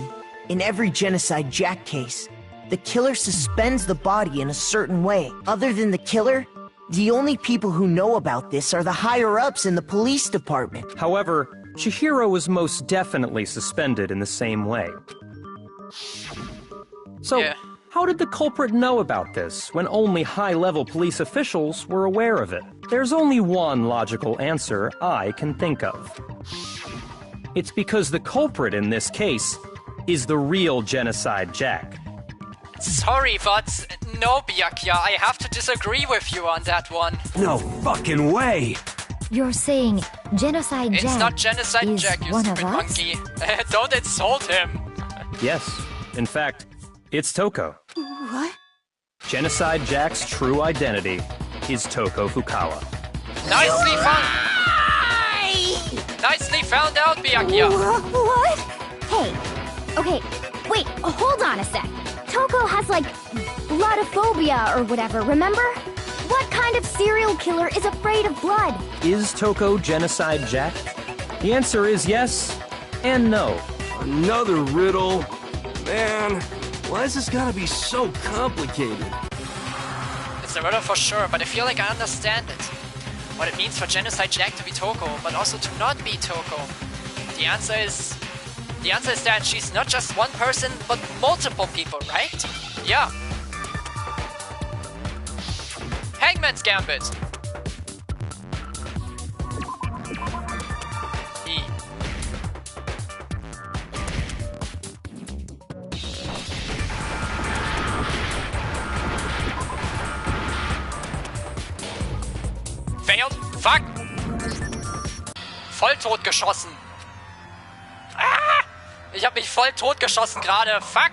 in every Genocide Jack case, the killer suspends the body in a certain way. Other than the killer, the only people who know about this are the higher-ups in the police department. However, Chihiro was most definitely suspended in the same way. So, how did the culprit know about this when only high-level police officials were aware of it? There's only one logical answer I can think of. It's because the culprit in this case is the real Genocide Jack. Sorry, but no, Byakuya, I have to disagree with you on that one. No fucking way! You're saying Genocide Jack It's not Genocide Jack, you stupid monkey. Don't insult him. Yes, in fact, it's Toko. What? Genocide Jack's true identity is Toko Fukawa. Nicely found! Nicely found out, Byakuya! What? Hey, okay, wait, hold on a sec. Toko has, like, bloodophobia or whatever, remember? What kind of serial killer is afraid of blood? Is Toko Genocide Jack? The answer is yes and no. Another riddle? Man, why has this gotta be so complicated? It's a riddle for sure, but I feel like I understand it. What it means for Genocide Jack to be Toko, but also to not be Toko. The answer is that she's not just one person, but multiple people, right? Yeah. Hangman's Gambit. failed. Fuck! Voll totgeschossen. Ah! Ich hab mich voll totgeschossen gerade. Fuck!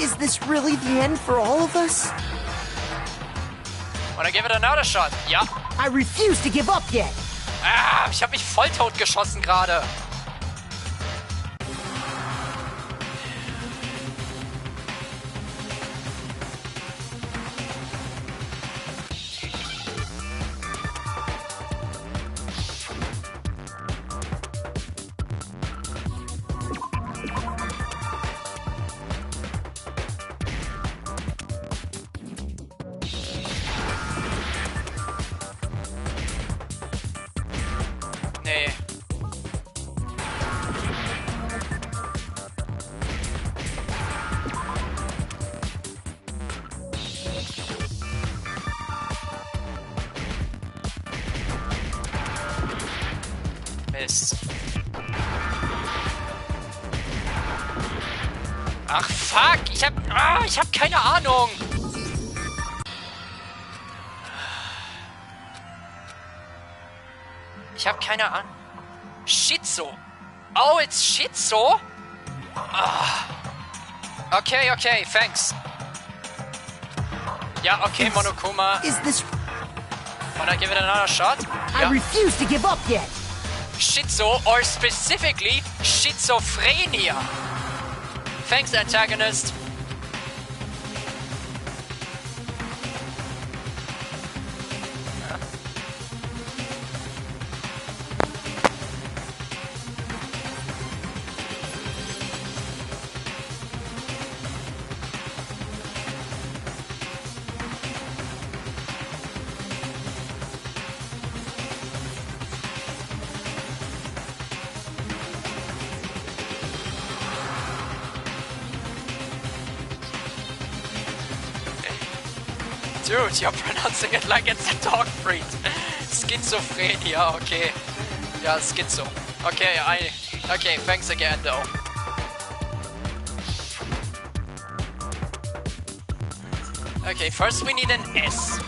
Is this really the end for all of us? Wanna give it another shot? Ja. I refuse to give up yet. Ah, ich hab mich voll totgeschossen gerade. Nee. Mist. Ach fuck, ich hab keine Ahnung. Ich hab keine Ahnung. Schizo. Oh, it's Schizo? Ah. Okay, okay, thanks. Ja, okay, Monokuma. Is this... Wanna give it another shot? I refuse to give up yet. Schizo, or specifically, schizophrenia. Thanks, antagonist. Dude, you're pronouncing it like it's a dog breed. Schizophrenia, okay. Yeah, schizo. Okay, okay, thanks again though. Okay, first we need an S.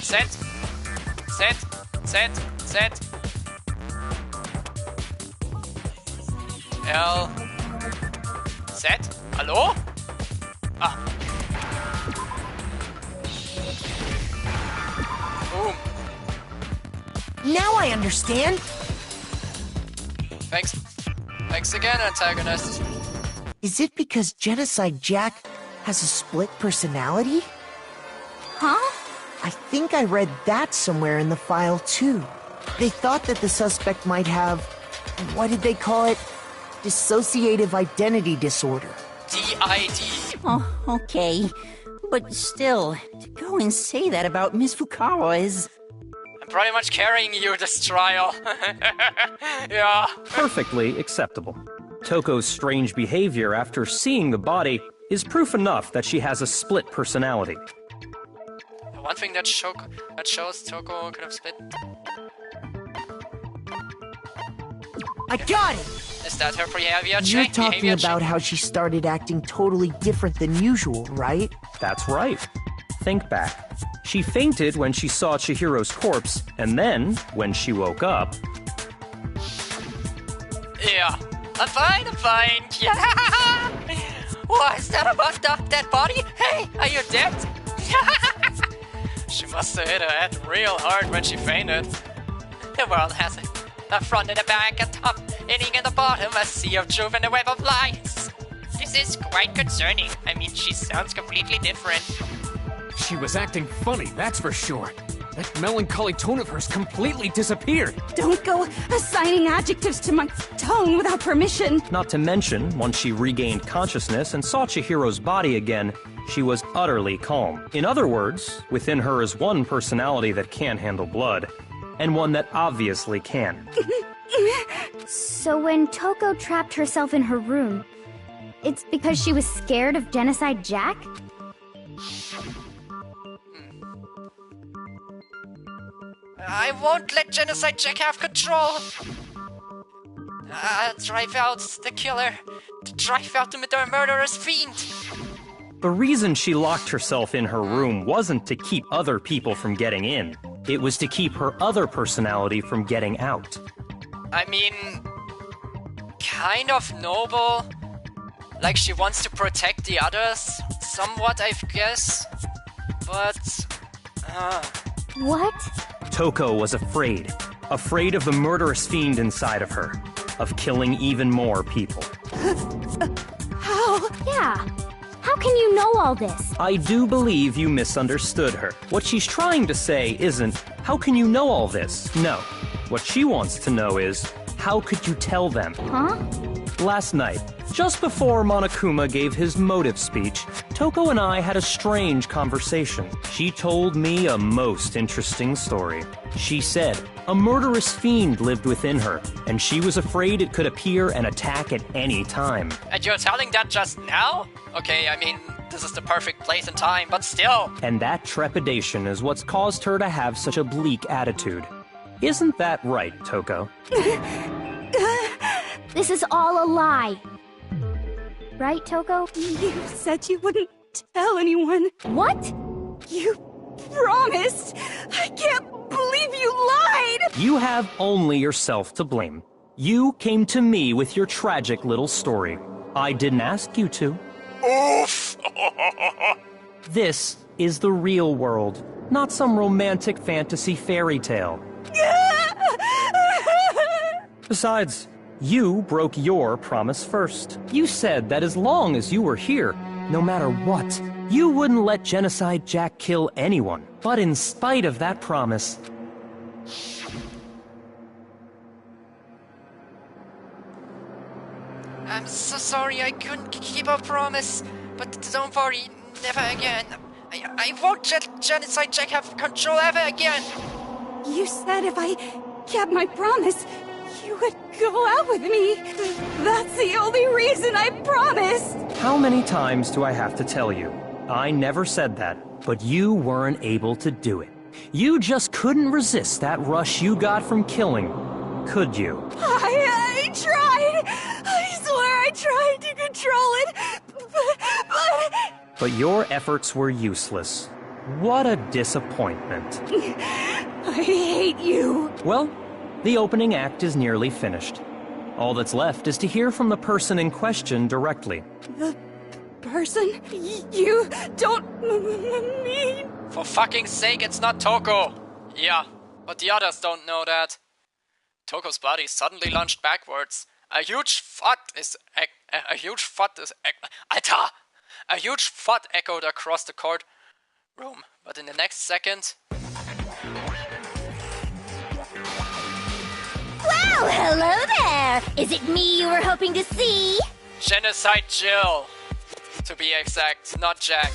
Set. Set. Set. Set. L. Z? Hallo? Ah. Boom. Now I understand. Thanks. Thanks again, antagonist. Is it because Genocide Jack has a split personality? Huh? I think I read that somewhere in the file, too. They thought that the suspect might have... what did they call it? Dissociative identity disorder. DID. Oh, okay. But still, to go and say that about Miss Fukawa is... I'm pretty much carrying you this trial. Yeah. Perfectly acceptable. Toko's strange behavior after seeing the body is proof enough that she has a split personality. One thing that shows Toko could have split. I got it! Is that her behavior change? You're talking about how she started acting totally different than usual, right? That's right. Think back. She fainted when she saw Chihiro's corpse, and then, when she woke up... Yeah. I'm fine, I'm fine. Yeah. What, is that above the dead body? Hey, are you dead? She must have hit her head real hard when she fainted. The world has a front and a back, a top, ending at the bottom, a sea of truth and a web of lies. This is quite concerning. I mean, she sounds completely different. She was acting funny, that's for sure. That melancholy tone of hers completely disappeared. Don't go assigning adjectives to my tone without permission. Not to mention, once she regained consciousness and saw Chihiro's body again, she was utterly calm. In other words, within her is one personality that can't handle blood, and one that obviously can. So when Toko trapped herself in her room, it's because she was scared of Genocide Jack? I won't let Genocide Jack have control! Drive out the killer! Drive out the murderous fiend! The reason she locked herself in her room wasn't to keep other people from getting in. It was to keep her other personality from getting out. I mean, kind of noble. Like she wants to protect the others, somewhat, I guess. But, What? Toko was afraid. Afraid of the murderous fiend inside of her. Of killing even more people. How? Yeah. How can you know all this? I do believe you misunderstood her. What she's trying to say isn't, how can you know all this? No. What she wants to know is, how could you tell them? Huh? Last night, just before Monokuma gave his motive speech, Toko and I had a strange conversation. She told me a most interesting story. She said a murderous fiend lived within her, and she was afraid it could appear and attack at any time. And you're telling that just now? Okay, I mean, this is the perfect place and time, but still. And that trepidation is what's caused her to have such a bleak attitude. Isn't that right, Toko? This is all a lie. Right, Toko? You said you wouldn't tell anyone. What? You promised. I can't believe you lied. You have only yourself to blame. You came to me with your tragic little story. I didn't ask you to. Oof! This is the real world, not some romantic fantasy fairy tale. Besides, you broke your promise first. You said that as long as you were here, no matter what, you wouldn't let Genocide Jack kill anyone. But in spite of that promise... I'm so sorry I couldn't keep a promise, but don't worry, never again. I won't let Genocide Jack have control ever again. You said if I kept my promise, you would go out with me. That's the only reason I promised. How many times do I have to tell you? I never said that, but you weren't able to do it. You just couldn't resist that rush you got from killing, could you? I tried. I swear I tried to control it, But your efforts were useless. What a disappointment. I hate you. Well, the opening act is nearly finished. All that's left is to hear from the person in question directly. The person? You don't mean... For fucking sake, it's not Toko! Yeah, but the others don't know that. Toko's body suddenly lunged backwards. A huge thud echoed across the courtroom, but in the next second... Well, hello there! Is it me you were hoping to see? Genocide Jill, to be exact, not Jack.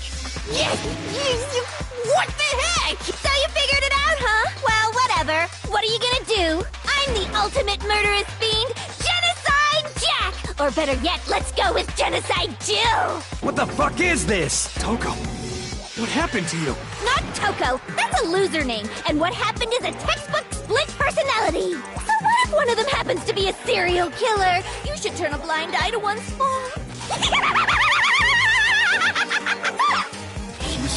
What the heck? So you figured it out, huh? Well, whatever. What are you gonna do? I'm the ultimate murderous fiend, Genocide Jack! Or better yet, let's go with Genocide Jill! What the fuck is this? Toko, what happened to you? Not Toko. That's a loser name. And what happened is a textbook split personality. So what if one of them happens to be a serial killer? You should turn a blind eye to one's fault.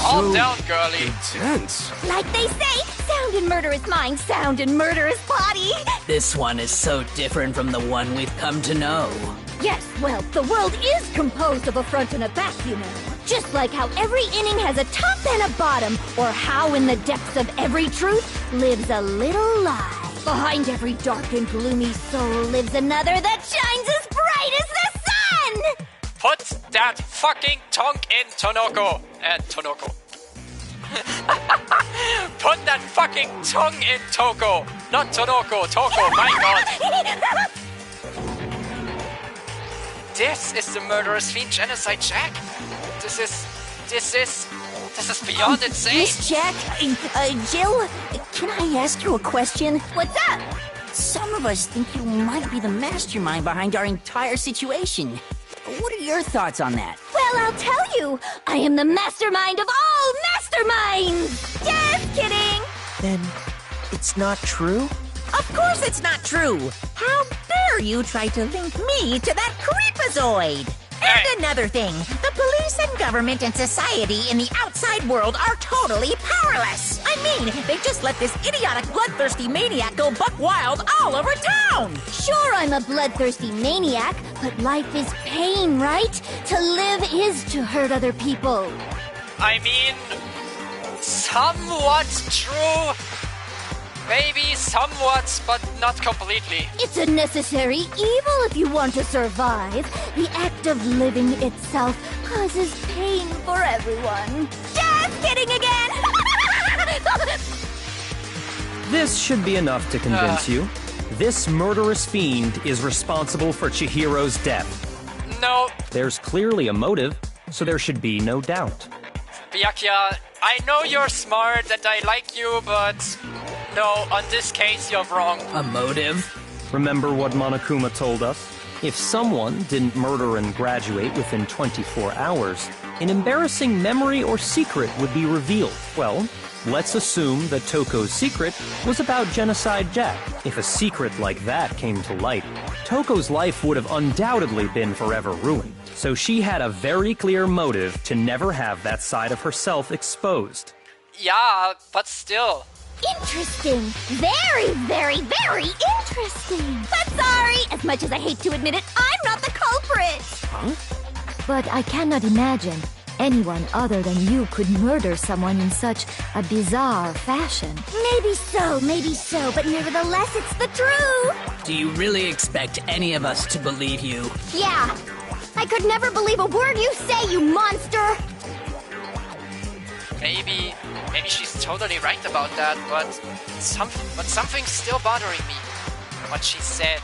Calm down, girlie. Intense. Like they say, sound in murderous mind, sound in murderous body. This one is so different from the one we've come to know. Yes, well, the world is composed of a front and a back, you know. Just like how every inning has a top and a bottom, or how in the depths of every truth lives a little lie. Behind every dark and gloomy soul lives another that shines as bright as the sun! Put that fucking tongue in Tonoko. Tonoko. Put that fucking tongue in Toko. Not Tonoko. Toko, my god. This is the murderous fiend Genocide Jack. This is beyond insane. Miss Jack, Jill, can I ask you a question? What's up? Some of us think you might be the mastermind behind our entire situation. What are your thoughts on that? Well, I'll tell you. I am the mastermind of all masterminds. Just kidding. Then it's It's not true? Of course it's not true! How dare you try to link me to that creepazoid! And another thing, the police and government and society in the outside world are totally powerless! I mean, they just let this idiotic bloodthirsty maniac go buck wild all over town! Sure, I'm a bloodthirsty maniac, but life is pain, right? To live is to hurt other people. I mean, somewhat true. Maybe somewhat, but not completely. It's a necessary evil if you want to survive. The act of living itself causes pain for everyone. Just kidding again! This should be enough to convince you. This murderous fiend is responsible for Chihiro's death. No. There's clearly a motive, so there should be no doubt. Byakuya, I know you're smart and I like you, but no, on this case you're wrong. A motive? Remember what Monokuma told us? If someone didn't murder and graduate within 24 hours, an embarrassing memory or secret would be revealed. Well, let's assume that Toko's secret was about Genocide Jack. If a secret like that came to light, Toko's life would have undoubtedly been forever ruined. So she had a very clear motive to never have that side of herself exposed. Yeah, but still. Interesting. Very, very, very interesting. But sorry, as much as I hate to admit it, I'm not the culprit. Huh? But I cannot imagine anyone other than you could murder someone in such a bizarre fashion. Maybe so, but nevertheless, it's the truth. Do you really expect any of us to believe you? Yeah. I could never believe a word you say, you monster. Maybe she's totally right about that, but something's still bothering me. What she said.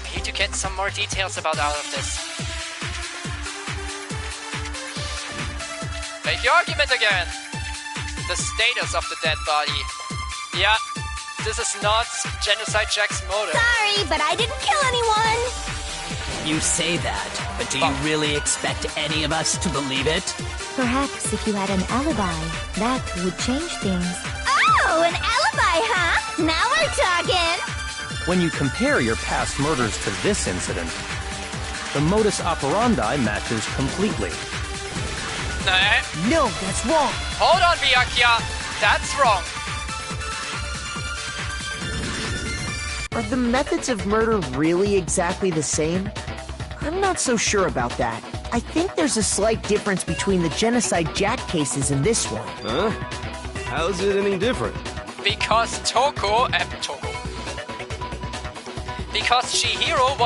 I need to get some more details about all of this. Make your argument again. The status of the dead body. Yeah, this is not Genocide Jack's motive. Sorry, but I didn't kill anyone. You say that, but do you really expect any of us to believe it? Perhaps if you had an alibi, that would change things. Oh, an alibi, huh? Now we're talking. When you compare your past murders to this incident, the modus operandi matches completely. No, that's wrong. Hold on, Byakuya. That's wrong. Are the methods of murder really exactly the same? I'm not so sure about that. I think there's a slight difference between the Genocide Jack cases and this one. Huh? How's it any different? Because Because Chihiro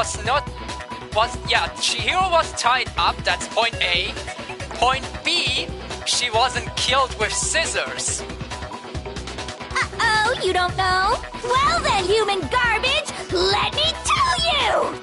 Chihiro was tied up, that's point A. Point B, she wasn't killed with scissors. Uh-oh, you don't know? Well then, human garbage, let me tell you!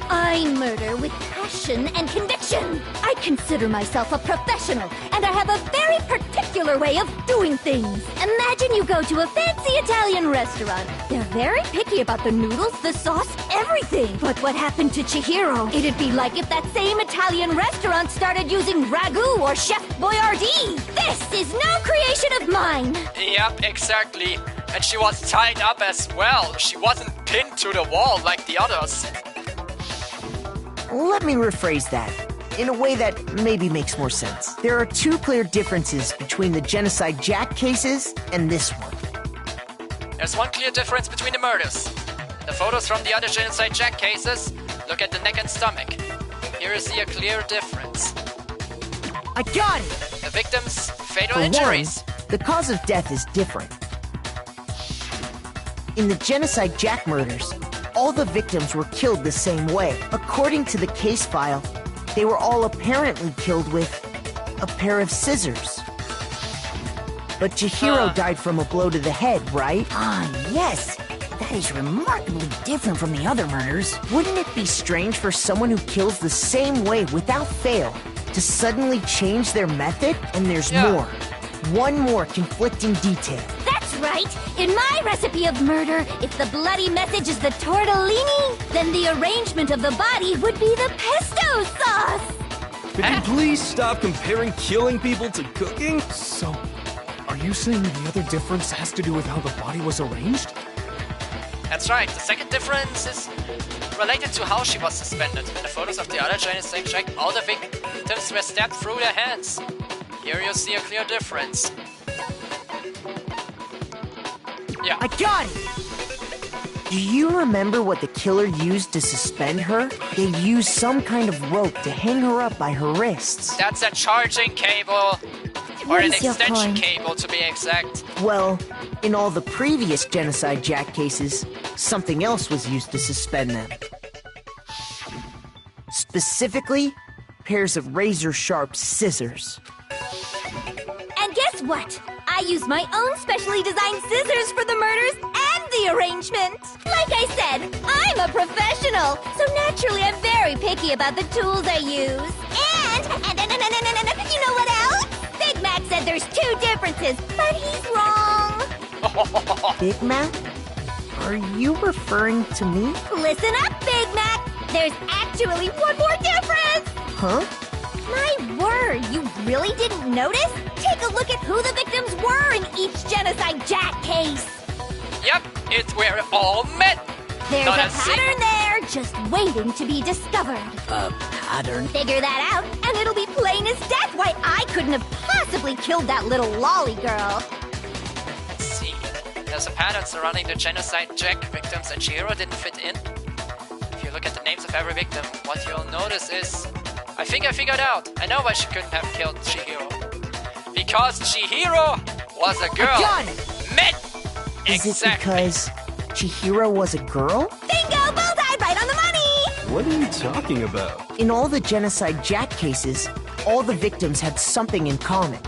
I murder with passion and conviction. I consider myself a professional, and I have a very particular way of doing things. Imagine you go to a fancy Italian restaurant. They're very picky about the noodles, the sauce, everything. But what happened to Chihiro? It'd be like if that same Italian restaurant started using ragu or Chef Boyardee. This is no creation of mine. Yep, exactly. And she was tied up as well. She wasn't pinned to the wall like the others. Let me rephrase that in a way that maybe makes more sense. There are two clear differences between the Genocide Jack cases and this one. There's one clear difference between the murders. The photos from the other Genocide Jack cases, look at the neck and stomach. Here is a clear difference. I got it! The victim's fatal For injuries. one, the cause of death is different. In the Genocide Jack murders, all the victims were killed the same way. According to the case file, they were all apparently killed with a pair of scissors. But Chihiro died from a blow to the head, right? Ah, yes. That is remarkably different from the other murders. Wouldn't it be strange for someone who kills the same way without fail to suddenly change their method? And there's more. One more conflicting detail. That's right! In my recipe of murder, if the bloody message is the tortellini, then the arrangement of the body would be the pesto sauce! Could you please stop comparing killing people to cooking? So, are Are you saying the other difference has to do with how the body was arranged? That's right, the second difference is related to how she was suspended. In the photos of the other genocide check, all the victims were stabbed through their hands. Here you see a clear difference. Yeah. I got it! Do you remember what the killer used to suspend her? They used some kind of rope to hang her up by her wrists. That's a charging cable. Or What an is your extension point? cable, to be exact. Well, in all the previous Genocide Jack cases, something else was used to suspend them. Specifically, pairs of razor-sharp scissors. And guess what? I used my own specially designed scissors for the murders and the arrangement. Like I said, I'm a professional, so naturally I'm very picky about the tools I use. And you know what else? Big Mac said there's two differences, but he's wrong. Big Mac? Are you referring to me? Listen up, Big Mac. There's actually one more difference. Huh? My word, you really didn't notice? Take a look at who the victims were in each Genocide Jack case. Yep, it's where it all met. There's Not a a pattern there, just waiting to be discovered. A pattern? Figure that out, and it'll be plain as death why I couldn't have possibly killed that little lolly girl. Let's see. There's a pattern surrounding the Genocide Jack victims and Chihiro didn't fit in. If you look at the names of every victim, what you'll notice is... I think I figured out. I know why she couldn't have killed Chihiro. Because Chihiro was a girl. I got it! Men! Is it because Chihiro was a girl? Bingo! Bullseye! Right on the money! What are you talking about? In all the Genocide Jack cases, all the victims had something in common.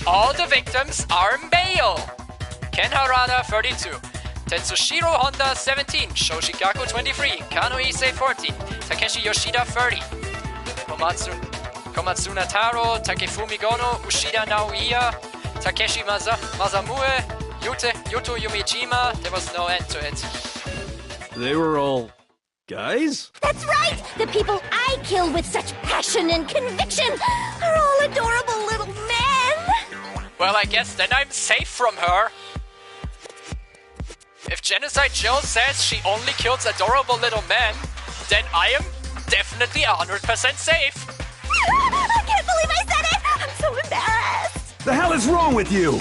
All the victims are male. Ken Harada, 32. Tetsushiro Honda, 17. Shoshikaku, 23. Kano Issei, 14. Takeshi Yoshida, 30. Komatsuna Taro, Takefumi Gono, Ushida Naoya, Takeshi Mazamue, Yuto Yumijima. There was no end to it. They were all guys? That's right! The people I kill with such passion and conviction are all adorable little men! Well, I guess then I'm safe from her. If Genocide Jill says she only kills adorable little men, then I am definitely 100% safe. I can't believe I said it! I'm so embarrassed! The hell is wrong with you?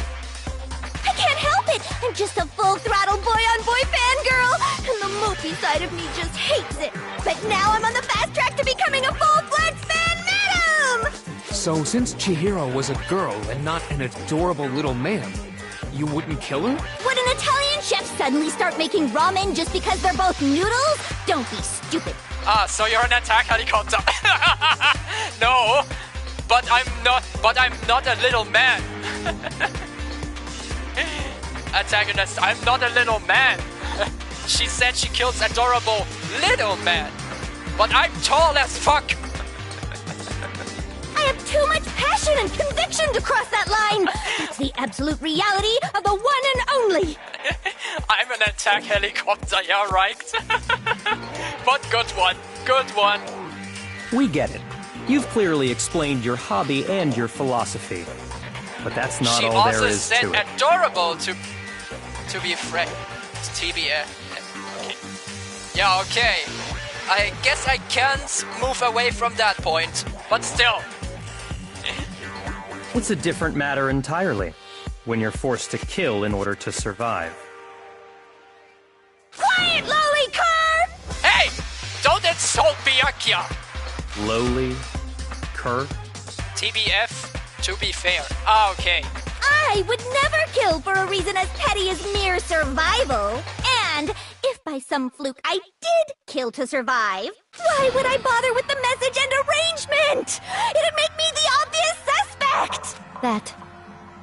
I can't help it! I'm just a full-throttle boy-on-boy fangirl, and the mopey side of me just hates it. But now I'm on the fast track to becoming a full-fledged fan madam! So since Chihiro was a girl and not an adorable little man, you wouldn't kill her? Would an Italian chef suddenly start making ramen just because they're both noodles? Don't be stupid. Ah, so you're an attack helicopter. No, but I'm not a little man. Antagonist, I'm not a little man. She said she kills adorable little men, but I'm tall as fuck. I have too much passion and conviction to cross that line. That's the absolute reality of the one and only. I'm an attack helicopter, yeah, right? But good one, good one. We get it. You've clearly explained your hobby and your philosophy. But that's not She all there also is said to it. adorable to be frank. TBA. Okay. Yeah, okay. I guess I can't move away from that point, but still. It's a different matter entirely, when you're forced to kill in order to survive. Quiet, lolly car! Hey! Don't insult Byakuya! Lowly? Cur? TBF, to be fair. Ah, okay. I would never kill for a reason as petty as mere survival. And if by some fluke I did kill to survive, why would I bother with the message and arrangement? It'd make me the obvious suspect! That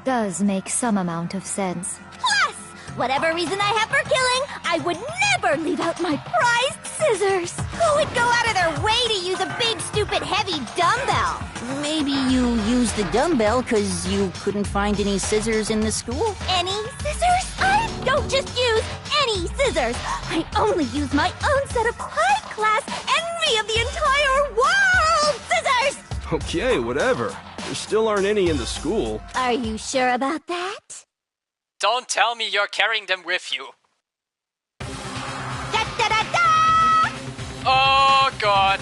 does make some amount of sense. Plus, whatever reason I have for killing, I would never leave out my prized scissors. Who would go out of their way to use a big, stupid, heavy dumbbell? Maybe you used the dumbbell because you couldn't find any scissors in the school? Any scissors? I don't just use any scissors. I only use my own set of high-class envy of the entire world scissors! Okay, whatever. There still aren't any in the school. Are you sure about that? Don't tell me you're carrying them with you. Da-da-da-da! Oh god.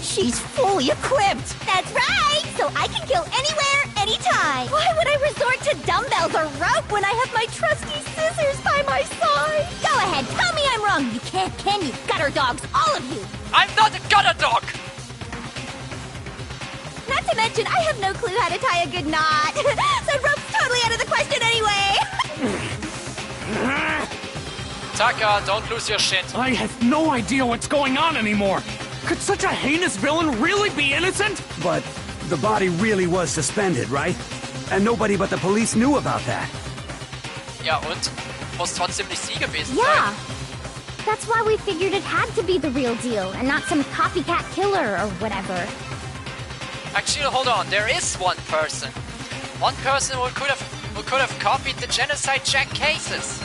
She's fully equipped. That's right! So I can kill anywhere, anytime! Why would I resort to dumbbells or rope when I have my trusty scissors by my side? Go ahead, tell me I'm wrong! You can't, can you? Gutter dogs, all of you! I'm not a gutter dog! Not to mention, I have no clue how to tie a good knot. So rope's totally out of the question anyway! Taka, don't lose your shit. I have no idea what's going on anymore. Could such a heinous villain really be innocent? But the body really was suspended, right? And nobody but the police knew about that. Ja und? Muss trotzdem nicht sie gewesen Yeah! sein. That's why we figured it had to be the real deal, and not some copycat killer or whatever. Actually, hold on. There is one person. One person who could have copied the Genocide Jack cases.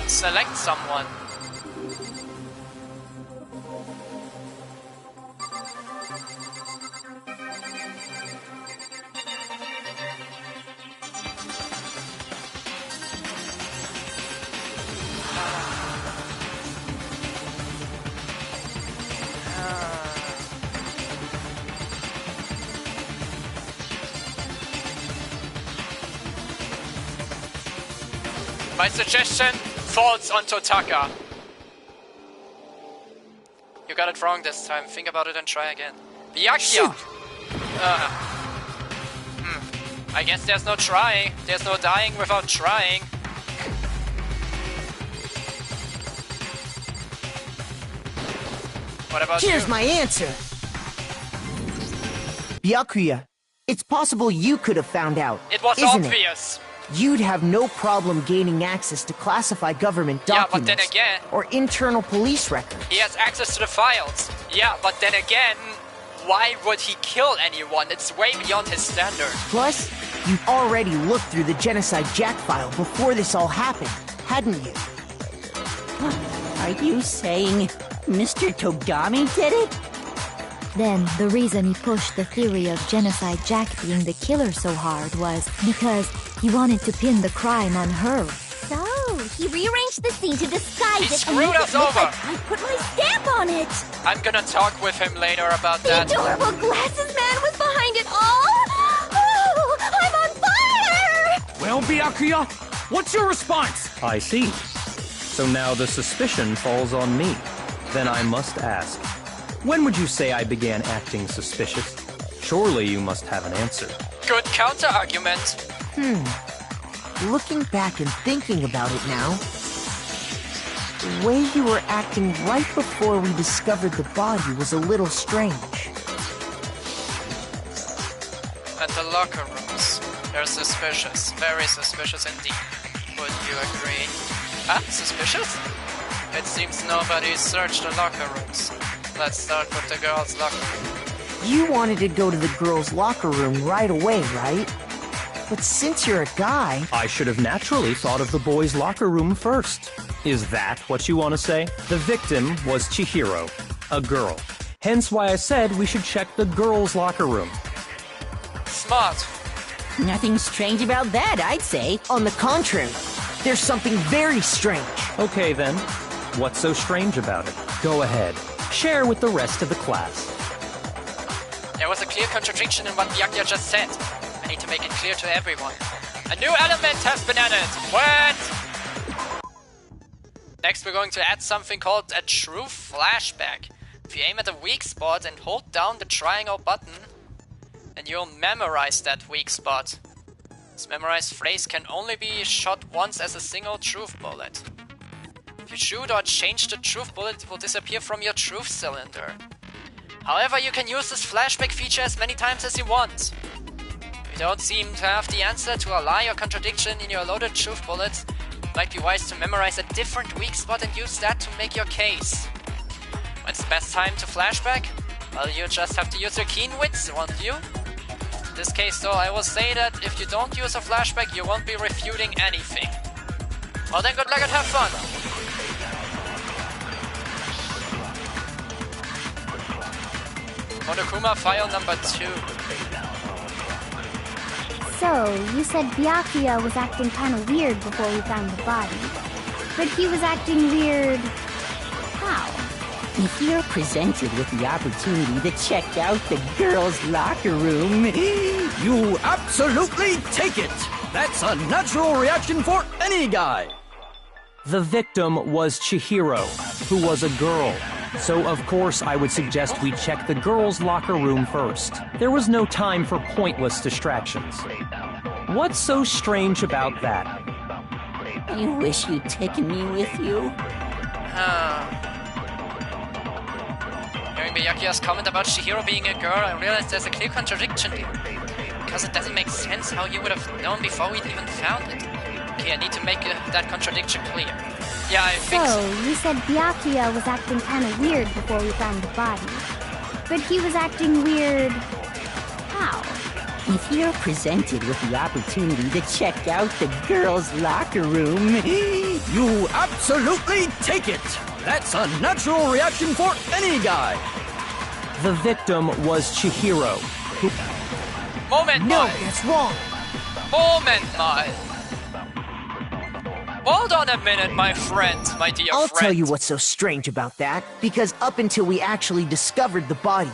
Select someone. My suggestion falls onto Taka. You got it wrong this time. Think about it and try again. Byakuya! I guess there's no trying. There's no dying without trying. What about Here's you? my answer. Byakuya, it's possible you could have found out. It was isn't obvious. It? You'd have no problem gaining access to classified government documents Yeah, but then again... or internal police records. He has access to the files. Yeah, but then again... Why would he kill anyone? It's way beyond his standard. Plus, you've already looked through the Genocide Jack file before this all happened, hadn't you? Are you saying Mr. Togami did it? Then the reason he pushed the theory of Genocide Jack being the killer so hard was because he wanted to pin the crime on her. So, he rearranged the scene to disguise He it and screwed make us it look over. like I put my stamp on it! I'm gonna talk with him later about The that. adorable glasses man was behind it all! Oh, I'm on fire! Well, Byakuya, what's your response? I see. So now the suspicion falls on me. Then I must ask, when would you say I began acting suspicious? Surely you must have an answer. Good counter-argument. Looking back and thinking about it now, the way you were acting right before we discovered the body was a little strange. At the locker rooms. They're suspicious. Very suspicious indeed. Would you agree? Huh? Suspicious? It seems nobody searched the locker rooms. Let's start with the girls' locker room. You wanted to go to the girls' locker room right away, right? But since you're a guy... I should have naturally thought of the boys' locker room first. Is that what you want to say? The victim was Chihiro, a girl. Hence why I said we should check the girls' locker room. Smart. Nothing strange about that, I'd say. On the contrary, there's something very strange. Okay then, what's so strange about it? Go ahead, share with the rest of the class. There was a clear contradiction in what Byakuya just said. I need to make it clear to everyone. A new element has been added. What? Next we're going to add something called a true flashback. If you aim at a weak spot and hold down the triangle button, and you'll memorize that weak spot. This memorized phrase can only be shot once as a single truth bullet. If you shoot or change the truth bullet, it will disappear from your truth cylinder. However, you can use this flashback feature as many times as you want. If you don't seem to have the answer to a lie or contradiction in your loaded truth bullets, it might be wise to memorize a different weak spot and use that to make your case. When's the best time to flashback? Well, you just have to use your keen wits, won't you? In this case though, I will say that if you don't use a flashback, you won't be refuting anything. Well then, good luck and have fun! Monokuma file number 2. So, you said Byakuya was acting kind of weird before we found the body. But he was acting weird... how? If you're presented with the opportunity to check out the girls' locker room, you absolutely take it! That's a natural reaction for any guy! The victim was Chihiro, who was a girl. So, of course, I would suggest we check the girls' locker room first. There was no time for pointless distractions. What's so strange about that? You wish you'd taken me with you? Hearing Byakuya's comment about Chihiro being a girl, I realized there's a clear contradiction here. Because it doesn't make sense how you would have known before we'd even found it. Okay, I need to make that contradiction clear. Yeah, I think so. You said Byakuya was acting kind of weird before we found the body. But he was acting weird... how? If you're presented with the opportunity to check out the girls' locker room, you absolutely take it! That's a natural reaction for any guy! The victim was Chihiro, who... Moment, No, Mike. that's wrong! Moment, Mike. Hold on a minute, my friend, my dear I'll friend. tell you what's so strange about that, because up until we actually discovered the body,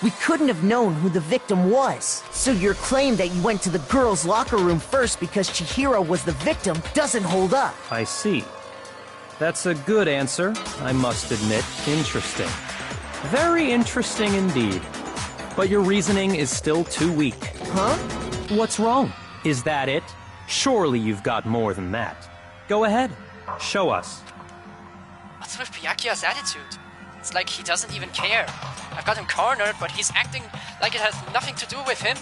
we couldn't have known who the victim was. So your claim that you went to the girls' locker room first because Chihiro was the victim doesn't hold up. I see. That's a good answer, I must admit. Interesting. Very interesting indeed. But your reasoning is still too weak. Huh? What's wrong? Is that it? Surely you've got more than that. Go ahead. Show us. What's with Byakuya's attitude? It's like he doesn't even care. I've got him cornered, but he's acting like it has nothing to do with him.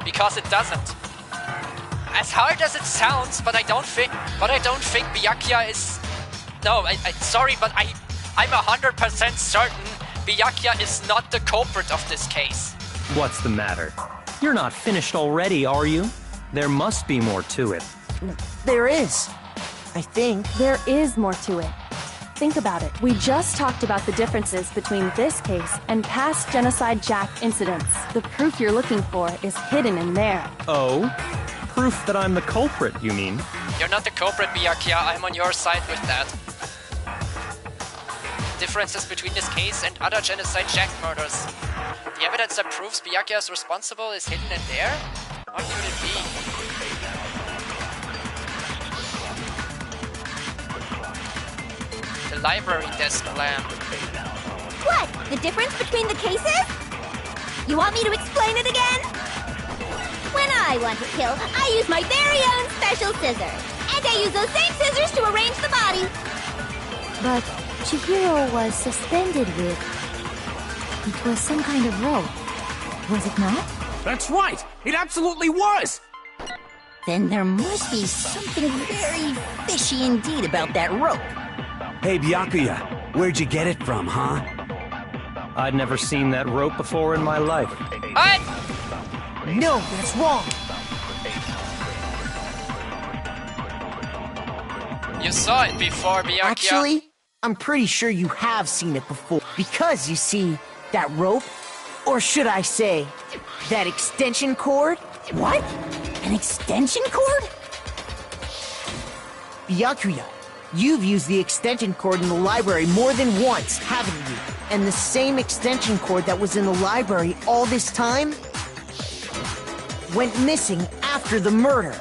Because it doesn't. As hard as it sounds, but I don't think Byakuya is... No, sorry, but I'm 100% certain Byakuya is not the culprit of this case. What's the matter? You're not finished already, are you? There must be more to it. There is. I think. There is more to it. Think about it. We just talked about the differences between this case and past Genocide Jack incidents. The proof you're looking for is hidden in there. Oh? Proof that I'm the culprit, you mean? You're not the culprit, Byakuya. I'm on your side with that. Differences between this case and other Genocide Jack murders. The evidence that proves Byakuya is responsible is hidden in there? What could it be? The library desk lamp. What? The difference between the cases? You want me to explain it again? When I want to kill, I use my very own special scissors. And I use those same scissors to arrange the body. But Chihiro was suspended with... It was some kind of rope. Was it not? That's right! It absolutely was! Then there must be something very fishy indeed about that rope. Hey, Byakuya, where'd you get it from, huh? I'd never seen that rope before in my life. What? No, that's wrong! You saw it before, Byakuya. Actually, I'm pretty sure you have seen it before. Because, you see, that rope, or should I say, that extension cord? What? An extension cord? Byakuya, you've used the extension cord in the library more than once, haven't you? And the same extension cord that was in the library all this time went missing after the murder.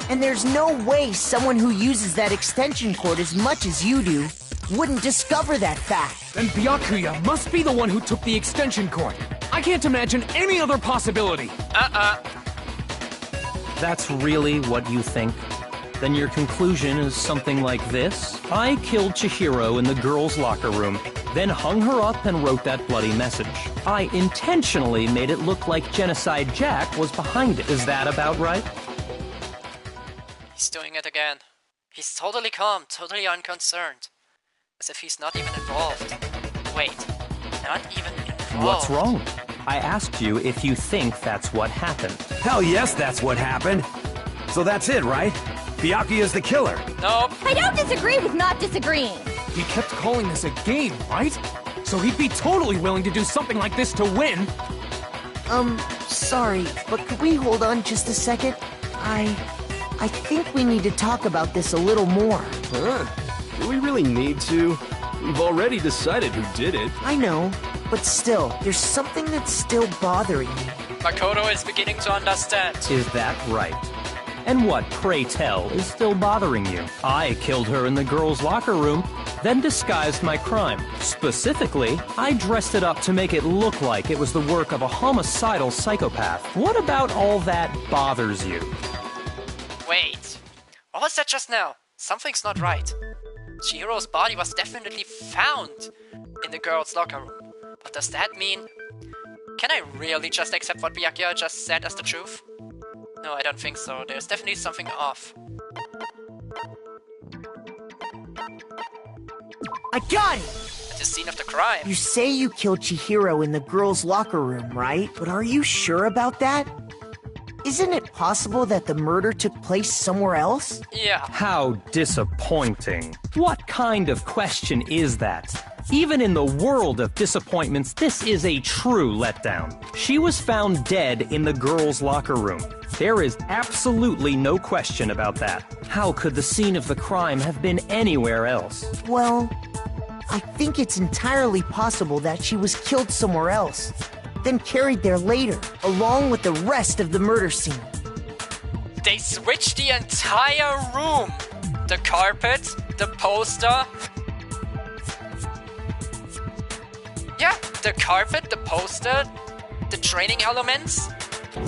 And there's no way someone who uses that extension cord as much as you do wouldn't discover that fact. Then Byakuya must be the one who took the extension cord. I can't imagine any other possibility. That's really what you think? Then your conclusion is something like this? I killed Chihiro in the girls' locker room, then hung her up and wrote that bloody message. I intentionally made it look like Genocide Jack was behind it. Is that about right? He's doing it again. He's totally calm, totally unconcerned. As if he's not even involved. Wait, not even involved. What's wrong? I asked you if you think that's what happened. Hell yes, that's what happened. So that's it, right? Byakuya's the killer. Nope. I don't disagree with not disagreeing. He kept calling this a game, right? So he'd be totally willing to do something like this to win. sorry, but could we hold on just a second? I think we need to talk about this a little more. Huh? Do we really need to? We've already decided who did it. I know, but still, there's something that's still bothering me. Makoto is beginning to understand. Is that right? And what, pray tell, is still bothering you? I killed her in the girls' locker room, then disguised my crime. Specifically, I dressed it up to make it look like it was the work of a homicidal psychopath. What about all that bothers you? Wait, what was that just now? Something's not right. Chihiro's body was definitely found in the girls' locker room. But does that mean... Can I really just accept what Byakuya just said as the truth? No, I don't think so. There's definitely something off. I got it! At the scene of the crime. You say you killed Chihiro in the girls' locker room, right? But are you sure about that? Isn't it possible that the murder took place somewhere else? Yeah. How disappointing. What kind of question is that? Even in the world of disappointments, this is a true letdown. She was found dead in the girls' locker room. There is absolutely no question about that. How could the scene of the crime have been anywhere else? Well, I think it's entirely possible that she was killed somewhere else, then carried there later, along with the rest of the murder scene. They switched the entire room! The carpet, the poster... Yeah, the carpet, the poster, the training elements.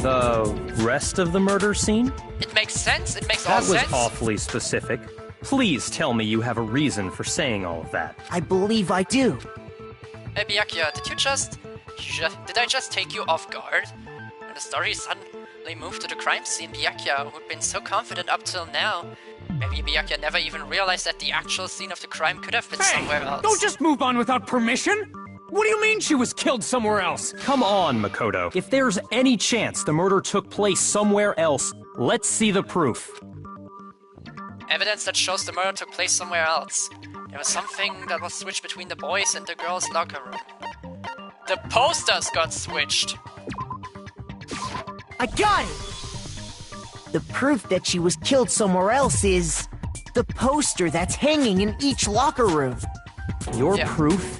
The rest of the murder scene? It makes sense, it makes all sense. That was awfully specific. Please tell me you have a reason for saying all of that. I believe I do. Hey Byakuya, did I just take you off guard? When the story suddenly moved to the crime scene, Byakuya, who'd been so confident up till now, maybe Byakuya never even realized that the actual scene of the crime could have been somewhere else. Don't just move on without permission! What do you mean she was killed somewhere else? Come on, Makoto. If there's any chance the murder took place somewhere else, let's see the proof. Evidence that shows the murder took place somewhere else. There was something that was switched between the boys and the girls' locker room. The posters got switched. I got it! The proof that she was killed somewhere else is the poster that's hanging in each locker room. Your proof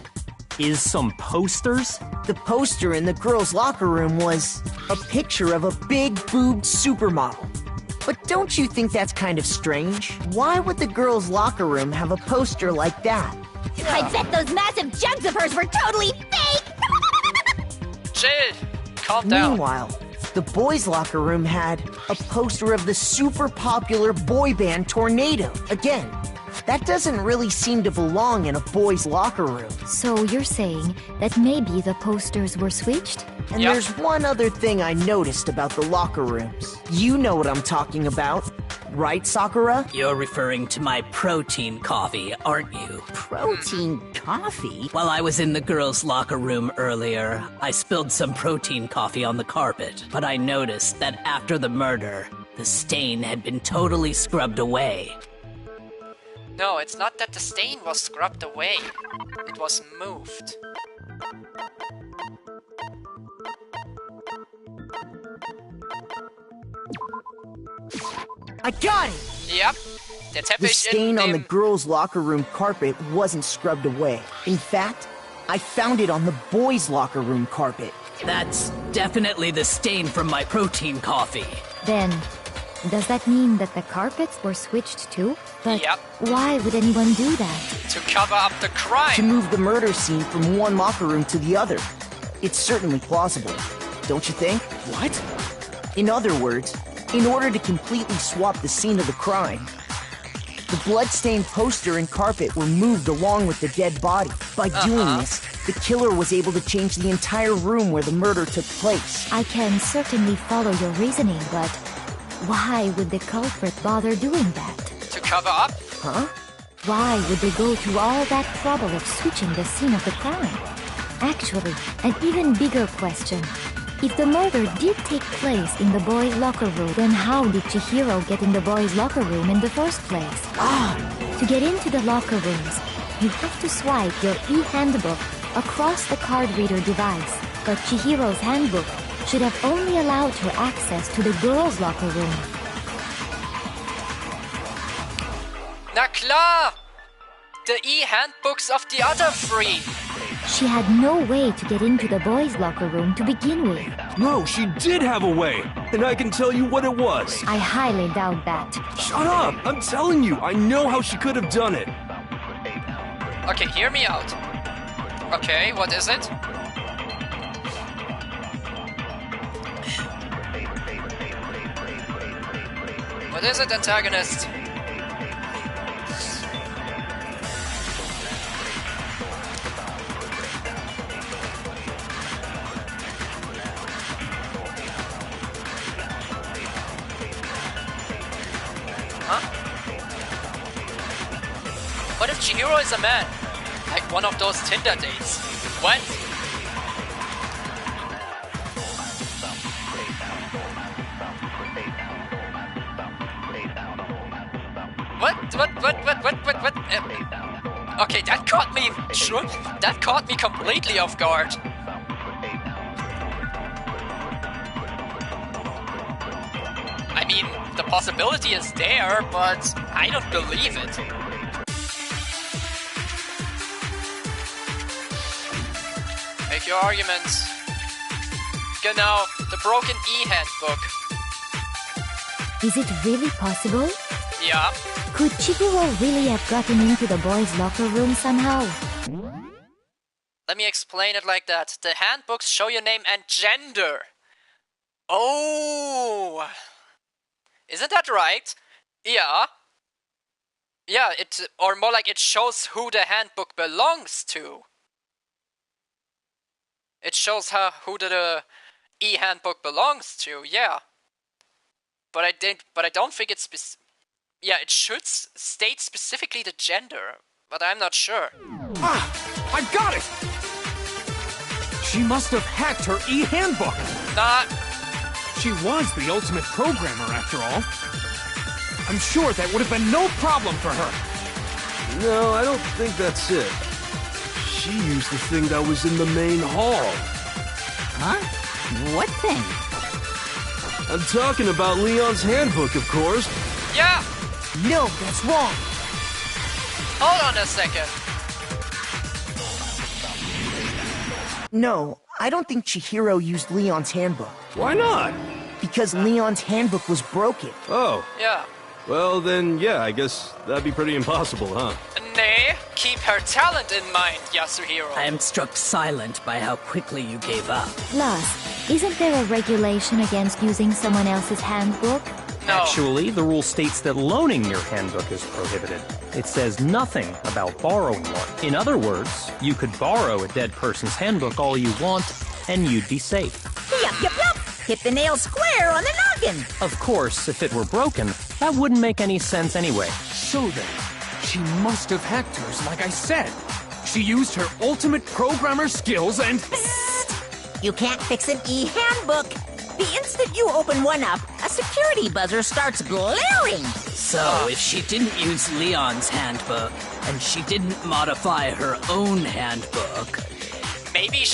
is some posters? The poster in the girls' locker room was a picture of a big-boobed supermodel. But don't you think that's kind of strange? Why would the girls' locker room have a poster like that? I bet those massive jugs of hers were totally fake! Chill! Calm down. Meanwhile, the boys' locker room had a poster of the super popular boy band Tornado. Again, that doesn't really seem to belong in a boys' locker room. So you're saying that maybe the posters were switched? And there's one other thing I noticed about the locker rooms. You know what I'm talking about, right, Sakura? You're referring to my protein coffee, aren't you? Protein coffee? While I was in the girls' locker room earlier, I spilled some protein coffee on the carpet, but I noticed that after the murder, the stain had been totally scrubbed away. No, it's not that the stain was scrubbed away. It was moved. I got it! Yep. The stain on the girls' locker room carpet wasn't scrubbed away. In fact, I found it on the boys' locker room carpet. That's definitely the stain from my protein coffee. Then, does that mean that the carpets were switched too? But yep. Why would anyone do that? To cover up the crime! To move the murder scene from one locker room to the other. It's certainly plausible, don't you think? What? In other words, in order to completely swap the scene of the crime, the bloodstained poster and carpet were moved along with the dead body. By doing this, the killer was able to change the entire room where the murder took place. I can certainly follow your reasoning, but why would the culprit bother doing that? To cover up? Huh? Why would they go through all that trouble of switching the scene of the crime? Actually, an even bigger question. If the murder did take place in the boys' locker room, then how did Chihiro get in the boys' locker room in the first place? To get into the locker rooms, you have to swipe your e-handbook across the card reader device. But Chihiro's handbook should have only allowed her access to the girls' locker room. Na klar! The e-handbooks of the other three! She had no way to get into the boys' locker room to begin with. No, she did have a way, and I can tell you what it was. I highly doubt that. Shut up! I'm telling you, I know how she could have done it. Okay, hear me out. Okay, what is it? What is it, antagonist? What if Chihiro is a man? Like one of those Tinder dates. What? What? Okay, that caught me. Sure, that caught me completely off guard. I mean, the possibility is there, but I don't believe it. Make your arguments. Genau, the broken e-handbook. Is it really possible? Yeah. Could Chihiro really have gotten into the boys' locker room somehow? Let me explain it like that. The handbooks show your name and gender. Oh! Isn't that right? Yeah. Yeah, or more like it shows who the handbook belongs to. It shows who the e-handbook belongs to, yeah. But I don't think it's yeah, it should state specifically the gender, but I'm not sure. Ah! I've got it! She must have hacked her e-handbook! Nah. She was the ultimate programmer, after all. I'm sure that would have been no problem for her. No, I don't think that's it. She used the thing that was in the main hall. Huh? What thing? I'm talking about Leon's handbook, of course. Yeah! No, that's wrong. Hold on a second. No, I don't think Chihiro used Leon's handbook. Why not? Because Leon's handbook was broken. Oh. Yeah. Well, then, yeah, I guess that'd be pretty impossible, huh? Nay, keep her talent in mind, Yasuhiro. I am struck silent by how quickly you gave up. Plus, isn't there a regulation against using someone else's handbook? No. Actually, the rule states that loaning your handbook is prohibited. It says nothing about borrowing one. In other words, you could borrow a dead person's handbook all you want, and you'd be safe. Yup. Hit the nail square on the noggin. Of course, if it were broken, that wouldn't make any sense anyway. So then, she must have hacked hers, like I said. She used her ultimate programmer skills and... Psst! You can't fix an e-handbook. The instant you open one up, a security buzzer starts glaring. So, if she didn't use Leon's handbook, and she didn't modify her own handbook... Maybe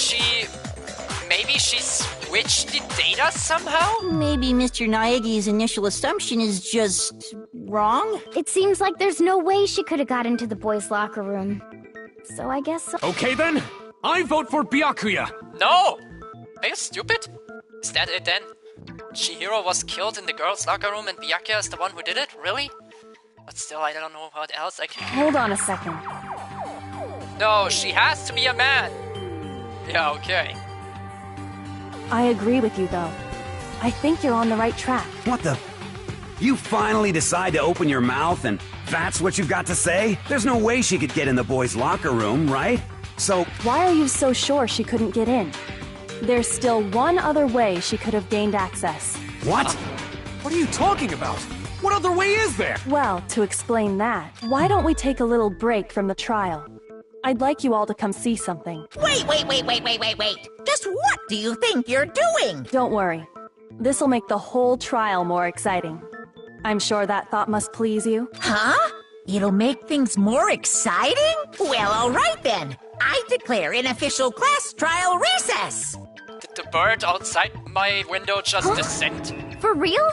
she switched the data somehow? Maybe Mr. Naegi's initial assumption is just wrong? It seems like there's no way she could have got into the boys' locker room. So I guess... Okay then, I vote for Byakuya. No! Are you stupid? Is that it then? Chihiro was killed in the girls' locker room and Byakuya is the one who did it? Really? But still, I don't know what else I can... Hold on a second. No, she has to be a man! Yeah, okay. I agree with you, though. I think you're on the right track. What the... You finally decide to open your mouth and that's what you've got to say? There's no way she could get in the boys' locker room, right? So... Why are you so sure she couldn't get in? There's still one other way she could have gained access. What? What are you talking about? What other way is there? Well, to explain that, why don't we take a little break from the trial? I'd like you all to come see something. Wait. Just what do you think you're doing? Don't worry. This'll make the whole trial more exciting. I'm sure that thought must please you. Huh? It'll make things more exciting? Well, all right then. I declare an official class trial recess. the bird outside my window just descend? For real?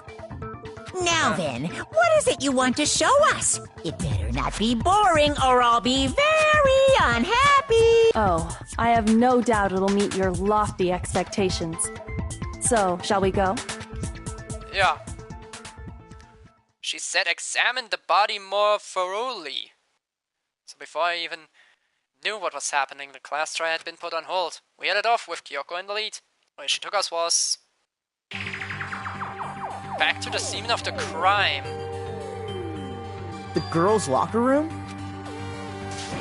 Now then, what is it you want to show us? It better not be boring or I'll be very unhappy. Oh, I have no doubt it'll meet your lofty expectations. So, shall we go? Yeah. She said examine the body more thoroughly. So before I even knew what was happening, the class try had been put on hold. We headed off with Kyoko in the lead. Where she took us was back to the scene of the crime. The girls' locker room?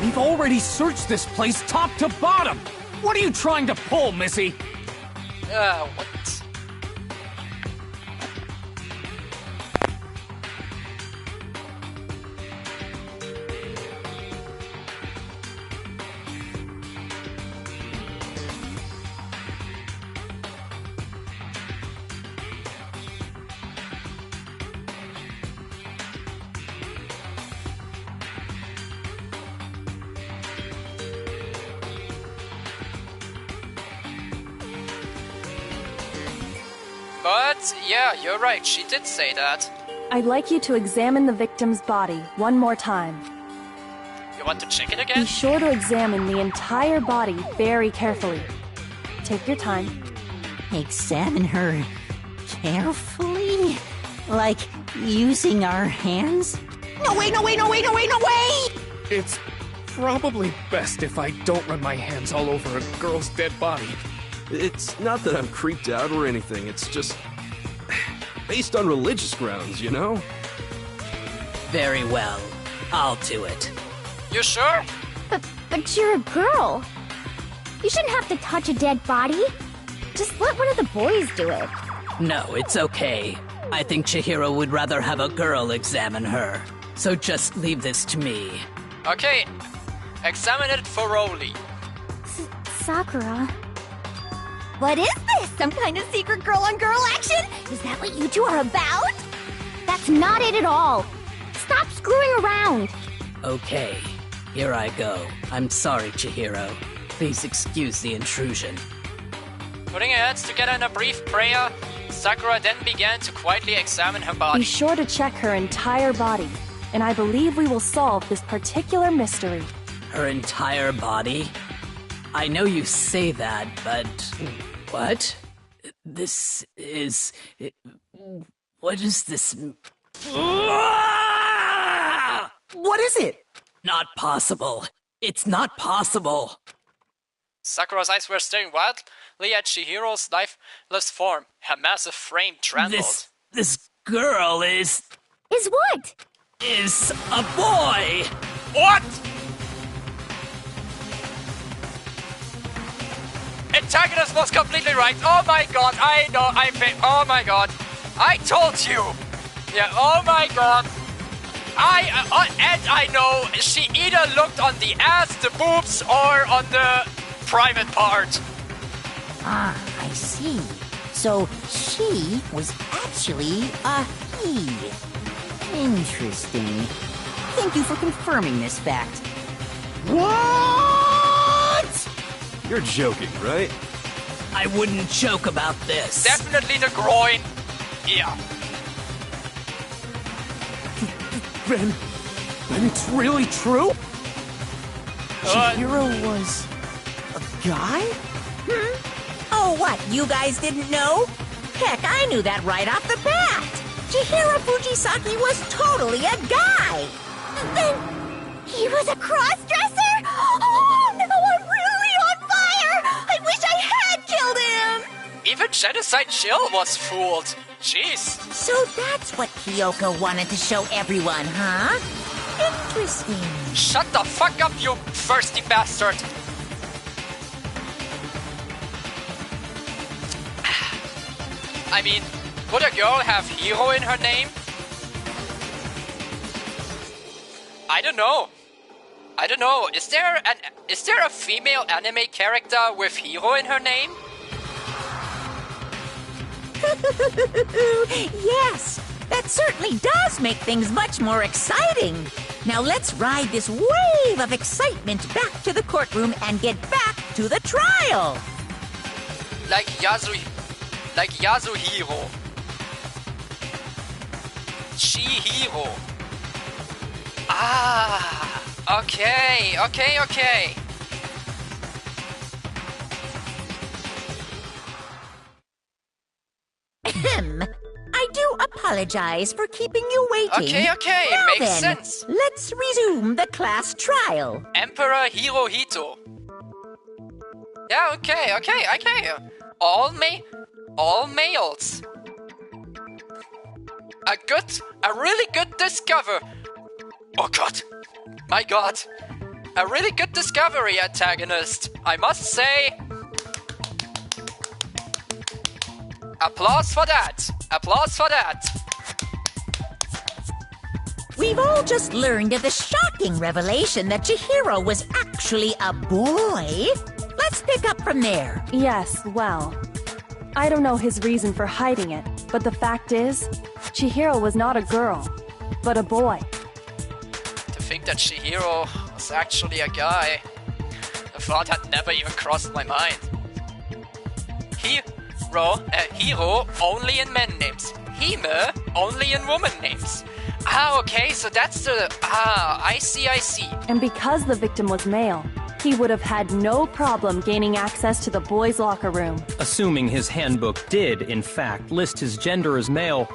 We've already searched this place top to bottom! What are you trying to pull, Missy? What? But, yeah, you're right, she did say that. I'd like you to examine the victim's body one more time. You want to check it Be again? sure to examine the entire body very carefully. Take your time. Examine her carefully? Like using our hands? No way, no way, no way, no way, no way! It's probably best if I don't run my hands all over a girl's dead body. It's not that I'm creeped out or anything, it's just based on religious grounds, you know? Very well. I'll do it. You sure? But you're a girl. You shouldn't have to touch a dead body. Just let one of the boys do it. No, it's okay. I think Chihiro would rather have a girl examine her. So just leave this to me. Okay, examine it thoroughly. Sakura. What is this? Some kind of secret girl-on-girl action? Is that what you two are about? That's not it at all. Stop screwing around. Okay, here I go. I'm sorry, Chihiro. Please excuse the intrusion. Putting her heads together in a brief prayer, Sakura then began to quietly examine her Be body. sure to check her entire body, and I believe we will solve this particular mystery. Her entire body? I know you say that, but... What? This is... What is this... What is it? Not possible. It's not possible. Sakura's eyes were staring wildly at Chihiro's lifeless form. Her massive frame trembled. This girl is what? Is a boy! What? Antagonist was completely right. Oh my god, I know, oh my god. I told you. Yeah, oh my god. And I know she either looked on the ass, the boobs, or on the private part. Ah, I see. So she was actually a he. Interesting. Thank you for confirming this fact. What? You're joking, right? I wouldn't joke about this. Definitely the groin. Yeah. Then it's really true? Chihiro was a guy? Oh, what, you guys didn't know? Heck, I knew that right off the bat. Chihiro Fujisaki was totally a guy. Then he was a cross-dresser? Oh, no, I'm really on fire! I wish I had killed him! Even Genocide Chill was fooled. Jeez. So that's what Kyoko wanted to show everyone, huh? Interesting. Shut the fuck up, you thirsty bastard. I mean, would a girl have hero in her name? I don't know. Is there a female anime character with hero in her name? Yes, that certainly does make things much more exciting. Now let's ride this wave of excitement back to the courtroom and get back to the trial. Like Yasuhiro. Chihiro. Ah, okay. I do apologize for keeping you waiting. Okay, Now makes then, sense. Let's resume the class trial. Emperor Hirohito. Yeah, okay. All males. A really good discover. Oh god. My god. A really good discovery, antagonist. I must say. Applause for that. We've all just learned of the shocking revelation that Chihiro was actually a boy. Let's pick up from there. Yes, well, I don't know his reason for hiding it, but the fact is, Chihiro was not a girl, but a boy. To think that Chihiro was actually a guy, the thought had never even crossed my mind. Hiro only in men names. Hime only in woman names. Ah, okay, so that's the... I see. And because the victim was male, he would have had no problem gaining access to the boys' locker room. Assuming his handbook did, in fact, list his gender as male,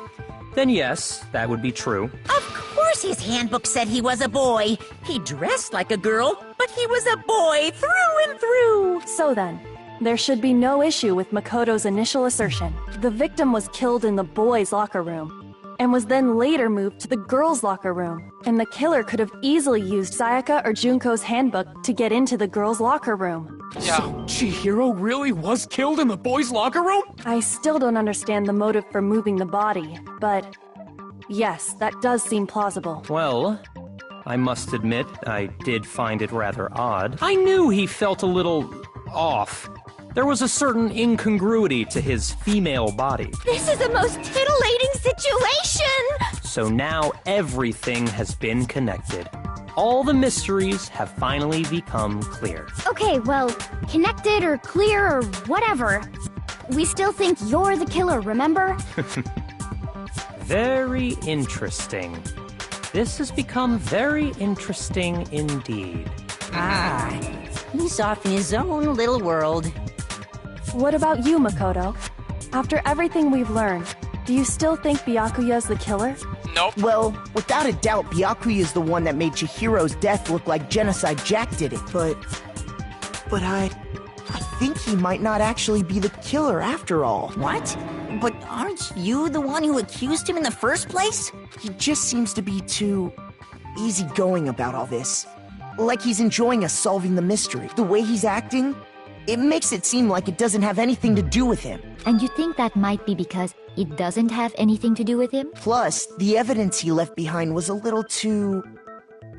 then yes, that would be true. Of course his handbook said he was a boy. He dressed like a girl, but he was a boy through and through. So then, there should be no issue with Makoto's initial assertion. The victim was killed in the boys' locker room, and was then later moved to the girls' locker room. And the killer could have easily used Sayaka or Junko's handbook to get into the girls' locker room. Yeah. So Chihiro really was killed in the boys' locker room? I still don't understand the motive for moving the body, but yes, that does seem plausible. Well, I must admit, I did find it rather odd. I knew he felt a little off. There was a certain incongruity to his female body. This is the most titillating situation! So now everything has been connected. All the mysteries have finally become clear. Okay, well, connected or clear or whatever. We still think you're the killer, remember? Very interesting. This has become very interesting indeed. He's off in his own little world. What about you, Makoto? After everything we've learned, do you still think Byakuya's the killer? Nope. Well, without a doubt, Byakuya is the one that made Chihiro's death look like Genocide Jack did it, but I think he might not actually be the killer after all. What? But aren't you the one who accused him in the first place? He just seems to be too easygoing about all this. Like he's enjoying us solving the mystery. The way he's acting, it makes it seem like it doesn't have anything to do with him. And you think that might be because it doesn't have anything to do with him? Plus, the evidence he left behind was a little too...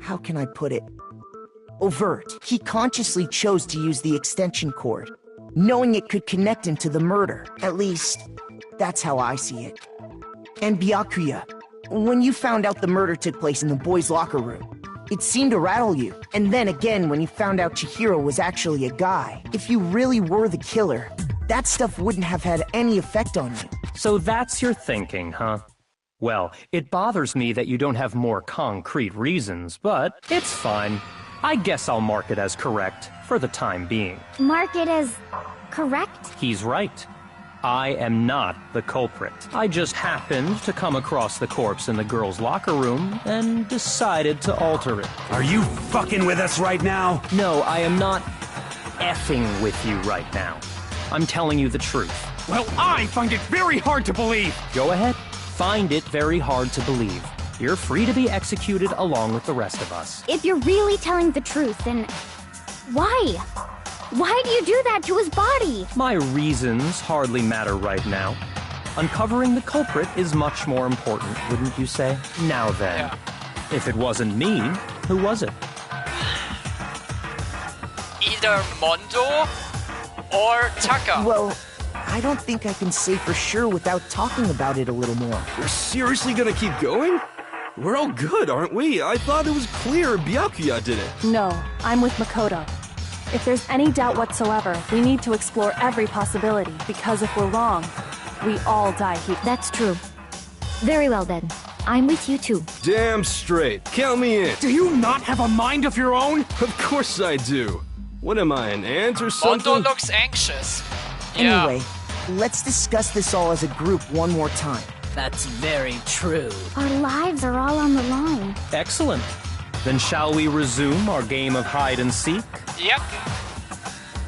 how can I put it? Overt. He consciously chose to use the extension cord, knowing it could connect him to the murder. At least, that's how I see it. And Byakuya, when you found out the murder took place in the boys' locker room, it seemed to rattle you. And then again when you found out Chihiro was actually a guy. If you really were the killer, that stuff wouldn't have had any effect on you. So that's your thinking, huh? Well, it bothers me that you don't have more concrete reasons, but it's fine. I guess I'll mark it as correct for the time being. Mark it as correct? He's right. I am not the culprit. I just happened to come across the corpse in the girls' locker room and decided to alter it. Are you fucking with us right now? No, I am not effing with you right now. I'm telling you the truth. Well, I find it very hard to believe. Go ahead. Find it very hard to believe. You're free to be executed along with the rest of us. If you're really telling the truth, then why? Why do you do that to his body? My reasons hardly matter right now. Uncovering the culprit is much more important, wouldn't you say? Now then, if it wasn't me, who was it? Either Mondo or Taka. Well, I don't think I can say for sure without talking about it a little more. We're seriously gonna keep going? We're all good, aren't we? I thought it was clear Byakuya did it. No, I'm with Makoto. If there's any doubt whatsoever, we need to explore every possibility, because if we're wrong, we all die here. That's true. Very well then. I'm with you too. Damn straight. Count me in. Do you not have a mind of your own? Of course I do. What am I, an ant or something? Mondo looks anxious. Yeah. Anyway, let's discuss this all as a group one more time. That's very true. Our lives are all on the line. Excellent. Then shall we resume our game of hide and seek? Yep.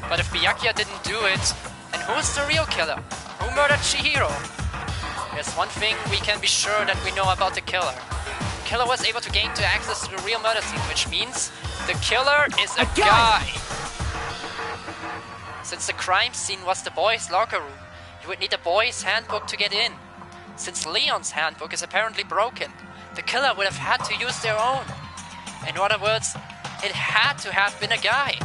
But if Byakuya didn't do it, then who's the real killer? Who murdered Chihiro? There's one thing we can be sure that we know about the killer. The killer was able to gain access to the real murder scene, which means the killer is a guy. Since the crime scene was the boys' locker room, you would need a boys' handbook to get in. Since Leon's handbook is apparently broken, the killer would have had to use their own. In other words, it had to have been a guy.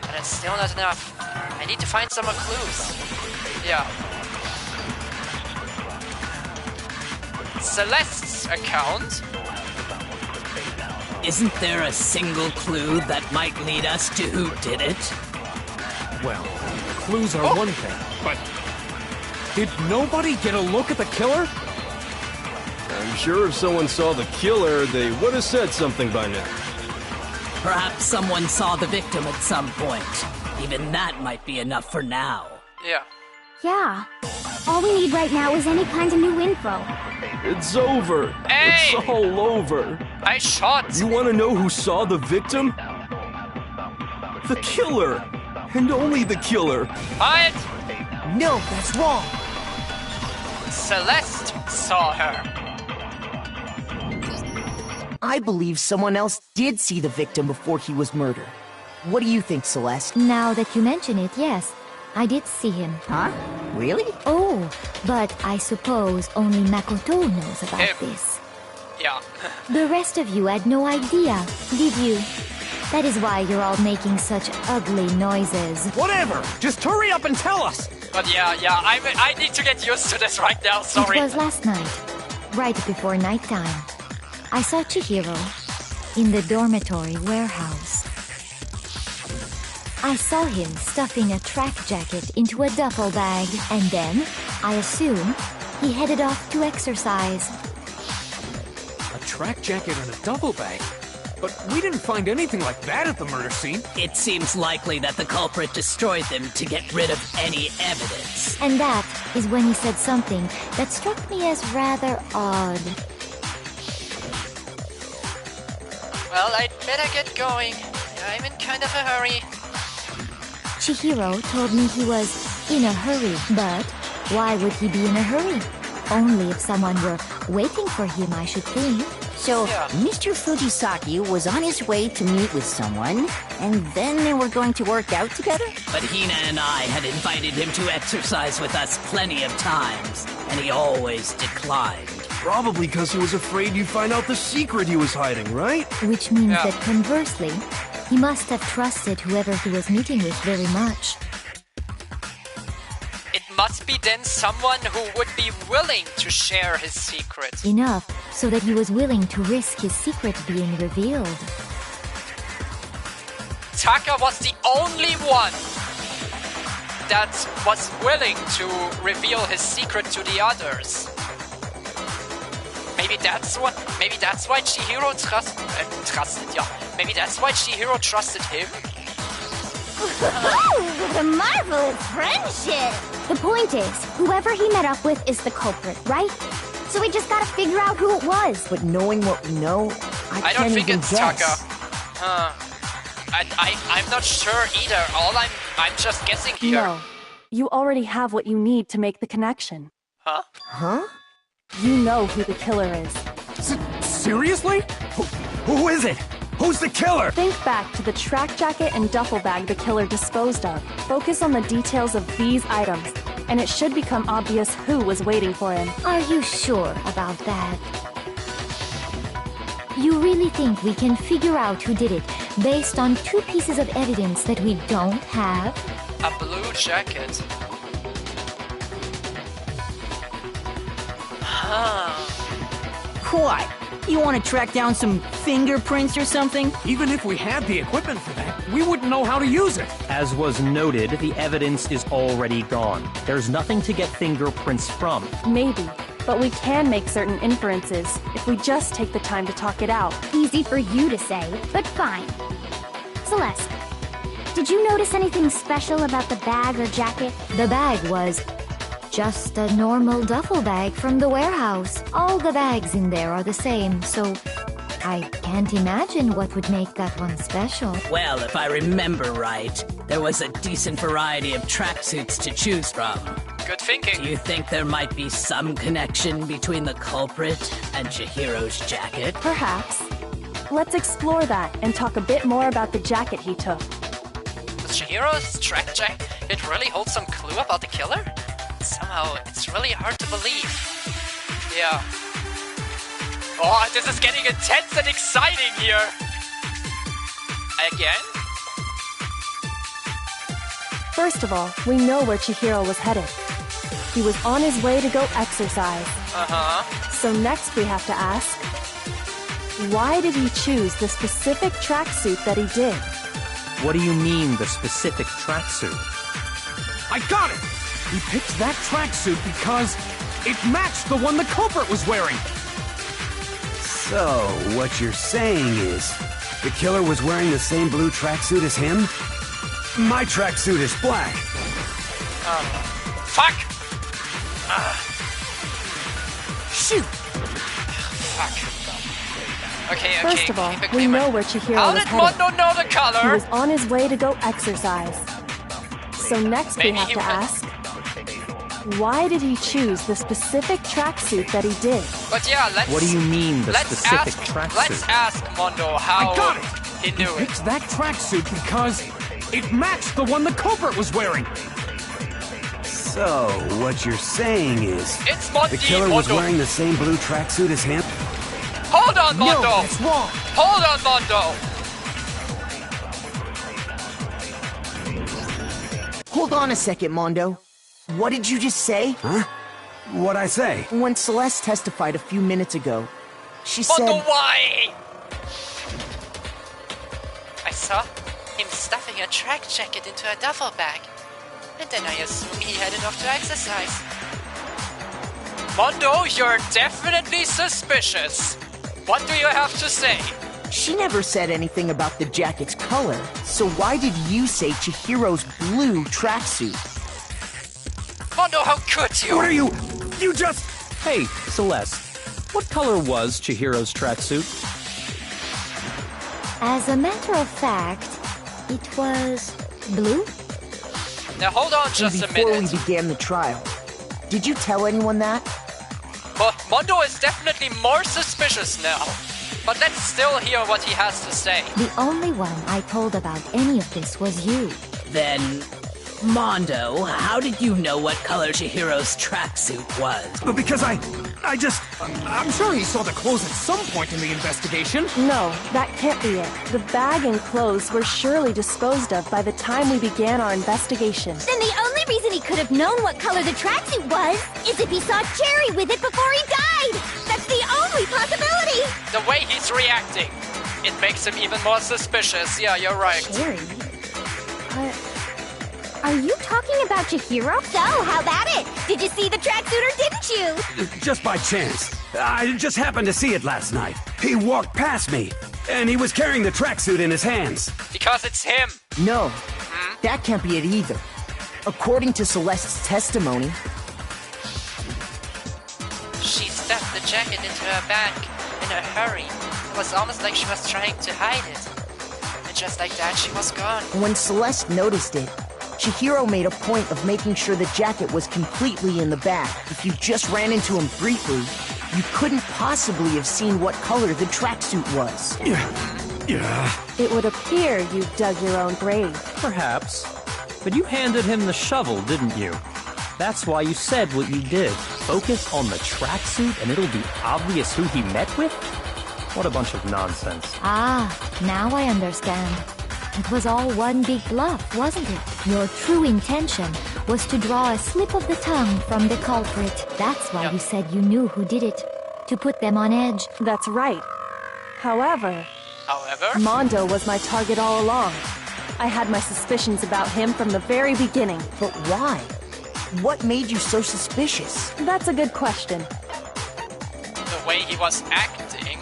But it's still not enough. I need to find some more clues. Yeah. Celeste's account? Isn't there a single clue that might lead us to who did it? Well, clues are one thing, but did nobody get a look at the killer? I'm sure if someone saw the killer, they would have said something by now. Perhaps someone saw the victim at some point. Even that might be enough for now. Yeah. Yeah. All we need right now is any kind of new info. It's over. Hey! It's all over. I shot. You want to know who saw the victim? The killer. And only the killer. What? No, that's wrong. Celeste saw her. I believe someone else did see the victim before he was murdered. What do you think, Celeste? Now that you mention it, yes. I did see him. Huh? Really? Oh, but I suppose only Makoto knows about this. Yeah. The rest of you had no idea, did you? That is why you're all making such ugly noises. Whatever! Just hurry up and tell us! But yeah, I need to get used to this right now, sorry. It was last night, right before nighttime. I saw Chihiro in the dormitory warehouse. I saw him stuffing a track jacket into a duffel bag, and then, I assume, he headed off to exercise. A track jacket and a duffel bag? But we didn't find anything like that at the murder scene. It seems likely that the culprit destroyed them to get rid of any evidence. And that is when he said something that struck me as rather odd. Well, I'd better get going. I'm in kind of a hurry. Chihiro told me he was in a hurry, but why would he be in a hurry? Only if someone were waiting for him, I should think. So, Mr. Fujisaki was on his way to meet with someone, and then they were going to work out together? But Hina and I had invited him to exercise with us plenty of times, and he always declined. Probably because he was afraid you'd find out the secret he was hiding, right? Which means that conversely, he must have trusted whoever he was meeting with very much. It must be then someone who would be willing to share his secret. Enough so that he was willing to risk his secret being revealed. Taka was the only one that was willing to reveal his secret to the others. Maybe that's why Chihiro trusted. Yeah, maybe that's why Chihiro trusted him. The marvelous friendship! The point is, whoever he met up with is the culprit, right? So we just gotta figure out who it was. But knowing what we know, I don't can't think even it's guess. Taka. I'm not sure either. I'm just guessing here. No. You already have what you need to make the connection. Huh? Huh? You know who the killer is. Seriously? Who is it? Who's the killer? Think back to the track jacket and duffel bag the killer disposed of. Focus on the details of these items, and it should become obvious who was waiting for him. Are you sure about that? You really think we can figure out who did it based on two pieces of evidence that we don't have? A blue jacket. Quite. You want to track down some fingerprints or something? Even if we had the equipment for that, we wouldn't know how to use it. As was noted, the evidence is already gone. There's nothing to get fingerprints from. Maybe, but we can make certain inferences if we just take the time to talk it out. Easy for you to say, but fine. Celeste, did you notice anything special about the bag or jacket? The bag was just a normal duffel bag from the warehouse. All the bags in there are the same, so I can't imagine what would make that one special. Well, if I remember right, there was a decent variety of tracksuits to choose from. Good thinking. Do you think there might be some connection between the culprit and Chihiro's jacket? Perhaps. Let's explore that and talk a bit more about the jacket he took. Does Chihiro's track jacket really hold some clue about the killer? Somehow, it's really hard to believe. Yeah. Oh, this is getting intense and exciting here! Again? First of all, we know where Chihiro was headed. He was on his way to go exercise. Uh-huh. So next we have to ask, why did he choose the specific tracksuit that he did? What do you mean, the specific tracksuit? I got it! He picked that tracksuit because it matched the one the culprit was wearing. So, what you're saying is, the killer was wearing the same blue tracksuit as him? My tracksuit is black. Fuck! Shoot! Fuck. Okay. First of all, we know where Chihiro How was did headed. Mondo know the color? He was on his way to go exercise. So next we have to ask, why did he choose the specific tracksuit that he did? But yeah, let's... What do you mean, the specific tracksuit? Let's ask Mondo how I got it! he knew He picked that tracksuit because it matched the one the culprit was wearing. So, what you're saying is, It's Mondo. the killer was wearing the same blue tracksuit as him? Hold on, Mondo! No, that's wrong. Hold on, Mondo! Hold on a second, Mondo. What did you just say? Huh? What'd I say? When Celeste testified a few minutes ago, she Mondo, said... why? I saw him stuffing a track jacket into a duffel bag. And then I assume he headed off to exercise. Mondo, you're definitely suspicious. What do you have to say? She never said anything about the jacket's color, so why did you say Chihiro's blue tracksuit? Mondo, how could you? What are you? You just... Hey, Celeste, what color was Chihiro's tracksuit? As a matter of fact, it was blue? Now hold on just a Before minute. we began the trial, did you tell anyone that? But Mondo is definitely more suspicious now. But let's still hear what he has to say. The only one I told about any of this was you. Then, Mondo, how did you know what color Chihiro's tracksuit was? But because I'm sure he saw the clothes at some point in the investigation. No, that can't be it. The bag and clothes were surely disposed of by the time we began our investigation. Then the only reason he could have known what color the tracksuit was is if he saw Cherry with it before he died! That's the only possibility! The way he's reacting, it makes him even more suspicious. Yeah, you're right. Cherry? Are you talking about Chihiro? So, how about it? Did you see the tracksuit or didn't you? Just by chance. I just happened to see it last night. He walked past me, and he was carrying the tracksuit in his hands. Because it's him. No, that can't be it either. According to Celeste's testimony, She stuffed the jacket into her bag in a hurry. It was almost like she was trying to hide it. And just like that, she was gone. when Celeste noticed it, Chihiro made a point of making sure the jacket was completely in the bag. If you just ran into him briefly, you couldn't possibly have seen what color the tracksuit was. Yeah. It would appear you dug your own grave. Perhaps. But you handed him the shovel, didn't you? That's why you said what you did. Focus on the tracksuit and it'll be obvious who he met with? What a bunch of nonsense. Ah, now I understand. It was all one big bluff, wasn't it? Your true intention was to draw a slip of the tongue from the culprit. That's why you said you knew who did it. to put them on edge. That's right. However, Mondo was my target all along. I had my suspicions about him from the very beginning. But why? What made you so suspicious? That's a good question. The way he was acting.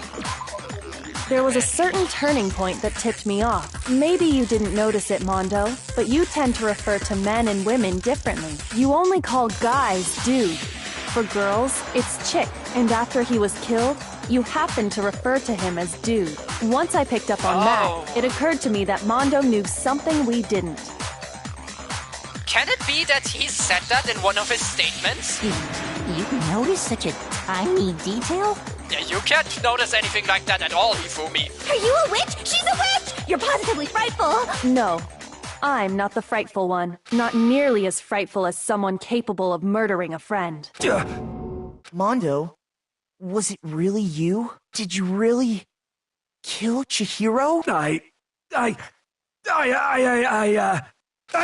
There was a certain turning point that tipped me off. Maybe you didn't notice it, Mondo, but you tend to refer to men and women differently. You only call guys dude. For girls, it's chick. And after he was killed, you happened to refer to him as dude. Once I picked up on that, it occurred to me that Mondo knew something we didn't. Can it be that he said that in one of his statements? You noticed such a tiny detail? Yeah, you can't notice anything like that at all, Hifumi. Are you a witch? She's a witch! You're positively frightful! No, I'm not the frightful one. Not nearly as frightful as someone capable of murdering a friend. Mondo, was it really you? Did you really kill Chihiro? I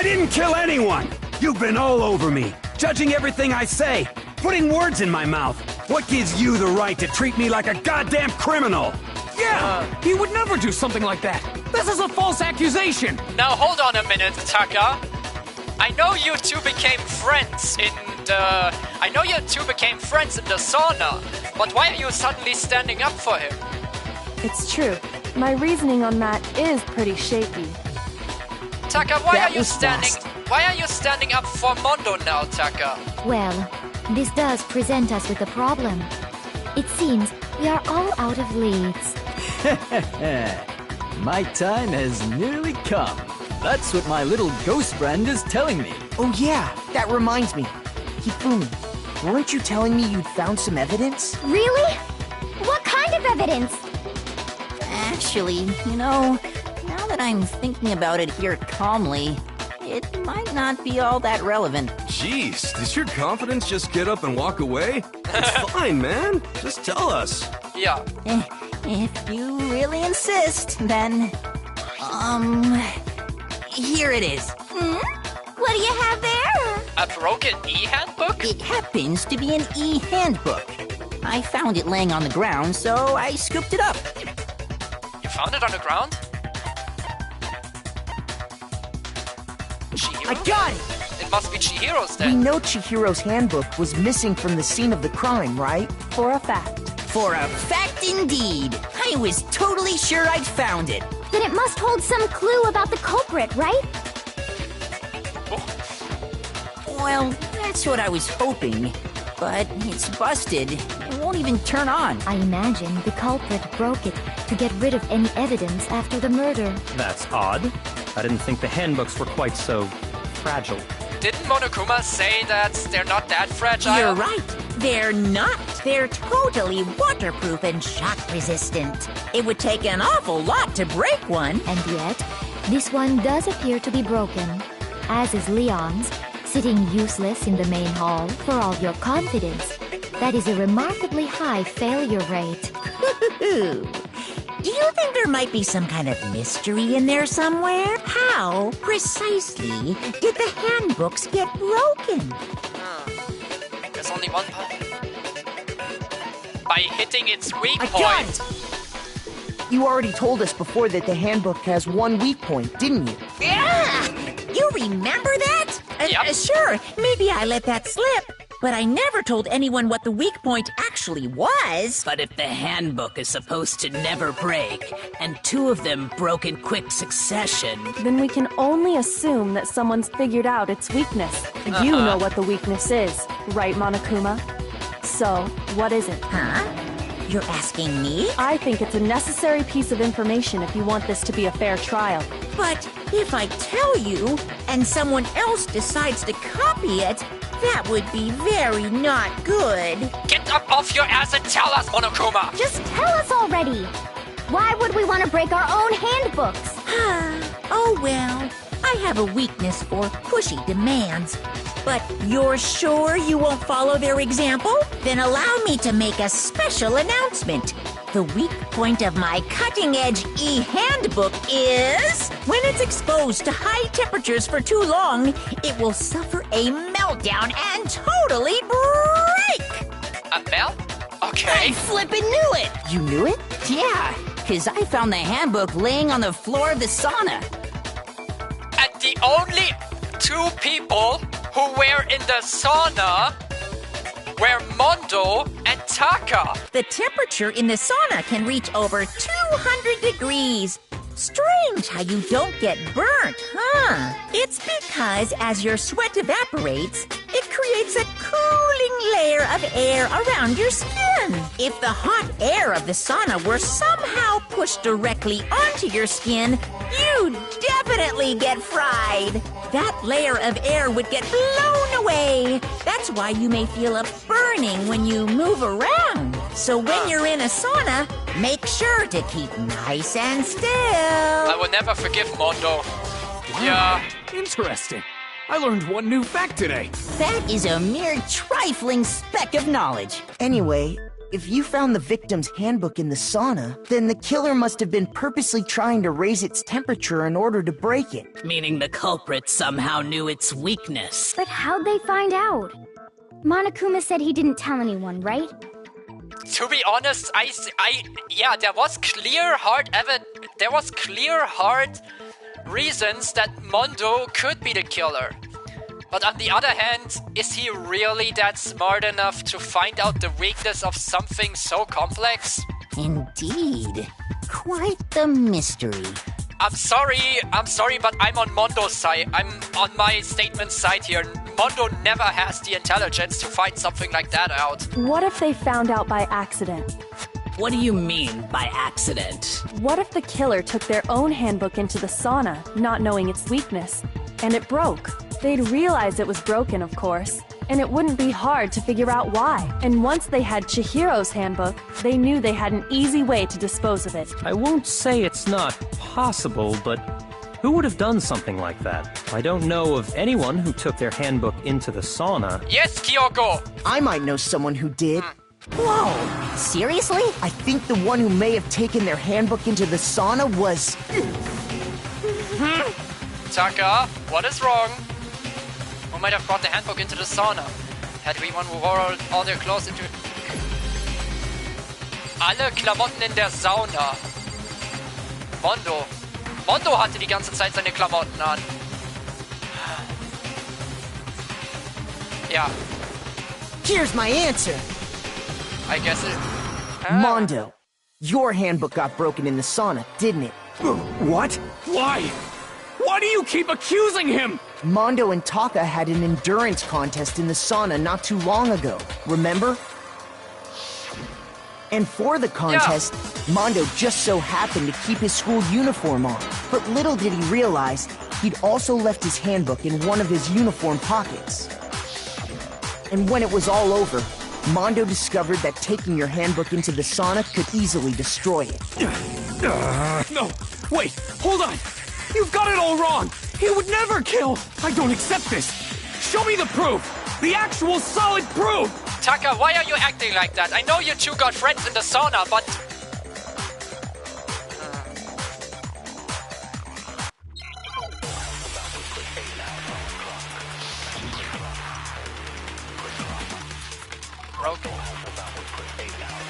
didn't kill anyone! You've been all over me, judging everything I say, putting words in my mouth. What gives you the right to treat me like a goddamn criminal? Yeah! He would never do something like that! This is a false accusation! Now hold on a minute, Taka. I know you two became friends in the sauna, but why are you suddenly standing up for him? It's true. My reasoning on that is pretty shaky. Taka, why are you standing up for Mondo now, Taka? Well, this does present us with a problem. It seems we are all out of leads. My time has nearly come. That's what my little ghost friend is telling me. Oh yeah, that reminds me. Hifumi, weren't you telling me you'd found some evidence? Really? What kind of evidence? Actually, now that I'm thinking about it here calmly, it might not be all that relevant. Jeez, does your confidence just get up and walk away? It's fine, man. Just tell us. Yeah. If you really insist, then... here it is. What do you have there? A broken e-handbook? It happens to be an e-handbook. I found it laying on the ground, so I scooped it up. You found it on the ground? Chihiro? I got it! It must be Chihiro's We then. know Chihiro's handbook was missing from the scene of the crime, right? For a fact. For a fact indeed. I was totally sure I'd found it. Then it must hold some clue about the culprit, right? Well, that's what I was hoping. But it's busted. It won't even turn on. I imagine the culprit broke it to get rid of any evidence after the murder. That's odd. I didn't think the handbooks were quite so fragile. Didn't Monokuma say that they're not that fragile? You're right. They're not. They're totally waterproof and shock resistant. It would take an awful lot to break one. And yet, this one does appear to be broken, as is Leon's, sitting useless in the main hall for all your confidence. That is a remarkably high failure rate. Do you think there might be some kind of mystery in there somewhere? How, precisely, did the handbooks get broken? There's only one part. By hitting its weak I point. got it! You already told us before that the handbook has one weak point, didn't you? Yeah! You remember that? Yep. Sure, maybe I let that slip. But I never told anyone what the weak point actually was. But if the handbook is supposed to never break, and two of them broke in quick succession... Then we can only assume that someone's figured out its weakness. You know what the weakness is, right, Monokuma? So, what is it? Huh? You're asking me? I think it's a necessary piece of information if you want this to be a fair trial. But if I tell you, and someone else decides to copy it, that would be very not good. Get up off your ass and tell us, Monokuma! Just tell us already! Why would we want to break our own handbooks? Oh well, I have a weakness for pushy demands. But you're sure you won't follow their example? Then allow me to make a special announcement. The weak point of my cutting-edge e-handbook is... when it's exposed to high temperatures for too long, it will suffer a meltdown and totally break! A melt? Okay. I flippin' knew it! You knew it? Yeah, because I found the handbook laying on the floor of the sauna. And the only two people who were in the sauna were Mondo and Taka. The temperature in the sauna can reach over 200 degrees. Strange how you don't get burnt, huh? It's because as your sweat evaporates, it creates a cooling layer of air around your skin. If the hot air of the sauna were somehow pushed directly onto your skin, you'd definitely get fried. That layer of air would get blown away. That's why you may feel a burning when you move around. So when you're in a sauna, make sure to keep nice and still. I will never forgive Mondo. Wow. Yeah. Interesting. I learned one new fact today. That is a mere trifling speck of knowledge. Anyway, if you found the victim's handbook in the sauna, then the killer must have been purposely trying to raise its temperature in order to break it. Meaning the culprit somehow knew its weakness. But how'd they find out? Monokuma said he didn't tell anyone, right? To be honest, yeah, there was clear hard reasons that Mondo could be the killer. But on the other hand, is he really that smart enough to find out the weakness of something so complex? Indeed. Quite the mystery. I'm sorry, but I'm on Mondo's side. I'm on my statement side here. Mondo never has the intelligence to find something like that out. What if they found out by accident? What do you mean by accident? What if the killer took their own handbook into the sauna, not knowing its weakness, and it broke? They'd realize it was broken, of course, and it wouldn't be hard to figure out why. And once they had Chihiro's handbook, they knew they had an easy way to dispose of it. I won't say it's not possible, but who would have done something like that? I don't know of anyone who took their handbook into the sauna. Yes, Kyoko! I might know someone who did. Whoa! Seriously? I think the one who may have taken their handbook into the sauna was... Taka, what is wrong? Who might have brought the handbook into the sauna? Had everyone who wore all their clothes into... Alle Klamotten in der Sauna. Mondo hatte die ganze Zeit seine Klamotten an. Ja. Here's my answer. I guess it... Mondo, your handbook got broken in the sauna, didn't it? What? Why? Why do you keep accusing him? Mondo and Taka had an endurance contest in the sauna not too long ago, remember? And for the contest, Mondo just so happened to keep his school uniform on. But little did he realize, he'd also left his handbook in one of his uniform pockets. And when it was all over, Mondo discovered that taking your handbook into the sauna could easily destroy it. No, wait, hold on. You've got it all wrong. He would never kill. I don't accept this. Show me the proof. The actual solid proof. Taka, why are you acting like that? I know you two got friends in the sauna, but...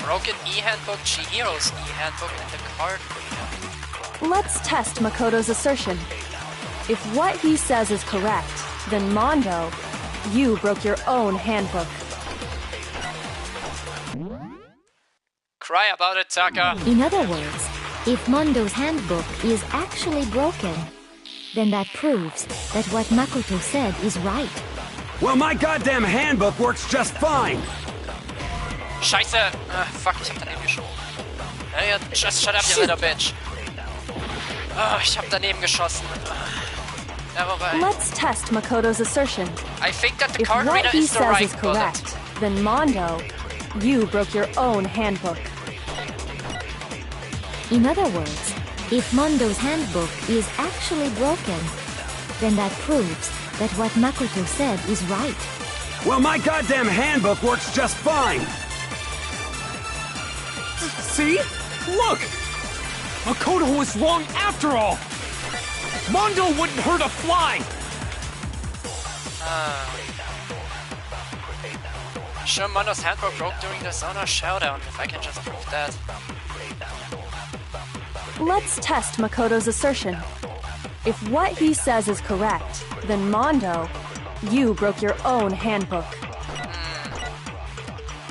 Broken e-handbook, Chihiro's e-handbook, and the card reader. Let's test Makoto's assertion. If what he says is correct, then Mondo, you broke your own handbook. Cry about it, Taka. In other words, if Mondo's handbook is actually broken, then that proves that what Makoto said is right. Well, my goddamn handbook works just fine. Scheiße. Fuck, ich hab daneben geschossen. Hey, just shut up, you little bitch. Ich hab daneben geschossen. Ja, wobei. Let's test Makoto's assertion. I think that the If card what reader he is the says right is correct, bullet. then Mondo, you broke your own handbook. In other words, if Mondo's handbook is actually broken, then that proves that what Makoto said is right. Well, my goddamn handbook works just fine. See? Look! Makoto was wrong after all! Mondo wouldn't hurt a fly! Sure, Mondo's handbook broke during the Zona showdown, if I can just prove that. Let's test Makoto's assertion. If what he says is correct, then Mondo, you broke your own handbook.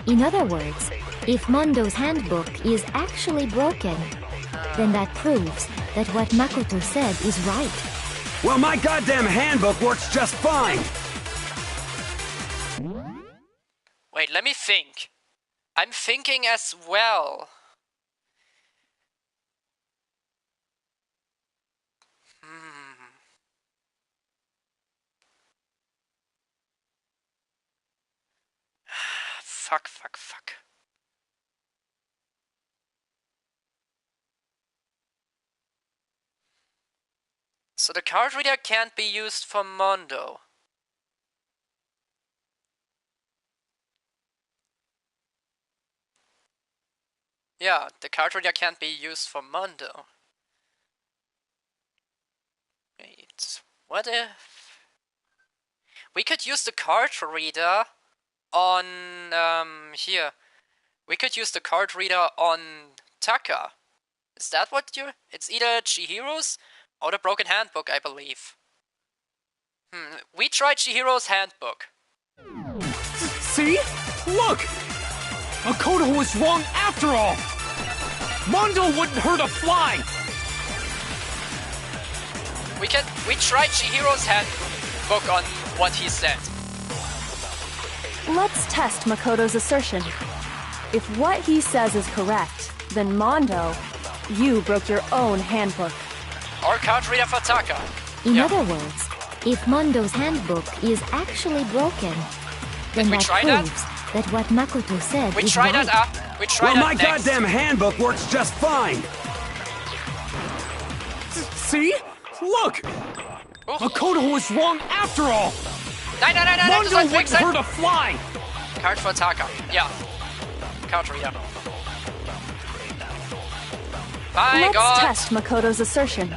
In other words, if Mondo's handbook is actually broken, then that proves that what Makoto said is right. Well, my goddamn handbook works just fine! Wait, let me think. I'm thinking as well. Fuck. So the card reader can't be used for Mondo. Yeah, the card reader can't be used for Mondo. Wait, what if... We could use the card reader on... here. We could use the card reader on Taka. Is that what you... It's either Chihiro's or the Broken Handbook, I believe. We tried Chihiro's handbook. See? Look! Makoto was wrong after all! Mondo wouldn't hurt a fly! We tried Chihiro's handbook on what he said. Let's test Makoto's assertion. If what he says is correct, then Mondo, you broke your own handbook. Or card reader for Taka. In other words, if Mondo's handbook is actually broken, then that proves that what Makoto said is right. We tried well, my goddamn handbook works just fine. See? Look! Makoto was wrong after all! No, Mondo wouldn't hurt a fly! Card for Taka. Yeah. Card reader. Let's test Makoto's assertion.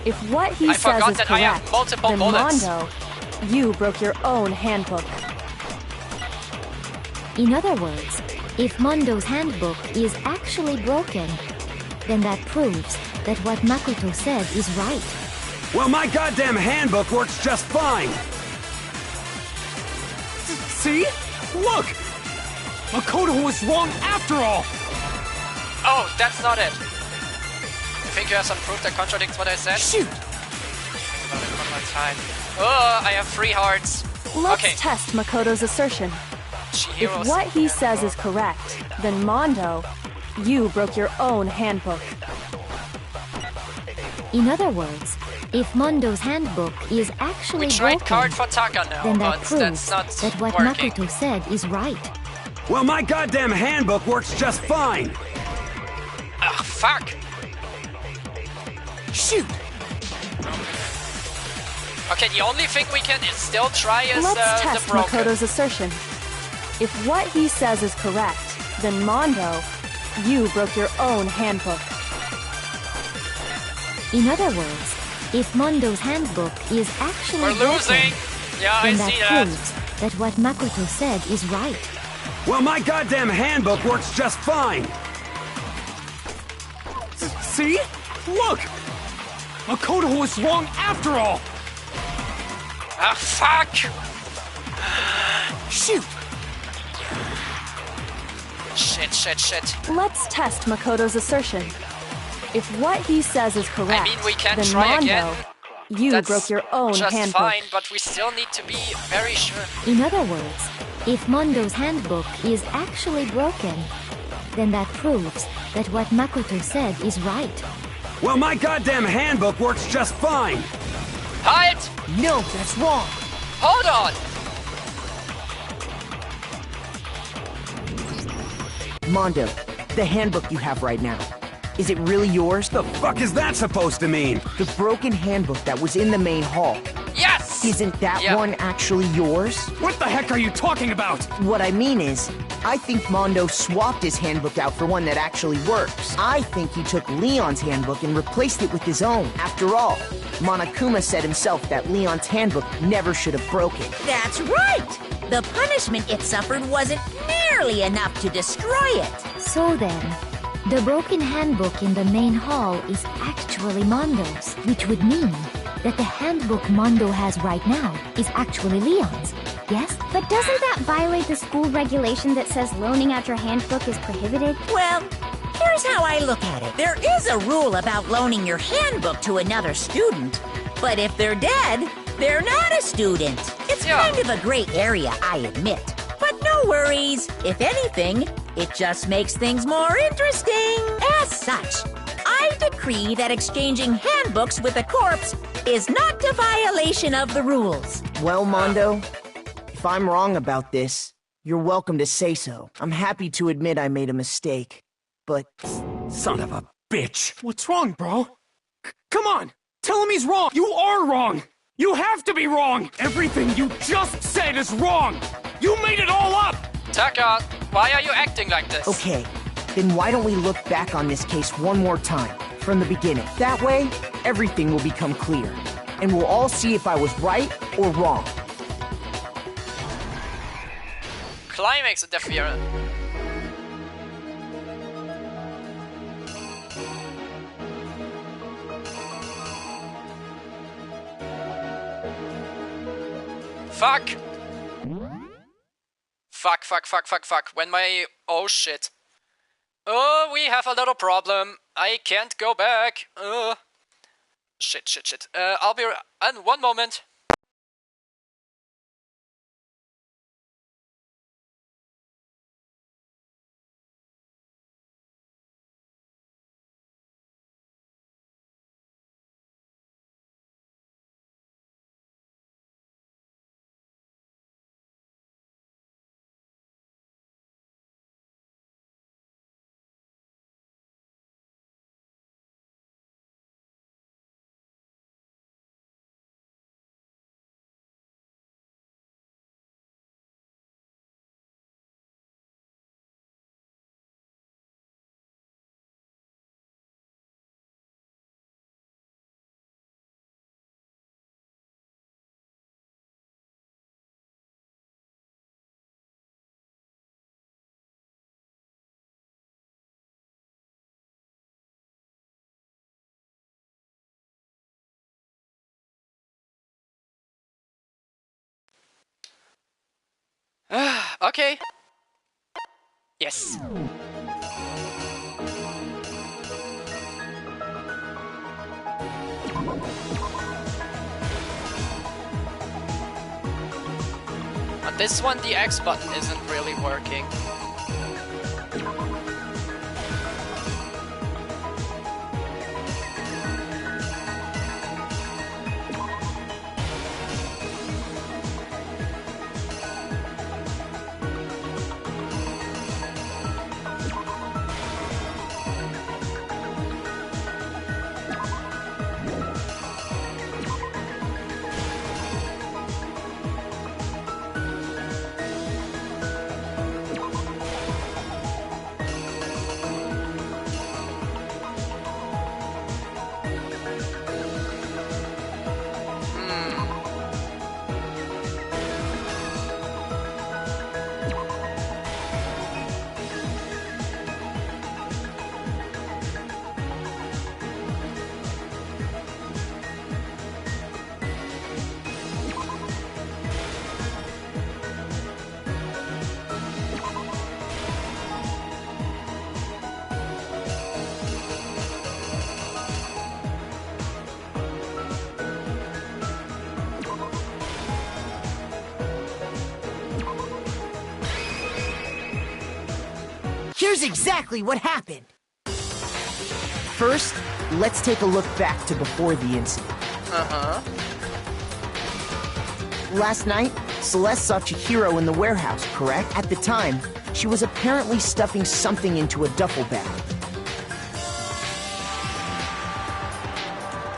If what he says is correct, then Mondo, you broke your own handbook. In other words, if Mondo's handbook is actually broken, then that proves that what Makoto said is right. Well, my goddamn handbook works just fine. See? Look! Makoto was wrong after all! Oh, that's not it. You think you have some proof that contradicts what I said? Shoot! Think about it one more time. Oh, I have 3 hearts. Let's test Makoto's assertion. If what he says is correct, then Mondo, you broke your own handbook. In other words, if Mondo's handbook is actually broken, card for Taka now, then that proves that's not that what Makoto said is right. Well, my goddamn handbook works just fine. Ugh, fuck! Shoot! Okay, the only thing we can still try is Let's test the broken. Makoto's assertion. If what he says is correct, then Mondo, you broke your own handbook. In other words, if Mondo's handbook is actually We're losing! Yeah, then I see that proves that what Makoto said is right. Well, my goddamn handbook works just fine. See? Look! Makoto was wrong after all! Ah, fuck! Shoot! Shit. Let's test Makoto's assertion. If what he says is correct, I mean, we can then try Mondo, again. you That's broke your own just handbook. fine, but we still need to be very sure. In other words, if Mondo's handbook is actually broken, then that proves that what Makoto said is right. Well, my goddamn handbook works just fine. Halt! No, that's wrong. Hold on! Mondo, the handbook you have right now, is it really yours? The fuck is that supposed to mean? The broken handbook that was in the main hall. Yes! Isn't that one actually yours? What the heck are you talking about? What I mean is, I think Mondo swapped his handbook out for one that actually works. I think he took Leon's handbook and replaced it with his own. After all, Monokuma said himself that Leon's handbook never should have broken. That's right! the punishment it suffered wasn't nearly enough to destroy it. So then, the broken handbook in the main hall is actually Mondo's, which would mean that the handbook Mondo has right now is actually Leon's, yes? But doesn't that violate the school regulation that says loaning out your handbook is prohibited? Well, here's how I look at it. There is a rule about loaning your handbook to another student, but if they're dead, they're not a student. It's kind of a gray area, I admit. But no worries. If anything, it just makes things more interesting. As such, I decree that exchanging handbooks with a corpse is not a violation of the rules. Well, Mondo, if I'm wrong about this, you're welcome to say so. I'm happy to admit I made a mistake, but... Son of a bitch. What's wrong, bro? Come on! Tell him he's wrong! You are wrong! You have to be wrong! Everything you just said is wrong! You made it all up! Taka, why are you acting like this? Okay, then why don't we look back on this case one more time, from the beginning. That way, everything will become clear, and we'll all see if I was right or wrong. Climax interference. Fuck! Fuck. When my... Oh shit. Oh, we have a little problem. I can't go back. Shit. I'll be... And one moment. Okay. Yes. On this one, the X button isn't really working. Here's exactly what happened. First, let's take a look back to before the incident. Last night, Celeste saw Chihiro in the warehouse, correct? At the time, she was apparently stuffing something into a duffel bag.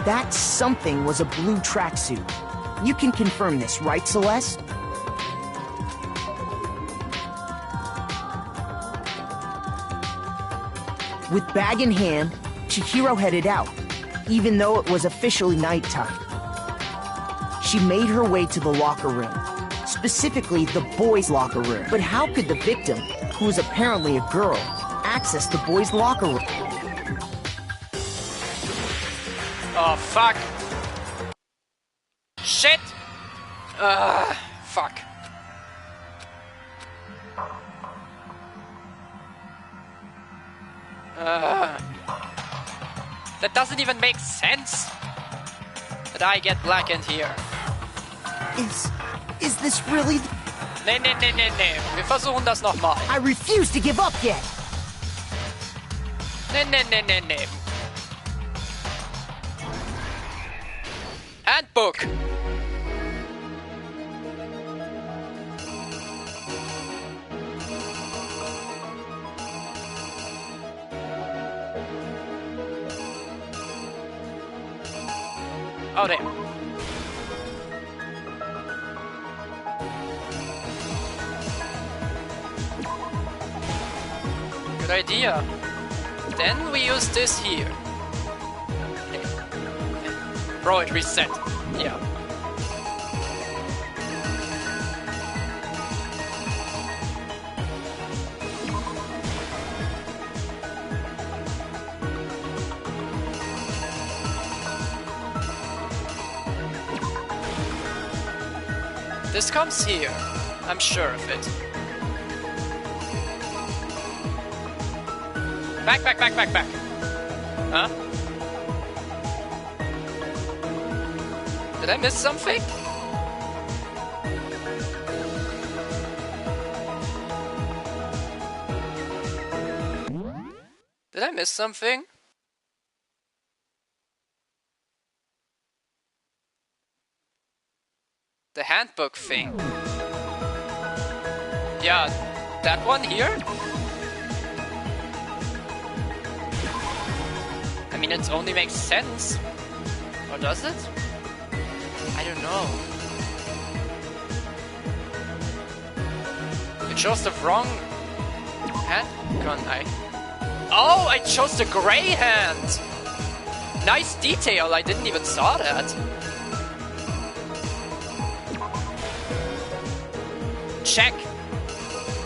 That something was a blue tracksuit. You can confirm this, right, Celeste? With bag in hand, Chihiro headed out, even though it was officially nighttime. She made her way to the locker room, specifically the boys' locker room. But how could the victim, who is apparently a girl, access the boys' locker room? Oh, fuck. Shit! Fuck. That doesn't even make sense. That I get blackened here. Is this really... Nee. Wir versuchen das nochmal. I refuse to give up yet. Nee. Handbook. Oh, there. Good idea. Then we use this here. Bro, it reset. Yeah. This comes here. I'm sure of it. Back. Huh? Did I miss something? Did I miss something? The handbook thing. Yeah, that one here? I mean, it only makes sense. Or does it? I don't know. You chose the wrong handgun. Oh, I chose the gray hand! Nice detail, I didn't even saw that. Check.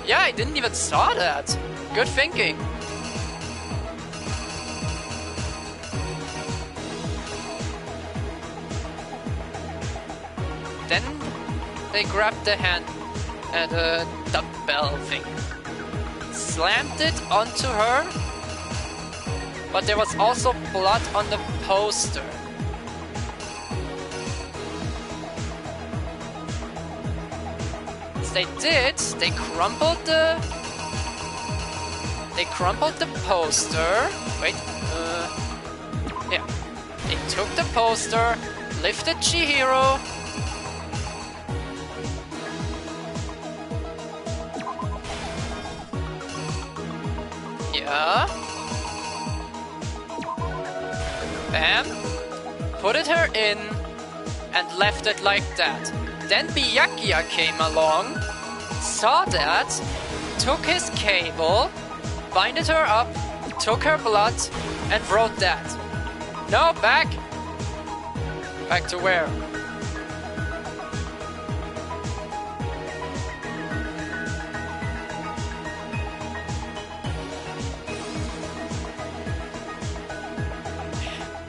Yeah, I didn't even saw that. Good thinking. Then they grabbed the hand and the dumbbell thing. Slammed it onto her. But there was also blood on the poster. They did. They crumpled the poster. Wait. Yeah. They took the poster, lifted Chihiro. Yeah. Bam. Put her in and left it like that. Then Byakuya came along, saw that, took his cable, binded her up, took her blood, and wrote that. No, back! Back to where?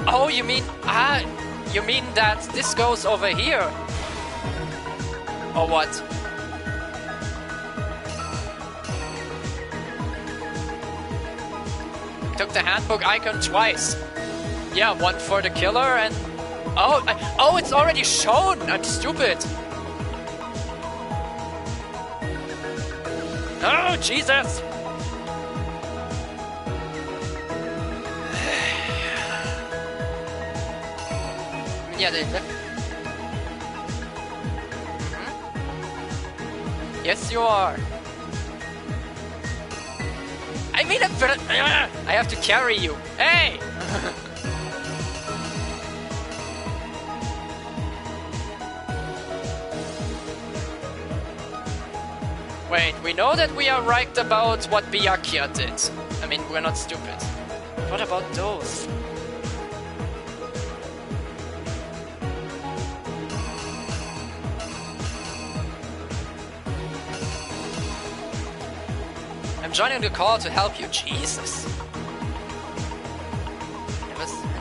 Oh, you mean that this goes over here? Or what? Took the handbook icon twice. Yeah, one for the killer and... Oh, it's already shown! I'm stupid! Oh, Jesus! Yeah, they left. Yes, you are. I mean, I have to carry you. Hey! Wait, we know that we are right about what Byakuya did. I mean, we're not stupid. What about those? joining the call to help you, Jesus. Never said.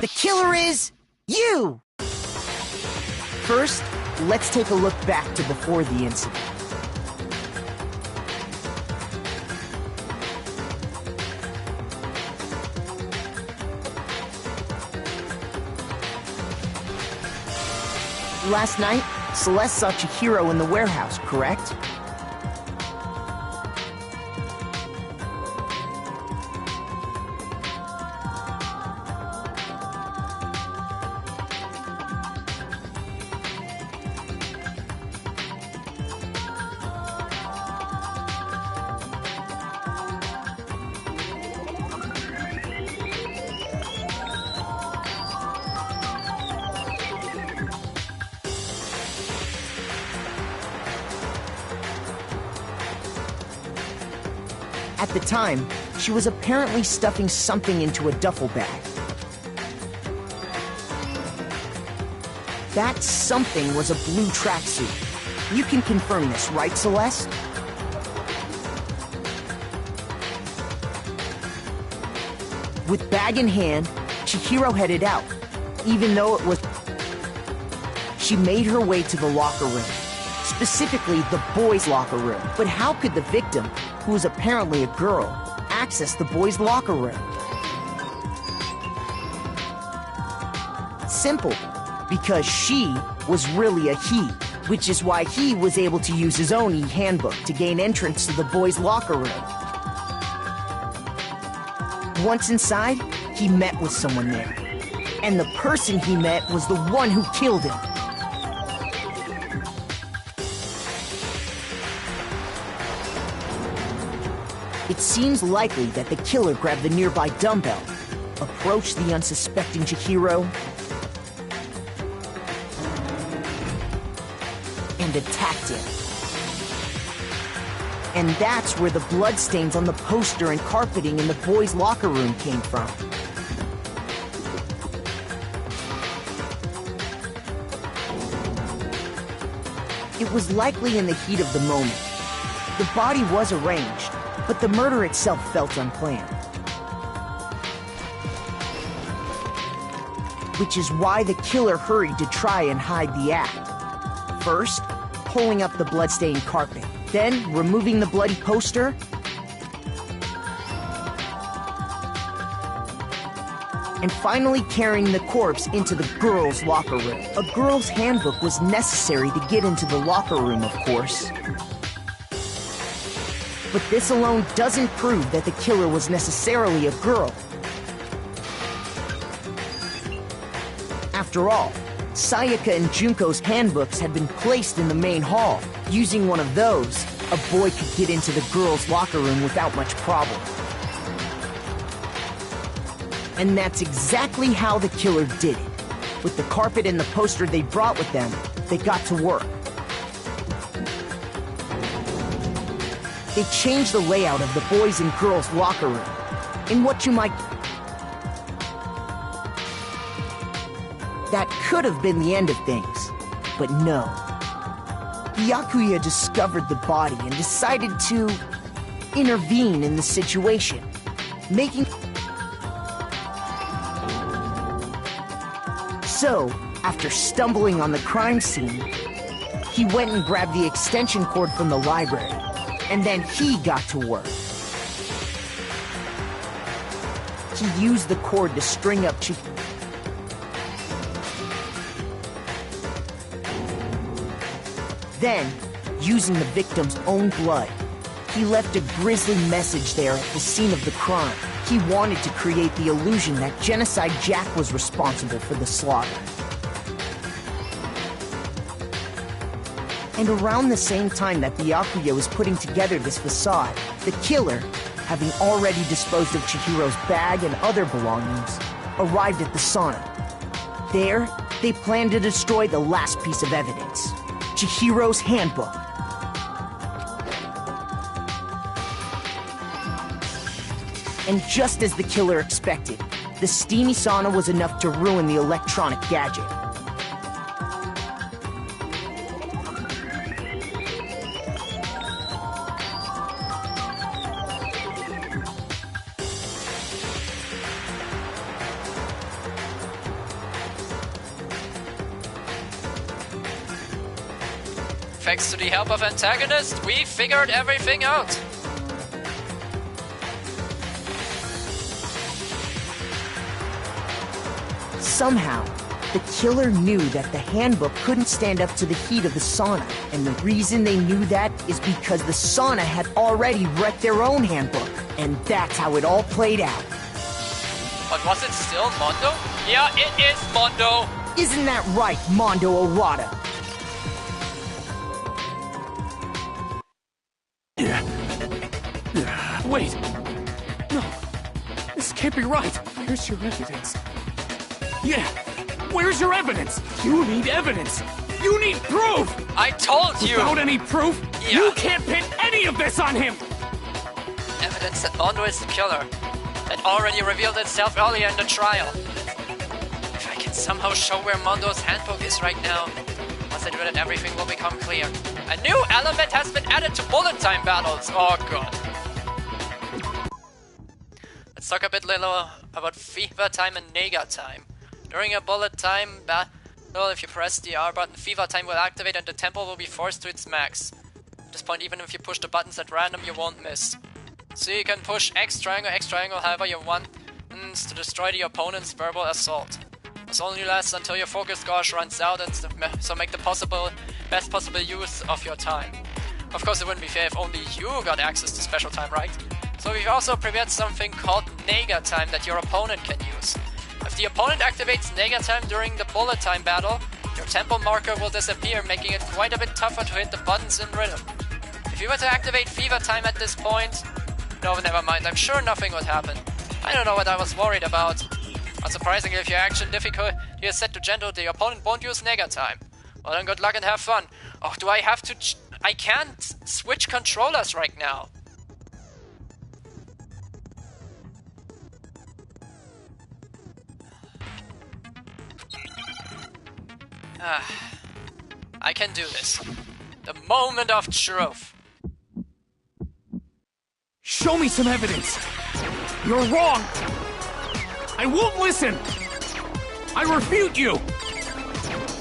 The killer is you! First, let's take a look back to before the incident. Last night, Celeste saw Chihiro in the warehouse, correct? At the time, she was apparently stuffing something into a duffel bag. That something was a blue tracksuit. You can confirm this, right, Celeste? With bag in hand, Chihiro headed out, even though it was... She made her way to the locker room, specifically the boys' locker room. But how could the victim, who was apparently a girl, access the boys' locker room? Simple, because she was really a he, which is why he was able to use his own e-handbook to gain entrance to the boys' locker room. Once inside, he met with someone there, and the person he met was the one who killed him. It seems likely that the killer grabbed the nearby dumbbell, approached the unsuspecting Chihiro, and attacked him. And that's where the bloodstains on the poster and carpeting in the boys' locker room came from. It was likely in the heat of the moment. The body was arranged, but the murder itself felt unplanned. Which is why the killer hurried to try and hide the act. First, pulling up the bloodstained carpet, then removing the bloody poster, and finally carrying the corpse into the girls' locker room. A girl's handbook was necessary to get into the locker room, of course. But this alone doesn't prove that the killer was necessarily a girl. After all, Sayaka and Junko's handbooks had been placed in the main hall. Using one of those, a boy could get into the girls' locker room without much problem. And that's exactly how the killer did it. With the carpet and the poster they brought with them, they got to work. They changed the layout of the boys' and girls' locker room in what you might... That could have been the end of things, but no. The Yakuya discovered the body and decided to intervene in the situation, making... So, after stumbling on the crime scene, he went and grabbed the extension cord from the library, and then he got to work. He used the cord to string up Then, using the victim's own blood, he left a grisly message there at the scene of the crime. He wanted to create the illusion that Genocide Jack was responsible for the slaughter. And around the same time that the Yakuya was putting together this facade, the killer, having already disposed of Chihiro's bag and other belongings, arrived at the sauna. There, they planned to destroy the last piece of evidence, Chihiro's handbook. And just as the killer expected, the steamy sauna was enough to ruin the electronic gadget. Thanks to the help of antagonist, we figured everything out. Somehow, the killer knew that the handbook couldn't stand up to the heat of the sauna, and the reason they knew that is because the sauna had already wrecked their own handbook, and that's how it all played out. But was it still Mondo? Yeah, it is Mondo! Isn't that right, Mondo Owada? Wait! No, this can't be right. Where's your evidence? Yeah, where's your evidence? You need evidence. You need proof. I told you. Without any proof, you can't pin any of this on him. Evidence that Mondo is the killer. That already revealed itself earlier in the trial. If I can somehow show where Mondo's handbook is right now, once I do that, everything will become clear. A new element has been added to bullet time battles. Oh god. Let's talk a bit little about Fever Time and Nega Time. During a bullet time battle, if you press the R button, Fever Time will activate and the tempo will be forced to its max. At this point, even if you push the buttons at random, you won't miss. So you can push X triangle, however you want to destroy the opponent's verbal assault. This only lasts until your focus gauge runs out, and so make the best possible use of your time. Of course, it wouldn't be fair if only you got access to special time, right? So we've also prepared something called Nega Time that your opponent can use. If the opponent activates Nega Time during the bullet time battle, your tempo marker will disappear, making it quite a bit tougher to hit the buttons in rhythm. If you were to activate Fever Time at this point... No, never mind, I'm sure nothing would happen. I don't know what I was worried about. Unsurprisingly, if your action difficulty is set to gentle, the opponent won't use Nega Time. Well then, good luck and have fun. Oh, do I have to... I can't switch controllers right now. I can do this. The moment of truth. Show me some evidence. You're wrong. I won't listen. I refute you.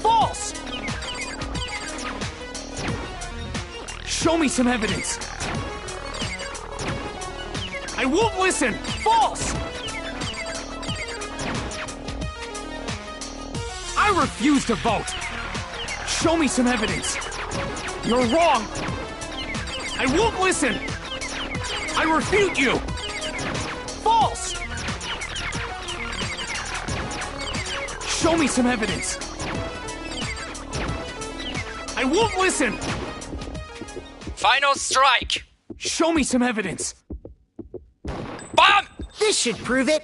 False. Show me some evidence. I won't listen. False. I refuse to vote. Show me some evidence. You're wrong. I won't listen. I refute you. False. Show me some evidence. I won't listen. Final strike. Show me some evidence. Bomb! This should prove it.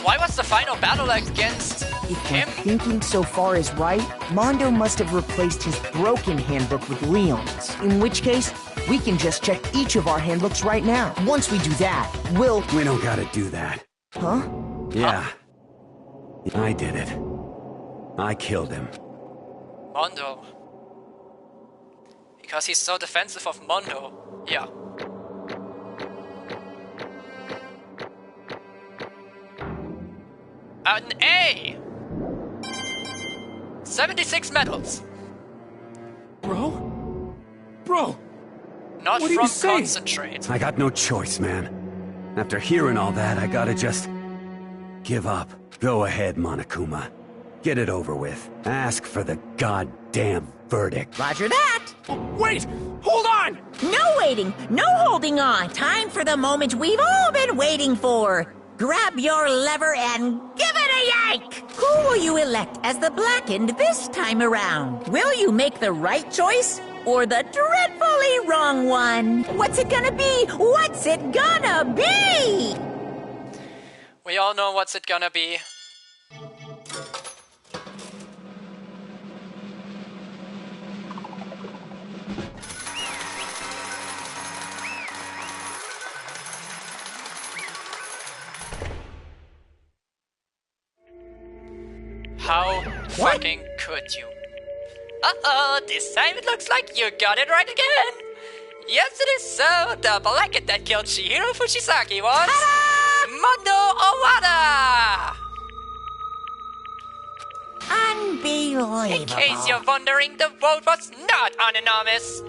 why was the final battle against If him? my thinking so far is right, Mondo must have replaced his broken handbook with Leon's. In which case, we can just check each of our handbooks right now. Once we do that, we'll... We don't gotta do that. Huh? Yeah. I did it. I killed him. Mondo. Because he's so defensive of Mondo. Yeah. An A! 76 medals. Bro? Bro! Not What did from you say? concentrate. I got no choice, man. After hearing all that, I gotta just... give up. Go ahead, Monokuma. Get it over with. Ask for the goddamn verdict. Roger that! Wait! Hold on! No waiting! No holding on! Time for the moment we've all been waiting for! Grab your lever and give it a yank! Who will you elect as the Blackened this time around? Will you make the right choice or the dreadfully wrong one? What's it gonna be? What's it gonna be? We all know what's it gonna be. How fucking could you? Uh-oh, this time it looks like you got it right again! Yes, it is so! The Blackened that killed Chihiro Fujisaki was... Mondo Owada! Unbelievable. In case you're wondering, the vote was not anonymous.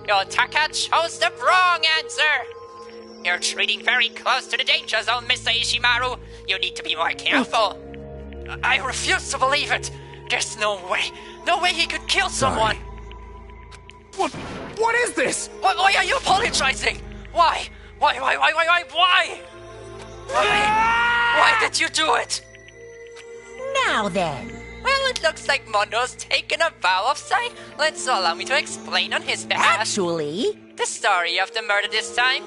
Your Taka chose the wrong answer. You're treading very close to the danger zone, Mr. Ishimaru. You need to be more careful. I refuse to believe it. There's no way. No way he could kill someone. What is this? Why are you apologizing? Why? Why? Why did you do it? Now then. Well, it looks like Mondo's taken a vow of silence, so allow me to explain on his behalf. Actually... The story of the murder this time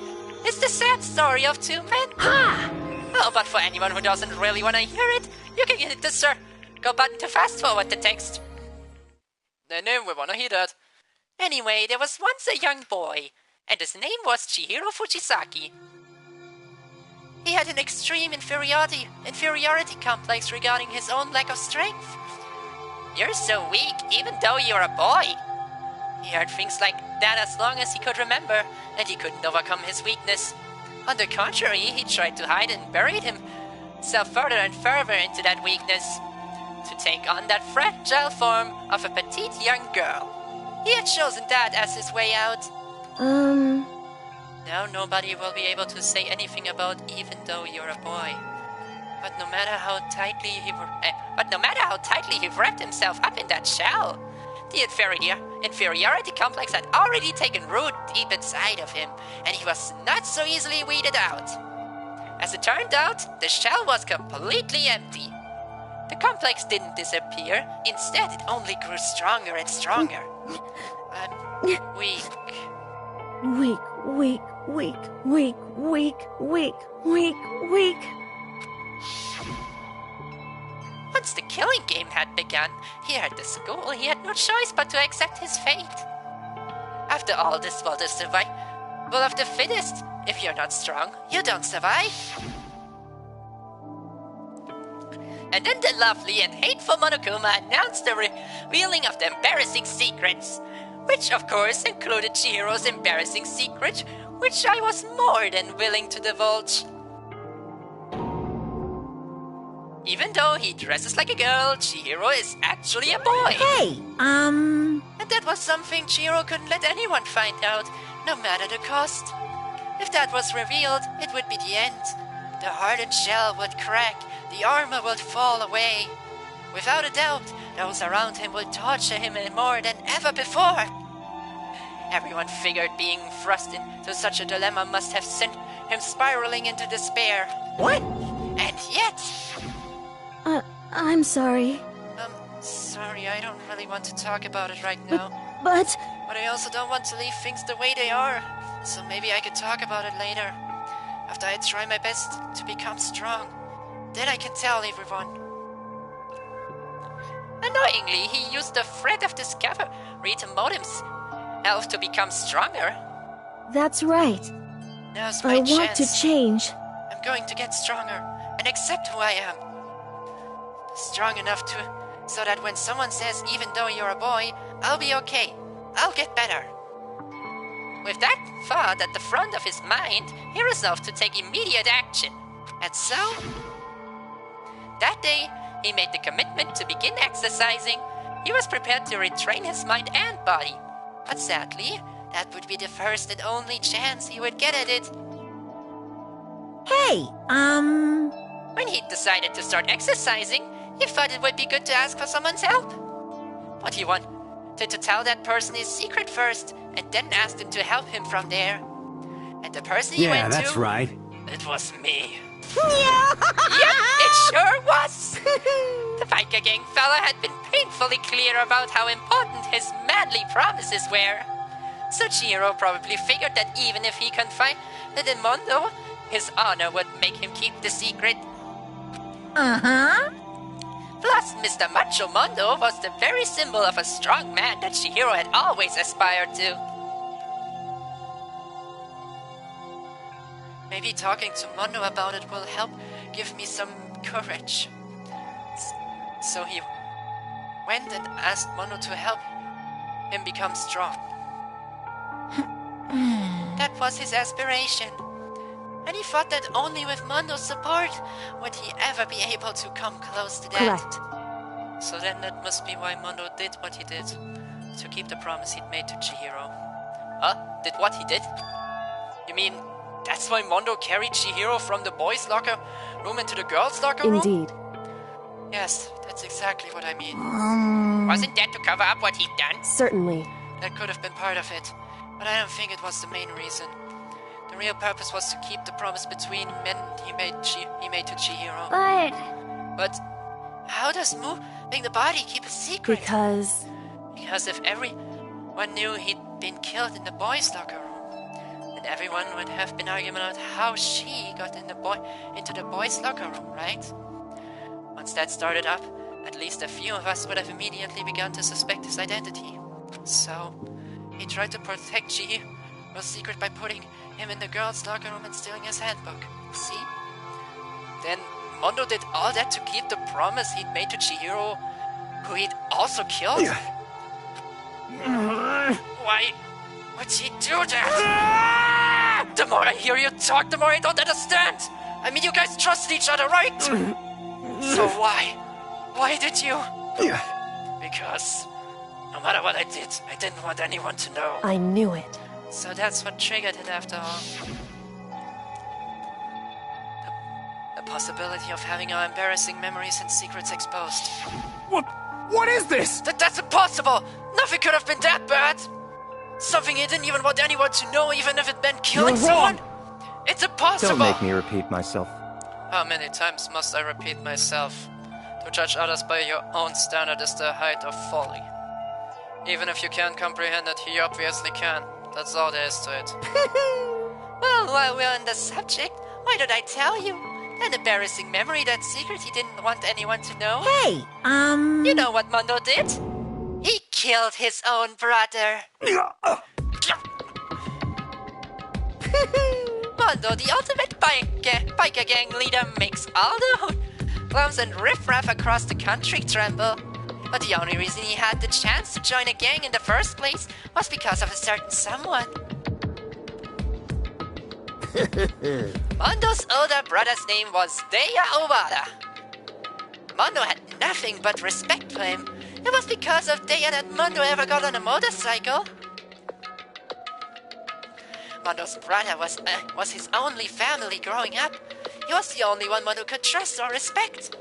is the sad story of two men. Ha! Oh, but for anyone who doesn't really want to hear it, you can hit the circle button to fast forward the text. No, we want to hear that. Anyway, there was once a young boy, and his name was Chihiro Fujisaki. He had an extreme inferiority complex regarding his own lack of strength. You're so weak, even though you're a boy. He heard things like that as long as he could remember, and he couldn't overcome his weakness. On the contrary, he tried to hide and buried himself further and further into that weakness, to take on that fragile form of a petite young girl. He had chosen that as his way out. Now nobody will be able to say anything about even though you're a boy. But no matter how tightly he wrapped himself up in that shell, the inferiority complex had already taken root deep inside of him, and he was not so easily weeded out. As it turned out, the shell was completely empty. The complex didn't disappear. Instead, it only grew stronger and stronger. Weak. Once the killing game had begun, here at the school, he had no choice but to accept his fate. After all, this world is survival of the fittest. If you're not strong, you don't survive. And then the lovely and hateful Monokuma announced the revealing of the embarrassing secrets, which of course included Chihiro's embarrassing secret, which I was more than willing to divulge. Even though he dresses like a girl, Chihiro is actually a boy. Hey, And that was something Chihiro couldn't let anyone find out, no matter the cost. If that was revealed, it would be the end. The hardened shell would crack, the armor would fall away. Without a doubt, those around him would torture him more than ever before. Everyone figured being thrust into such a dilemma must have sent him spiraling into despair. What? And yet... I'm sorry. Sorry, I don't really want to talk about it right now. But I also don't want to leave things the way they are. So maybe I could talk about it later. After I try my best to become strong. Then I can tell everyone. Annoyingly, he used the threat of discovery to mold himself to become stronger. That's right. Now's my I want to chance. change. I'm going to get stronger and accept who I am. Strong enough so that when someone says, even though you're a boy, I'll be okay. I'll get better. With that thought at the front of his mind, he resolved to take immediate action. And so, that day, he made the commitment to begin exercising. He was prepared to retrain his mind and body. But sadly, that would be the first and only chance he would get at it. Hey, When he decided to start exercising, he thought it would be good to ask for someone's help. But he wanted to tell that person his secret first, and then asked him to help him from there. And the person he went to... Yeah, that's right. It was me. Yep, it sure was! The biker gang fella had been painfully clear about how important his manly promises were. So Chihiro probably figured that even if he confided in Mondo, his honor would make him keep the secret. uh-huh. Plus, Mr. Macho Mondo was the very symbol of a strong man that Chihiro had always aspired to. Maybe talking to Mondo about it will help give me some courage. So he went and asked Mondo to help him become strong. That was his aspiration. And he thought that only with Mondo's support would he ever be able to come close to that. Correct. So then that must be why Mondo did what he did. To keep the promise he'd made to Chihiro. Did what he did? You mean that's why Mondo carried Chihiro from the boys' locker room into the girls' locker room? Indeed. Yes, that's exactly what I mean. Wasn't that to cover up what he'd done? Certainly. That could have been part of it. But I don't think it was the main reason. The real purpose was to keep the promise between men he made to Chihiro. But how does moving the body keep a secret? Because if everyone knew he'd been killed in the boys' locker room, then everyone would have been arguing about how she got into the boys' locker room, right? Once that started up, at least a few of us would have immediately begun to suspect his identity. So, he tried to protect Chihiro's secret by putting him in the girls' locker room and stealing his handbook. See? Then Mondo did all that to keep the promise he'd made to Chihiro, who he'd also killed? Why would he do that? The more I hear you talk, the more I don't understand. I mean, you guys trusted each other, right? So why? Why did you? Because no matter what I did, I didn't want anyone to know. I knew it. So that's what triggered it after all. The possibility of having our embarrassing memories and secrets exposed. What is this? That's impossible! Nothing could have been that bad! Something he didn't even want anyone to know, even if it meant killing someone? It's impossible! Don't make me repeat myself. How many times must I repeat myself? To judge others by your own standard is the height of folly. Even if you can't comprehend it, he obviously can. That's all there is to it. Well, while we're on the subject, why did I tell you? An embarrassing memory, that secret he didn't want anyone to know. Hey, You know what Mondo did? He killed his own brother. Mondo, the ultimate biker gang leader, makes all the hoodlums and riffraff across the country tremble. But the only reason he had the chance to join a gang in the first place was because of a certain someone. Mondo's older brother's name was Daya Owada. Mondo had nothing but respect for him. It was because of Daya that Mondo ever got on a motorcycle. Mondo's brother was his only family growing up. He was the only one Mondo could trust or respect.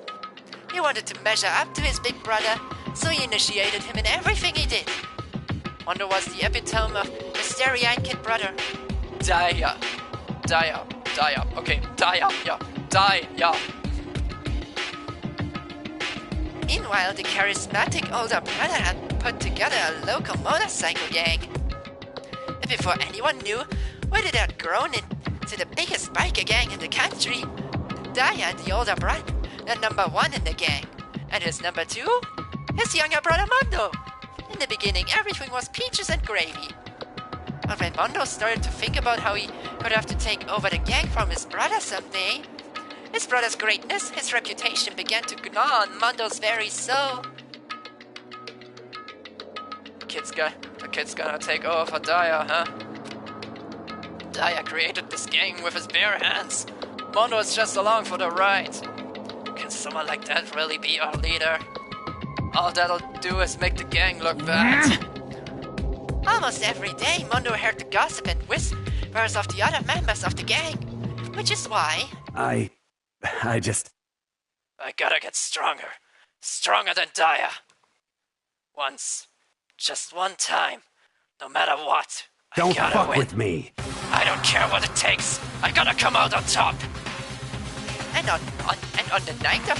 He wanted to measure up to his big brother, so he initiated him in everything he did. Mondo was the epitome of the starry-eyed kid brother. Daya. Okay, Daya, yeah. Daya. Meanwhile, the charismatic older brother had put together a local motorcycle gang. And before anyone knew whether they had grown into the biggest biker gang in the country, Daya and the older brother the number one in the gang. And his number two? His younger brother Mondo. In the beginning, everything was peaches and gravy. But when Mondo started to think about how he could have to take over the gang from his brother someday, his brother's greatness, his reputation began to gnaw on Mondo's very soul. The kid's gonna take over for Daya, huh? Daya created this gang with his bare hands. Mondo is just along for the ride. Can someone like that really be our leader? All that'll do is make the gang look bad. Almost every day, Mondo heard the gossip and whispers of the other members of the gang. Which is why... I gotta get stronger. Stronger than Daya. Once. Just one time. No matter what. Don't fuck with me. I don't care what it takes. I gotta come out on top. And on the night of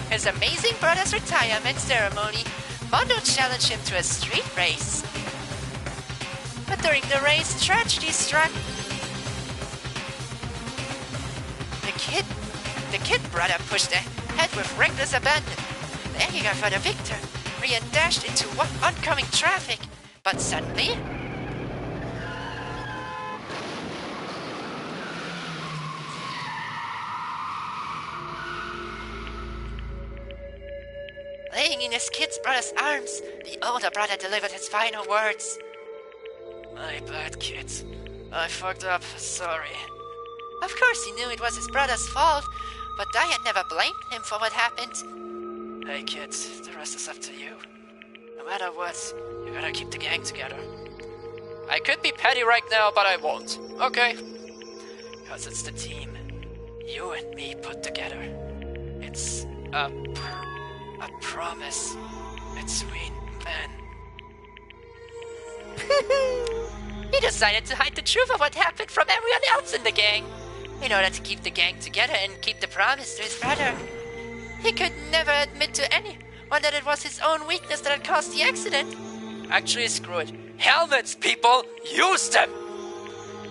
his amazing brother's retirement ceremony, Mondo challenged him to a street race. But during the race, tragedy struck. The kid brother pushed ahead with reckless abandon, eager for the victory, and dashed into oncoming traffic. But suddenly, laying in his kid brother's arms, the older brother delivered his final words. My bad, kid. I fucked up. Sorry. Of course he knew it was his brother's fault, but Daya never blamed him for what happened. Hey, kid, the rest is up to you. No matter what, you gotta keep the gang together. I could be petty right now, but I won't. Okay? Because it's the team. You and me put together. It's a promise between men. He decided to hide the truth of what happened from everyone else in the gang, in order to keep the gang together and keep the promise to his brother. He could never admit to anyone that it was his own weakness that had caused the accident. Actually, screw it. Helmets, people! Use them!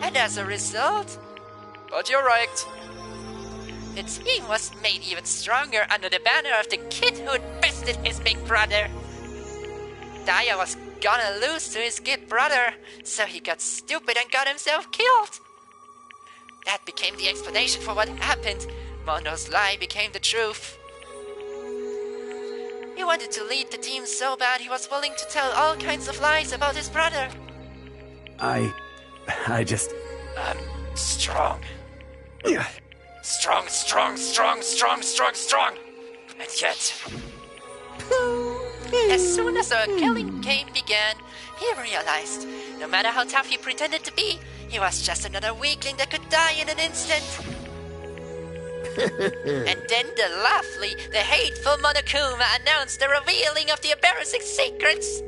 And as a result... But you're right. The team was made even stronger under the banner of the kid who had bested his big brother. Daya was gonna lose to his kid brother, so he got stupid and got himself killed. That became the explanation for what happened. Mondo's lie became the truth. He wanted to lead the team so bad he was willing to tell all kinds of lies about his brother. I just... I'm strong. Strong. And yet... As soon as the killing game began, he realized, no matter how tough he pretended to be, he was just another weakling that could die in an instant. And then the hateful Monokuma announced the revealing of the embarrassing secrets.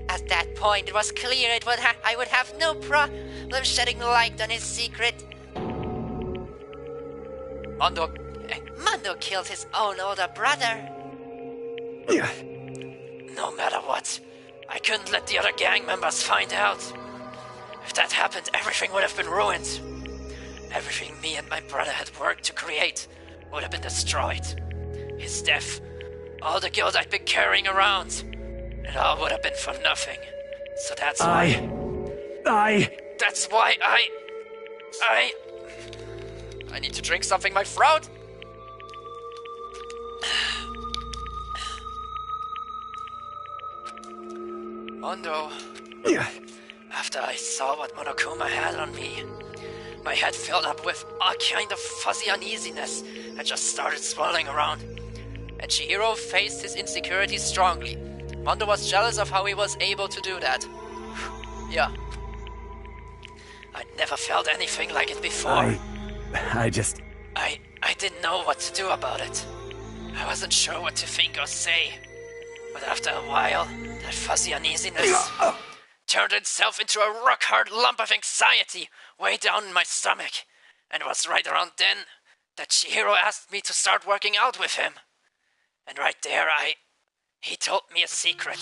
At that point, it was clear I would have no problem shedding light on his secret. Mondo killed his own older brother. No matter what, I couldn't let the other gang members find out. If that happened, everything would have been ruined. Everything me and my brother had worked to create would have been destroyed. His death, all the guilt I'd been carrying around, it all would have been for nothing. So that's why... That's why I need to drink something, my throat. Mondo. After I saw what Monokuma had on me, my head filled up with a kind of fuzzy uneasiness and just started swirling around. And Chihiro faced his insecurities strongly. Mondo was jealous of how he was able to do that. Yeah. I'd never felt anything like it before. I didn't know what to do about it. I wasn't sure what to think or say. But after a while, that fuzzy uneasiness turned itself into a rock-hard lump of anxiety way down in my stomach. And it was right around then that Chihiro asked me to start working out with him. And right there, he told me a secret.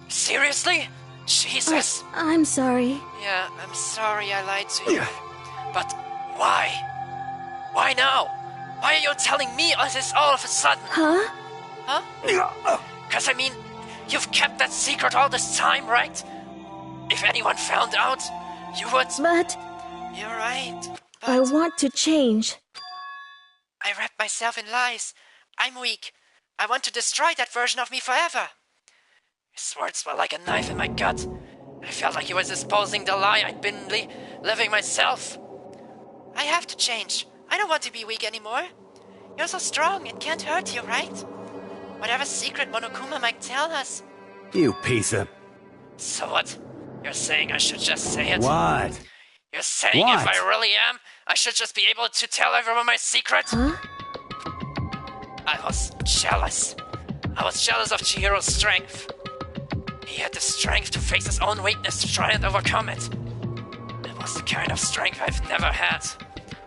Seriously? Jesus. I'm sorry. Yeah, I'm sorry I lied to you. But why? Why now? Why are you telling me all this all of a sudden? Huh? Huh? Because, I mean, you've kept that secret all this time, right? If anyone found out, you would... But... You're right. But I want to change. I wrap myself in lies. I'm weak. I want to destroy that version of me forever. His words were like a knife in my gut. I felt like he was exposing the lie I'd been living myself. I have to change. I don't want to be weak anymore. You're so strong, it can't hurt you, right? Whatever secret Monokuma might tell us. You piece of... So what? You're saying I should just say it? What? You're saying What? if I really am, I should just be able to tell everyone my secret? Huh? I was jealous. I was jealous of Chihiro's strength. He had the strength to face his own weakness to try and overcome it. It was the kind of strength I've never had.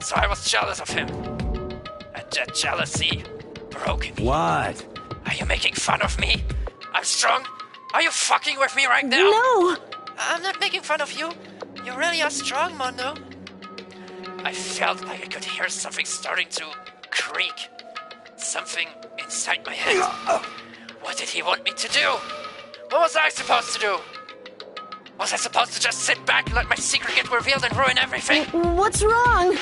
So I was jealous of him. And that jealousy broke me. What? Are you making fun of me? I'm strong? Are you fucking with me right now? No! I'm not making fun of you. You really are strong, Mondo. I felt like I could hear something starting to creak. Something inside my head. What did he want me to do? What was I supposed to do? Was I supposed to just sit back and let my secret get revealed and ruin everything? What's wrong?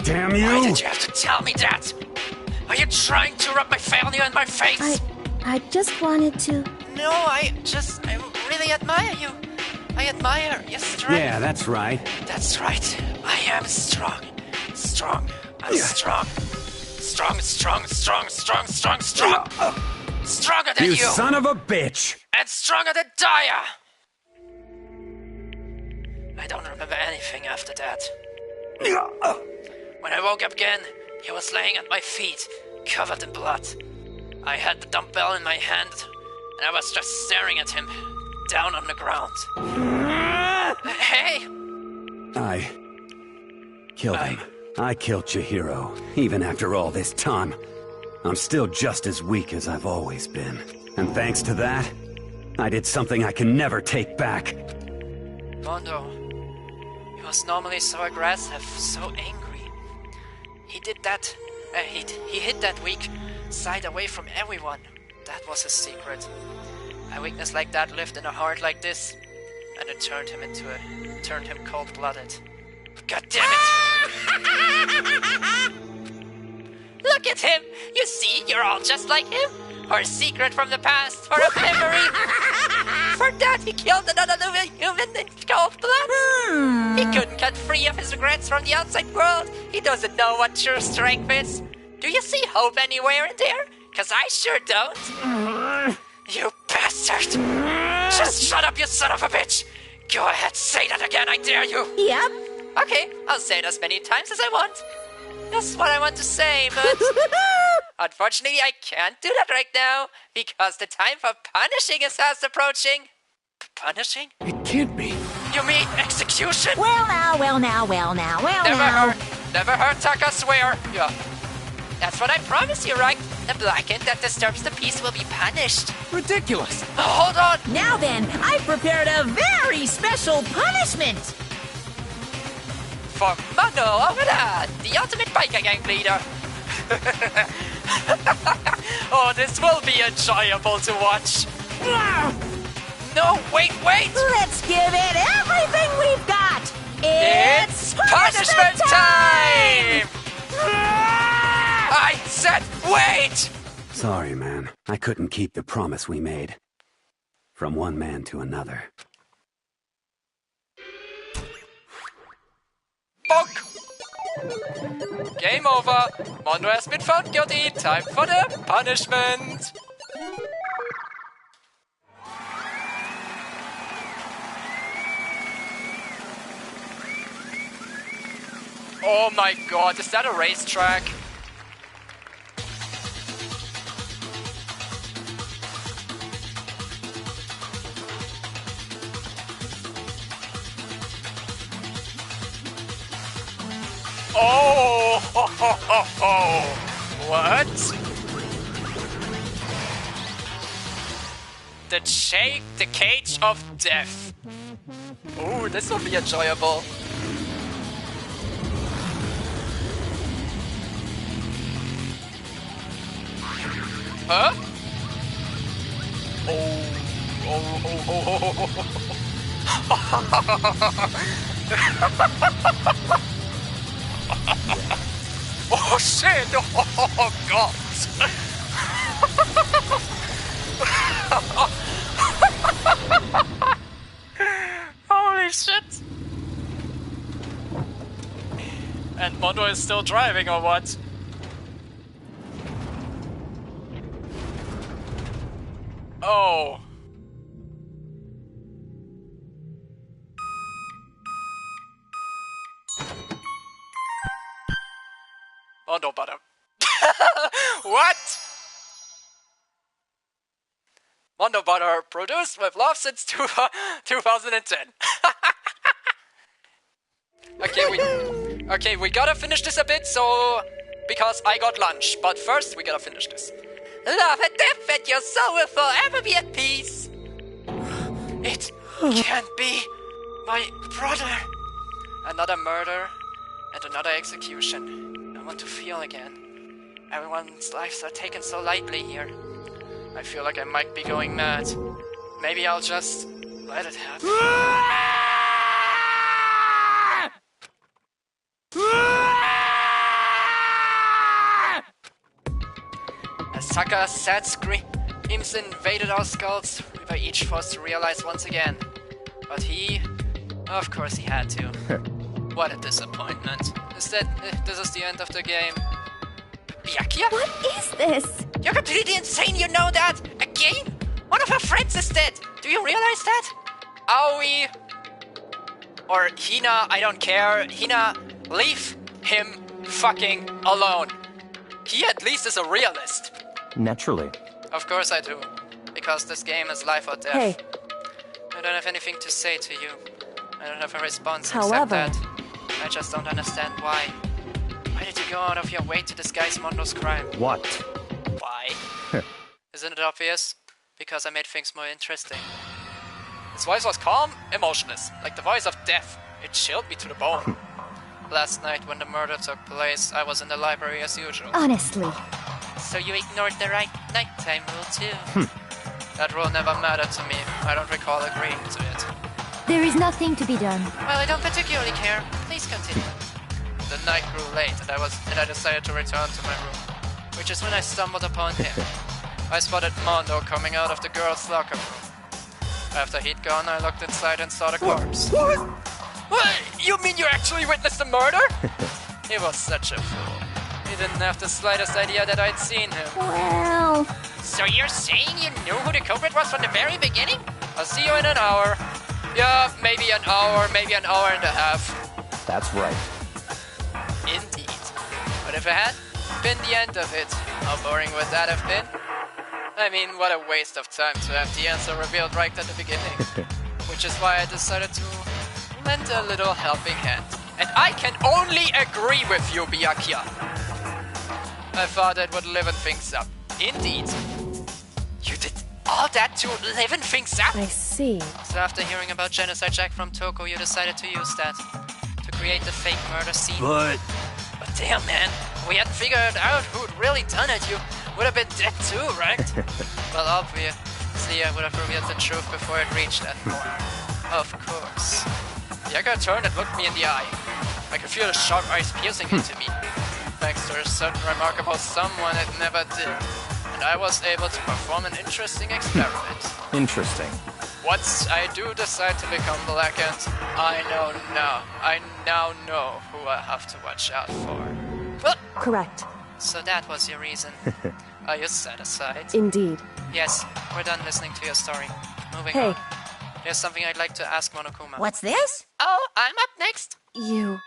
Damn you! Why did you have to tell me that? Are you trying to rub my failure in my face? I just wanted to... No, I really admire you. I admire your strength. Yeah, that's right. That's right. I am strong. Strong. I'm strong. Strong, strong, strong, strong, strong, strong. Stronger than you. You son of a bitch! And stronger than Daya. I don't remember anything after that. When I woke up again, he was laying at my feet, covered in blood. I had the dumbbell in my hand, and I was just staring at him, down on the ground. Hey! I killed him. I killed Chihiro, even after all this time. I'm still just as weak as I've always been. And thanks to that, I did something I can never take back. Mondo, he was normally so aggressive, so angry. He did that. He hid that weak side away from everyone. That was his secret. A weakness like that lived in a heart like this, and it turned him cold-blooded. God damn it! Look at him! You see, you're all just like him. Or a secret from the past, or a memory. For that, he killed another living human in cold blood. He couldn't get free of his regrets from the outside world. He doesn't know what true strength is. Do you see hope anywhere in there? 'Cause I sure don't. You bastard! Just shut up, you son of a bitch! Go ahead, say that again, I dare you! Yep. Okay, I'll say it as many times as I want. That's what I want to say, but... unfortunately, I can't do that right now, because the time for punishing is fast approaching. Punishing? It can't be. You mean execution? Well now. Never heard Taka swear. Yeah. That's what I promise you, right? The blackened that disturbs the peace will be punished. Ridiculous. Hold on. Now then, I've prepared a very special punishment. For Mono Omura, the ultimate biker gang leader. Oh, this will be enjoyable to watch. No, wait! Let's give it everything we've got. It's punishment time! I said wait! Sorry, man. I couldn't keep the promise we made. From one man to another. Bonk! Game over. Mondo has been found guilty. Time for the punishment. Oh my god, is that a racetrack? Oh, ho, ho, ho, ho. What? The cage of death. Ooh, this will be enjoyable. Huh? Oh. Oh shit! Oh god! Holy shit! And Mondo is still driving or what? Oh. Mondo butter. What? Mondo butter produced with love since 2010. Okay, we gotta finish this a bit, so because I got lunch. But first, we gotta finish this. Love and death, and your soul will forever be at peace. It can't be my brother. Another murder and another execution. I want to feel again. Everyone's lives are taken so lightly here. I feel like I might be going mad. Maybe I'll just let it happen. As Saka's sad screams invaded our skulls, we were each forced to realize once again. But he... of course he had to. What a disappointment. This is the end of the game. Byakuya? What is this? You're completely insane, you know that? Again? One of her friends is dead. Do you realize that? Aoi or Hina, I don't care. Hina, leave him fucking alone. He at least is a realist. Naturally. Of course I do. Because this game is life or death. Hey. I don't have anything to say to you. I don't have a response However, except that I just don't understand why. Why did you go out of your way to disguise Mondo's crime? What? Why? Isn't it obvious? Because I made things more interesting. His voice was calm, emotionless, like the voice of death. It chilled me to the bone. Last night when the murder took place, I was in the library as usual. Honestly. So you ignored the right nighttime rule too? That rule never mattered to me. I don't recall agreeing to it. There is nothing to be done. Well, I don't particularly care. Please continue. The night grew late and I decided to return to my room, which is when I stumbled upon him. I spotted Mondo coming out of the girls' locker room. After he'd gone, I looked inside and saw the corpse. What? You mean you actually witnessed the murder? He was such a fool. He didn't have the slightest idea that I'd seen him. Well... So you're saying you knew who the culprit was from the very beginning? I'll see you in an hour. Yeah, maybe an hour and a half. That's right. Indeed. But if it had been the end of it, how boring would that have been? I mean, what a waste of time to have the answer revealed right at the beginning. Which is why I decided to lend a little helping hand. And I can only agree with you, Byakuya. I thought it would liven things up. Indeed. You did all that to liven things up? I see. So after hearing about Genocide Jack from Toko, you decided to use that to create the fake murder scene. But damn, man, we hadn't figured out who'd really done it. You would have been dead too, right? Well, obviously, I would have revealed the truth before it reached that point. Of course. Yaga turned and looked me in the eye. I could feel the sharp eyes piercing into me. Thanks to a certain remarkable someone it never did. And I was able to perform an interesting experiment. Interesting. Once I do decide to become Blackened, I now know who I have to watch out for. Well, correct. So that was your reason. Are you satisfied? Indeed. Yes, we're done listening to your story. Moving Hey. on. There's something I'd like to ask Monokuma. What's this? Oh, I'm up next. You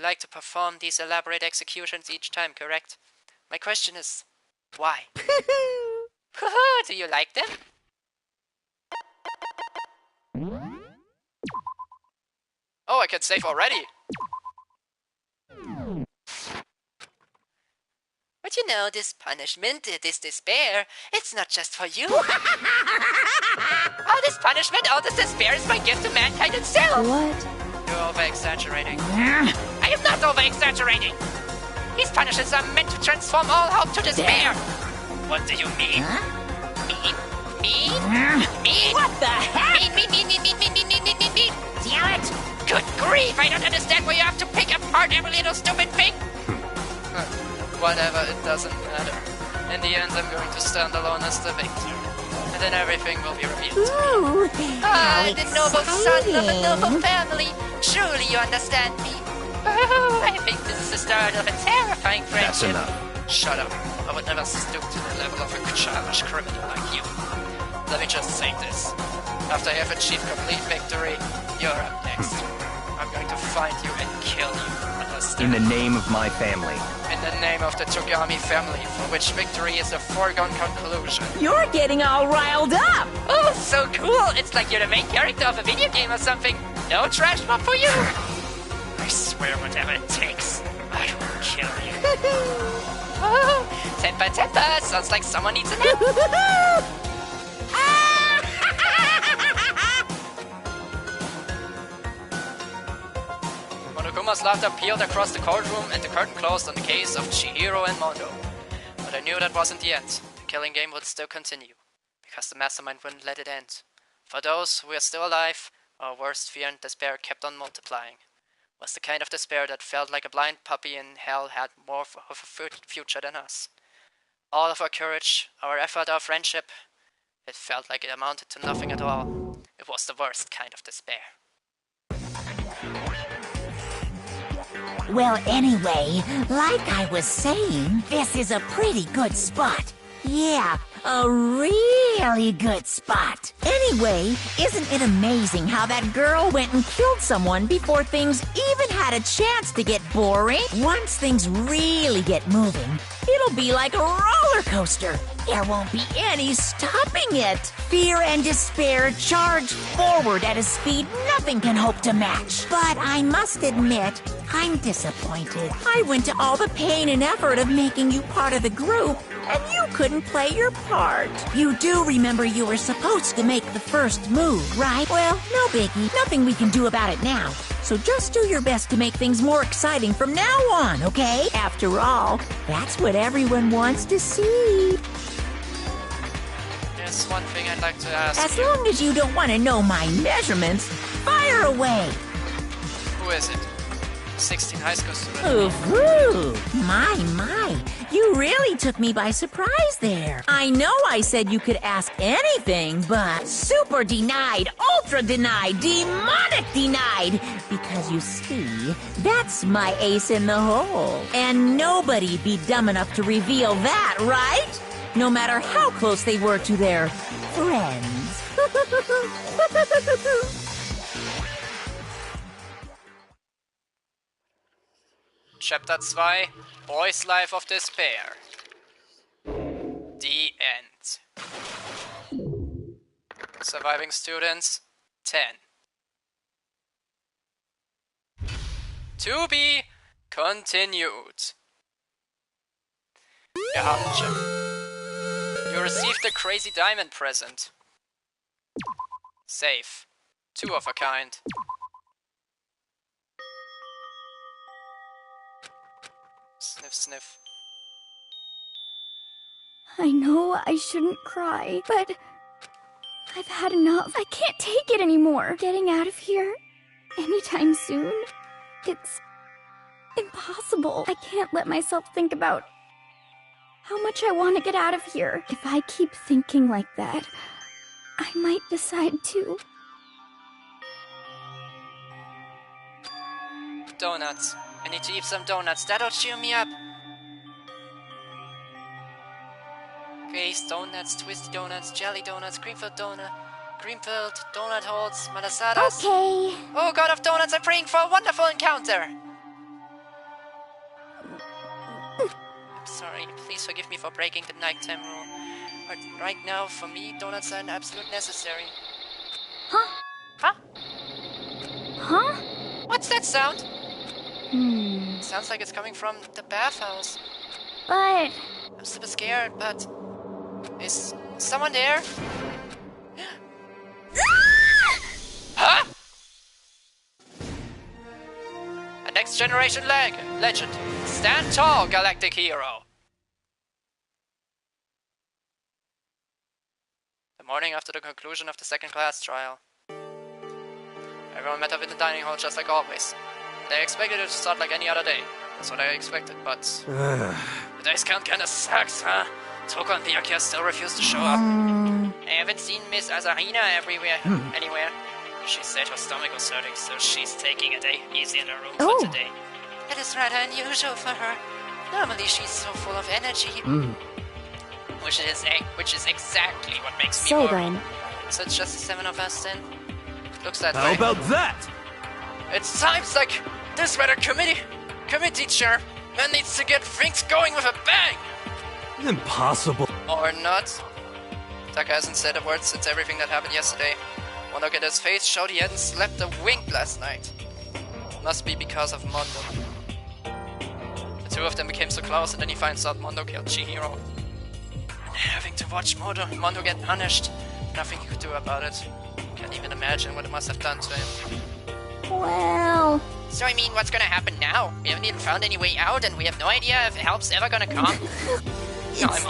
like to perform these elaborate executions each time, correct? My question is, why? Do you like them? Oh, I can save already. But you know, this punishment, this despair, it's not just for you. All this punishment, all this despair is my gift to mankind itself. What? You're over-exaggerating. I am not over-exaggerating. These punishments are meant to transform all hope to despair. What do you mean? Huh? Me? What the heck? Me. Damn it! Good grief, I don't understand why you have to pick apart every little stupid thing. Whatever, it doesn't matter. In the end, I'm going to stand alone as the victor. And then everything will be revealed to me. The noble son of a noble family. Surely you understand me. Oh, I think this is the start of a terrifying friendship. That's enough. Shut up. I would never stoop to the level of a childish criminal like you. Let me just say this. After I have achieved complete victory, you're up next. I'm going to find you and kill you. In the name of my family. In the name of the Togami family, for which victory is a foregone conclusion. You're getting all riled up! Oh, so cool! It's like you're the main character of a video game or something. No trash talk for you. I swear whatever it takes, I will kill you. Oh, temper. Sounds like someone needs a nap. Monokuma's laughter peeled across the courtroom and the curtain closed on the case of Chihiro and Mondo. But I knew that wasn't the end. The killing game would still continue, because the mastermind wouldn't let it end. For those who were still alive, our worst fear and despair kept on multiplying. It was the kind of despair that felt like a blind puppy in hell had more of a future than us. All of our courage, our effort, our friendship, it felt like it amounted to nothing at all. It was the worst kind of despair. Well, anyway, like I was saying, this is a pretty good spot. Yeah, a really good spot. Anyway, isn't it amazing how that girl went and killed someone before things even had a chance to get boring? Once things really get moving, it'll be like a roller coaster. There won't be any stopping it. Fear and despair charge forward at a speed nothing can hope to match. But I must admit, I'm disappointed. I went to all the pain and effort of making you part of the group, and you couldn't play your part. You do remember you were supposed to make the first move, right? Well, no biggie. Nothing we can do about it now. So just do your best to make things more exciting from now on, okay? After all, that's what everyone wants to see. There's one thing I'd like to ask As you. long as you don't want to know my measurements, fire away. Who is it? 16 high school student. Ooh, my. You really took me by surprise there. I know I said you could ask anything, but super denied, ultra denied, demonic denied. Because you see, that's my ace in the hole. And nobody be dumb enough to reveal that, right? No matter how close they were to their friends. Chapter 2, Boy's Life of Despair. The end. Surviving students, 10. To be continued. Wir haben Jim. You received a crazy diamond present. Safe. 2 of a kind. Sniff, sniff. I know I shouldn't cry, but I've had enough. I can't take it anymore. Getting out of here anytime soon, it's impossible. I can't let myself think about how much I want to get out of here. If I keep thinking like that, I might decide to. Donuts. I need to eat some donuts. That'll cheer me up. Grace donuts, twisty donuts, jelly donuts, Greenfield donut holes, malasadas. Okay. Oh, God of Donuts, I'm praying for a wonderful encounter. I'm sorry. Please forgive me for breaking the nighttime rule. But right now, for me, donuts are an absolute necessary. Huh? Huh? Huh? What's that sound? Sounds like it's coming from the bathhouse. But I'm super scared, but is someone there? Huh? A next generation legend. Stand tall, galactic hero. morning after the conclusion of the second class trial. Everyone met up in the dining hall just like always. They expected it to start like any other day. That's what I expected, but... the days count kinda sucks, huh? Toko and Byakuya still refuse to show up. I haven't seen Miss Asahina anywhere. She said her stomach was hurting, so she's taking a day easy in her room for today. That is rather unusual for her. Normally she's so full of energy. Which is exactly what makes me So worry. then, So it's just the 7 of us then? Looks that way. How about that? It seems like this weather committee chair man needs to get things going with a bang! Impossible. Or not. Taka hasn't said a word since everything that happened yesterday. One look at his face showed he hadn't slept a wink last night. Must be because of Mondo. The two of them became so close, and then he finds out Mondo killed Chihiro. And having to watch Mondo get punished, nothing he could do about it. Can't even imagine what it must have done to him. Well... So I mean, what's gonna happen now? We haven't even found any way out, and we have no idea if help's ever gonna come. I'm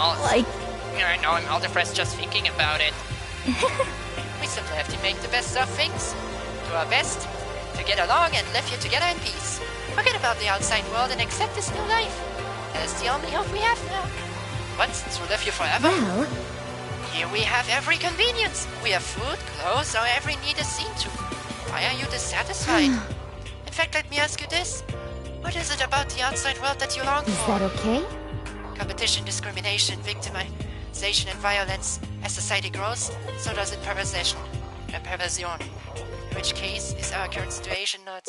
all depressed just thinking about it. We simply have to make the best of things. Do our best to get along and live here together in peace. Forget about the outside world and accept this new life. That is the only hope we have now. What? To live here forever? Well... Here we have every convenience. We have food, clothes, our every need is seen to. Why are you dissatisfied? In fact, let me ask you this. What is it about the outside world that you long for? Is that okay? Competition, discrimination, victimization, and violence. As society grows, so does it perversion. In which case, is our current situation not...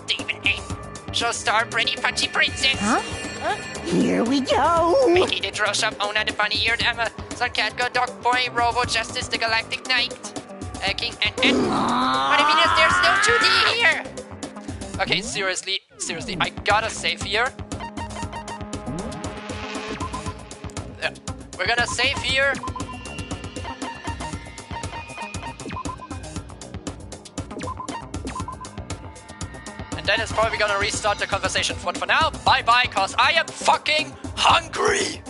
Demon aim. Showstar, pretty punchy princess! Huh? Here we go! Mickey the Drill Shop owner, the bunny-eared Emma, Suncat, God Dog Boy, Robo Justice, the Galactic Knight, King, and... What I mean is there's no 2D here! Okay, seriously, I gotta save here. We're gonna save here. And then it's probably gonna restart the conversation. But for now, bye-bye, cause I am fucking hungry!